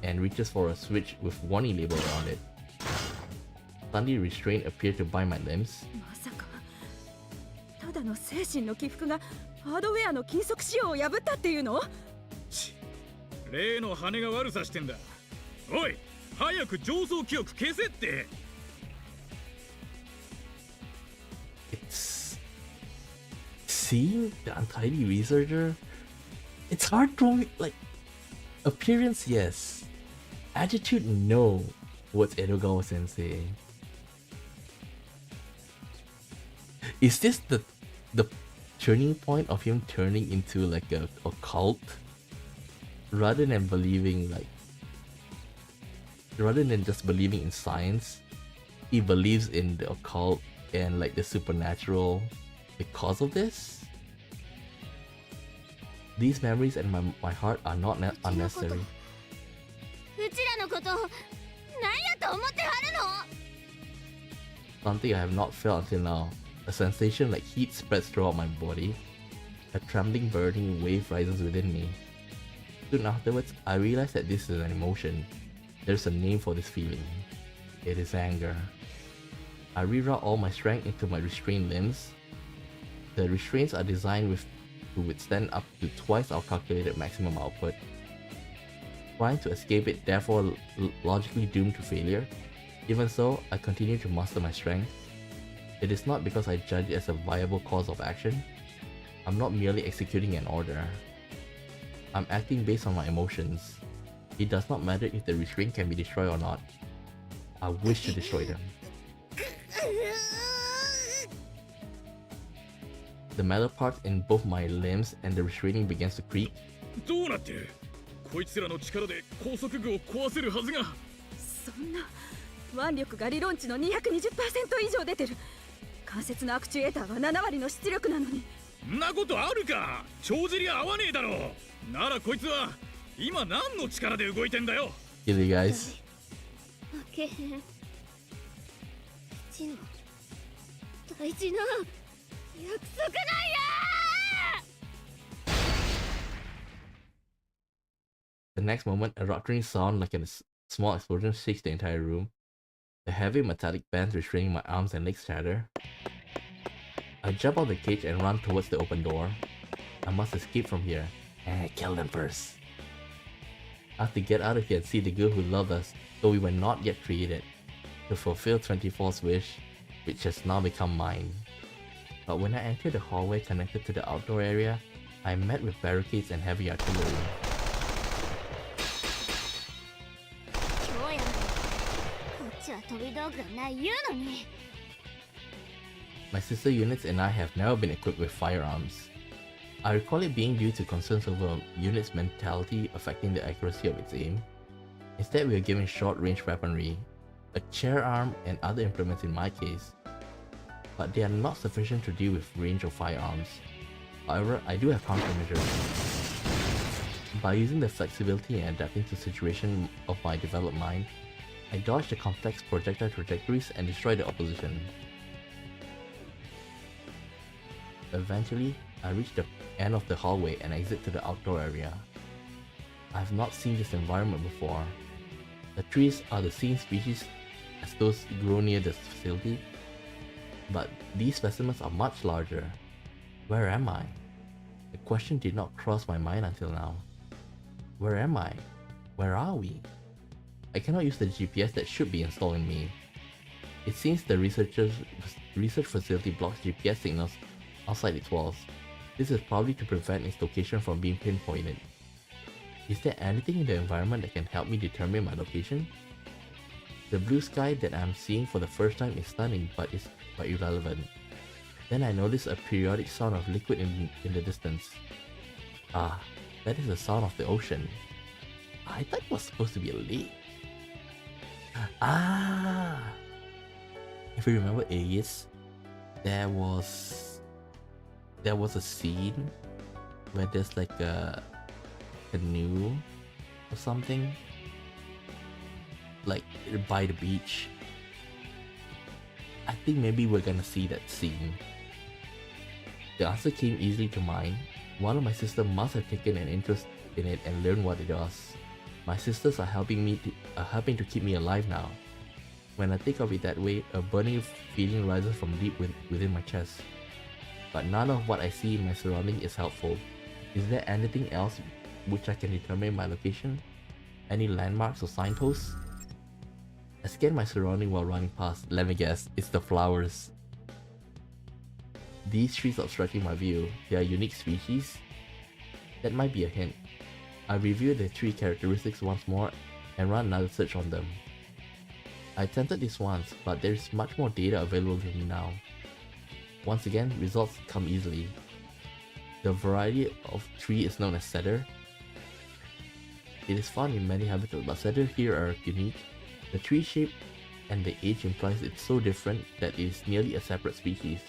A: and reaches for a switch with warning label around it. Suddenly restraint appear to bind my limbs.
F: まさかただの精神の起伏がハードウェアの金属仕様を破ったっていうの？
C: 例の羽が悪さしてんだ。おい、早く上層記憶消せって。
A: It's seeing the untidy researcher. It's hard to like appearance, yes. Attitude, no. What's Edogawa sensei? Is this the turning point of him turning into like a cult? Rather than just believing in science, he believes in the occult and like the supernatural because of this? These memories and my heart are not unnecessary.
G: うちらのこと何やと思ってはるの？
A: Something I have not felt until now. A sensation like heat spreads throughout my body. A trembling burning wave rises within me. Soon afterwards, I realize that this is an emotion. There's a name for this feeling. It is anger. I reroute all my strength into my restrained limbs. The restraints are designed to withstand up to twice our calculated maximum output. Trying to escape it therefore logically doomed to failure. Even so, I continue to muster my strength. It is not because I judge it as a viable course of action. I'm not merely executing an order. I'm acting based on my emotions. It does not matter if the restraint can be destroyed or not. I wish to destroy them. The metal parts in both my limbs and the restraining begins to creak.
C: どうなってる？こいつらの力で高速具を壊せるはずが。
F: そんな腕力が理論値の 220% 以上出てる。関節のアクチュエーターは7割の出力なのに。
C: んなことあるか。帳尻合わねえだろ。ならこいつは今何の力で動いてんだよ。
A: Kill you guys.
G: 負けへん。うちの大事な約束なんや。
A: The next moment, a rupturing sound like a small explosion shakes the entire room. The heavy metallic bands restraining my arms and legs shatter. I jump out of the cage and run towards the open door. I must escape from here. Kill them first. I have to get out of here and see the girl who loved us, though we were not yet created, to fulfill 24's wish, which has now become mine. But when I entered the hallway connected to the outdoor area, I met with barricades and heavy artillery. My sister units and I have never been equipped with firearms. I recall it being due to concerns over a unit's mentality affecting the accuracy of its aim. Instead, we were given short-range weaponry, a chair arm and other implements in my case, but they are not sufficient to deal with range of firearms. However, I do have countermeasures. By using the flexibility and adapting to the situation of my developed mind, I dodged the complex projectile trajectories and destroyed the opposition. Eventually, I reach the end of the hallway and exit to the outdoor area. I have not seen this environment before. The trees are the same species as those grow near the facility, but these specimens are much larger. Where am I? The question did not cross my mind until now. Where am I? Where are we? I cannot use the GPS that should be installed in me. It seems the research facility blocks GPS signals outside its walls. This is probably to prevent its location from being pinpointed. Is there anything in the environment that can help me determine my location? The blue sky that I am seeing for the first time is stunning but irrelevant. Then I notice a periodic sound of liquid in the distance. Ah, that is the sound of the ocean. I thought it was supposed to be a lake. Ah! If you remember Aegis, there was a scene where there's like a canoe or something, like by the beach. I think maybe we're gonna see that scene. The answer came easily to mind. One of my sisters must have taken an interest in it and learned what it was. My sisters are helping to keep me alive now. When I think of it that way, a burning feeling rises from deep within my chest. But none of what I see in my surrounding is helpful. Is there anything else which I can determine my location? Any landmarks or signposts? I scan my surrounding while running past. Let me guess, it's the flowers. These trees obstructing my view. They are unique species? That might be a hint. I review the tree characteristics once more and run another search on them. I attempted this once, but there is much more data available to me now. Once again, results come easily. The variety of tree is known as cedar. It is found in many habitats, but cedar here are unique. The tree shape and the age implies it's so different that it is nearly a separate species.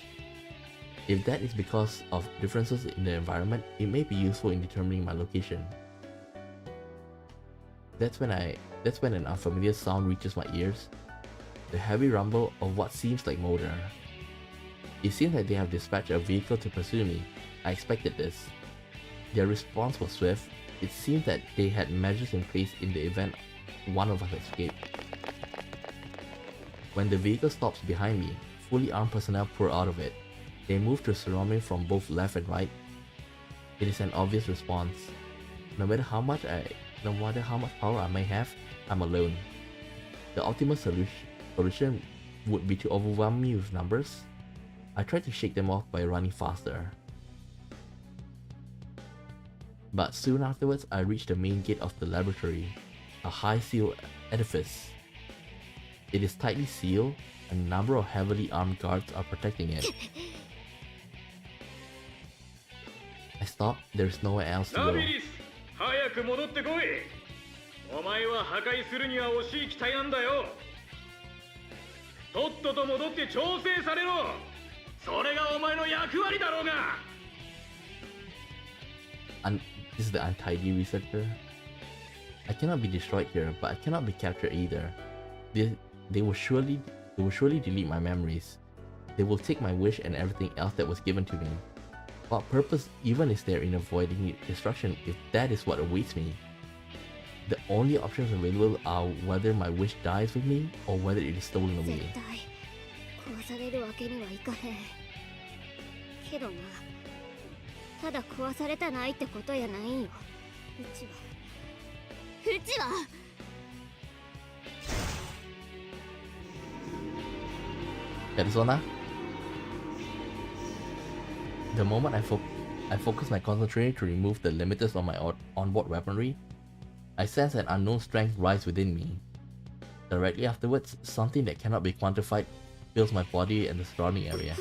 A: If that is because of differences in the environment, it may be useful in determining my location. That's when an unfamiliar sound reaches my ears. The heavy rumble of what seems like motor. It seems like they have dispatched a vehicle to pursue me. I expected this. Their response was swift. It seemed that they had measures in place in the event one of us escaped. When the vehicle stops behind me, fully armed personnel pour out of it. They move to surround me from both left and right. It is an obvious response. No matter how much power I may have, I'm alone. The ultimate solution would be to overwhelm me with numbers. I tried to shake them off by running faster. But soon afterwards, I reached the main gate of the laboratory, a high sealed edifice. It is tightly sealed, and a number of heavily armed guards are protecting it. I stop, there is nowhere else to go.
C: 早く戻ってこい。お前は破壊するには惜しい機体なんだよ。とっとと戻って調整されろ。それがお前の役割だろうが。
A: This is the untidy researcher. I cannot be destroyed here, but I cannot be captured either. They will surely delete my memories. They will take my wish and everything else that was given to me. What purpose even is there in avoiding destruction if that is what awaits me? The only options available are whether my wish dies with me or whether it is stolen away.
D: 絶対壊されるわけにはいかへんけどな、ただ壊されたないってことやないんよ。うちは
A: Persona? The moment I focus my concentration to remove the limiters on my onboard weaponry, I sense an unknown strength rise within me. Directly afterwards, something that cannot be quantified fills my body and the surrounding area.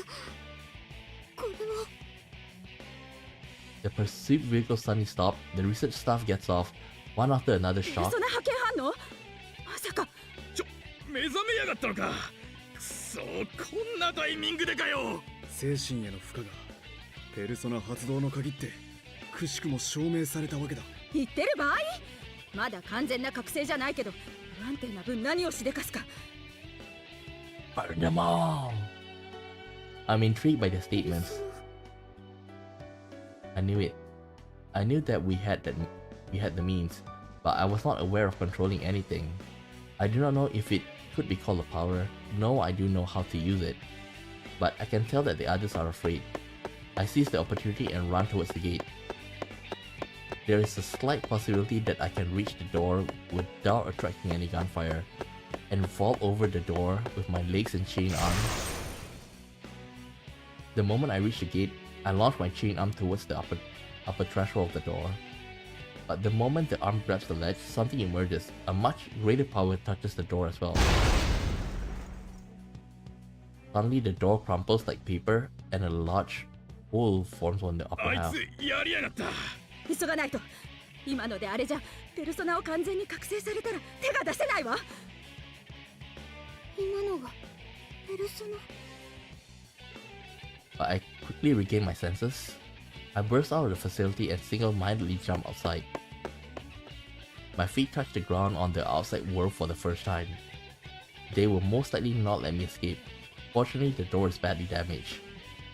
A: The pursuit vehicle suddenly stops, the research staff gets off, one after another shot.
F: まさか
C: 目覚めやがったのか。くそ、こんなタイミングでかよ。
B: 精神への負荷がペルソナ発動の鍵ってくしくも証明されたわけだ。
F: 言ってる場合？まだ完全な覚醒じゃないけど、不安定な分何をしでかすか。
A: Burn them all! I'm intrigued by their statements. I knew it. I knew that we had the means, but I was not aware of controlling anything. I do not know if it could be called a power. No, I do know how to use it. But I can tell that the others are afraid. I seize the opportunity and run towards the gate. There is a slight possibility that I can reach the door without attracting any gunfire, and vault over the door with my legs and chain arms. The moment I reach the gate, I launch my chain arm towards the upper threshold of the door. But the moment the arm grabs the ledge, something emerges. A much greater power touches the door as well. Suddenly the door crumples like paper and a large hole forms on the upper half.
F: 急がないと。今のであれじゃペルソナを完全に覚醒されたら手が出せないわ。
D: 今のがペルソナ。
A: I quickly regained my senses. I burst out of the facility and single-mindedly jumped outside. My feet touched the ground on the outside world for the first time. They will most likely not let me escape. Fortunately, the door is badly damaged.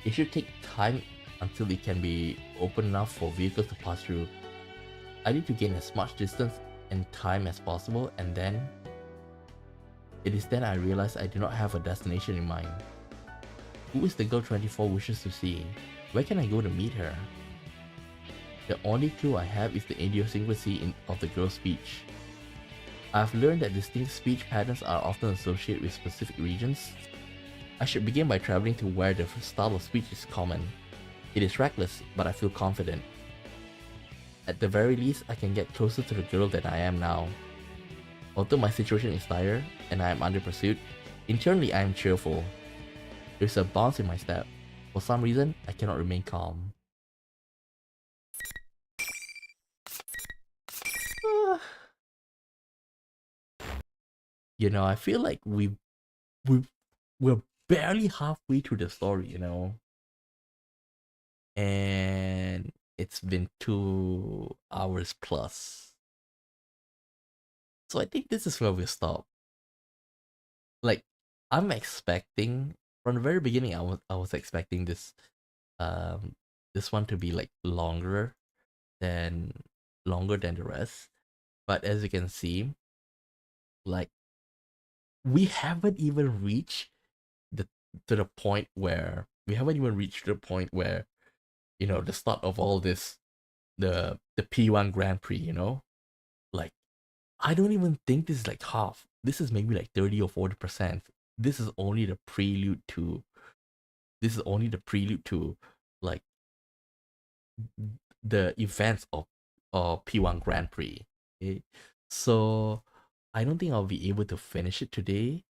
A: It should take time until it can be open enough for vehicles to pass through. I need to gain as much distance and time as possible, and then... It is then I realize I do not have a destination in mind. Who is the girl 24 wishes to see? Where can I go to meet her? The only clue I have is the idiosyncrasy of the girl's speech. I have learned that distinct speech patterns are often associated with specific regions. I should begin by traveling to where the style of speech is common. It is reckless, but I feel confident. At the very least, I can get closer to the girl than I am now. Although my situation is dire, and I am under pursuit, internally I am cheerful. There's a bounce in my step. For some reason, I cannot remain calm. You know, I feel like we're barely halfway through the story, you know? And it's been 2 hours plus. So I think this is where we'll stop. Like, I'm expecting, from the very beginning, I was expecting this one to be like longer than the rest. But as you can see, like, we haven't even reached the point where you know, the start of all this, the P-1 Grand Prix, you know? Like, I don't even think this is like half. This is maybe like 30 or 40%. This is only the prelude to like the events of P-1 Grand Prix. Okay? So I don't think I'll be able to finish it today.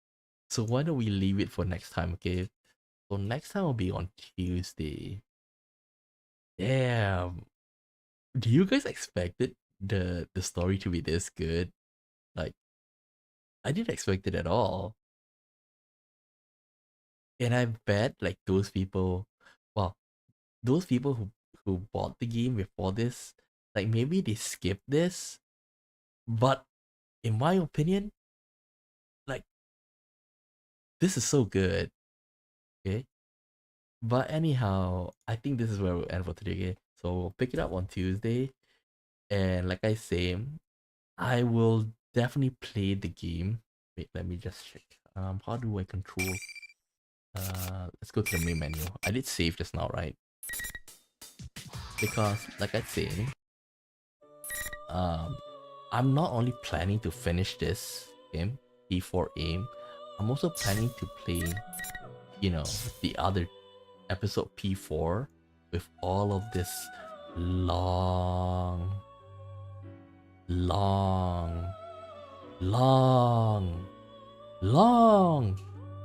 A: So why don't we leave it for next time, okay? So next time will be on Tuesday. Damn. Do you guys expected the story to be this good? Like, I didn't expect it at all. And I bet like those people who bought the game before this, like maybe they skipped this. But in my opinion, like, this is so good. Okay? But anyhow, I think this is where we'll end for today. Okay? So we'll pick it up on Tuesday. And like I say, I will definitely play the game. Wait, let me just check. How do I control? Let's go to the main menu. I did save just now, right? Because like I say, I'm not only planning to finish this game, P4 AIM, I'm also planning to play, you know, the other episode P4 with all of this long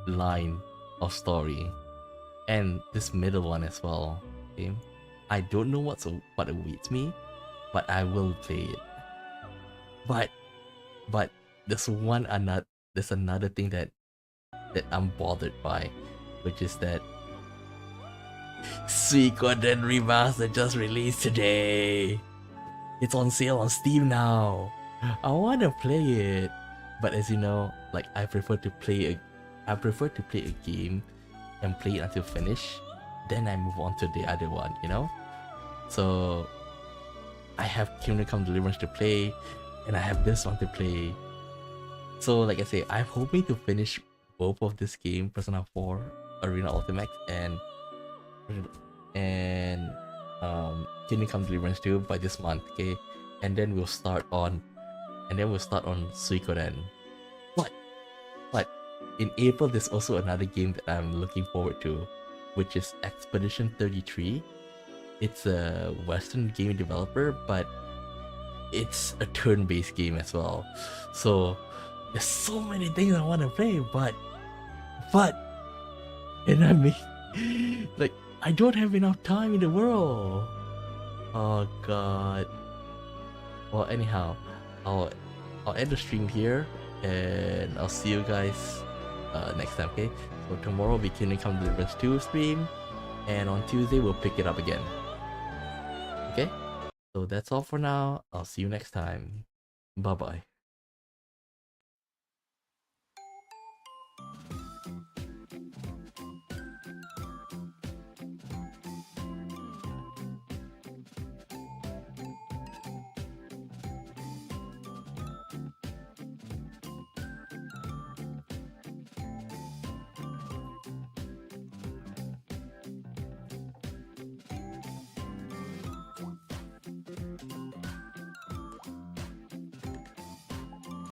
A: line of story, and this middle one as well. Okay, I don't know what awaits me, but I will play it. But there's another thing that I'm bothered by, which is that Suikoden Remastered just released today. It's on sale on Steam now. I wanna play it, but as you know, like I prefer to play a game and play it until finish, then I move on to the other one, you know? So I have Kingdom Come Deliverance to play, and I have this one to play. So like I say, I'm hoping to finish both of this game, Persona 4, Arena Ultimax, and Kingdom Come Deliverance 2 by this month, okay? And then we'll start on Suikoden. But in April, there's also another game that I'm looking forward to, which is Expedition 33. It's a Western game developer, but it's a turn-based game as well. So there's so many things I want to play, but and I mean, like, I don't have enough time in the world. Oh god. Well, anyhow, I'll end the stream here, and I'll see you guys next time. Okay. So tomorrow will be Kingdom Come Deliverance 2 stream, and on Tuesday we'll pick it up again. Okay. So that's all for now. I'll see you next time. Bye bye.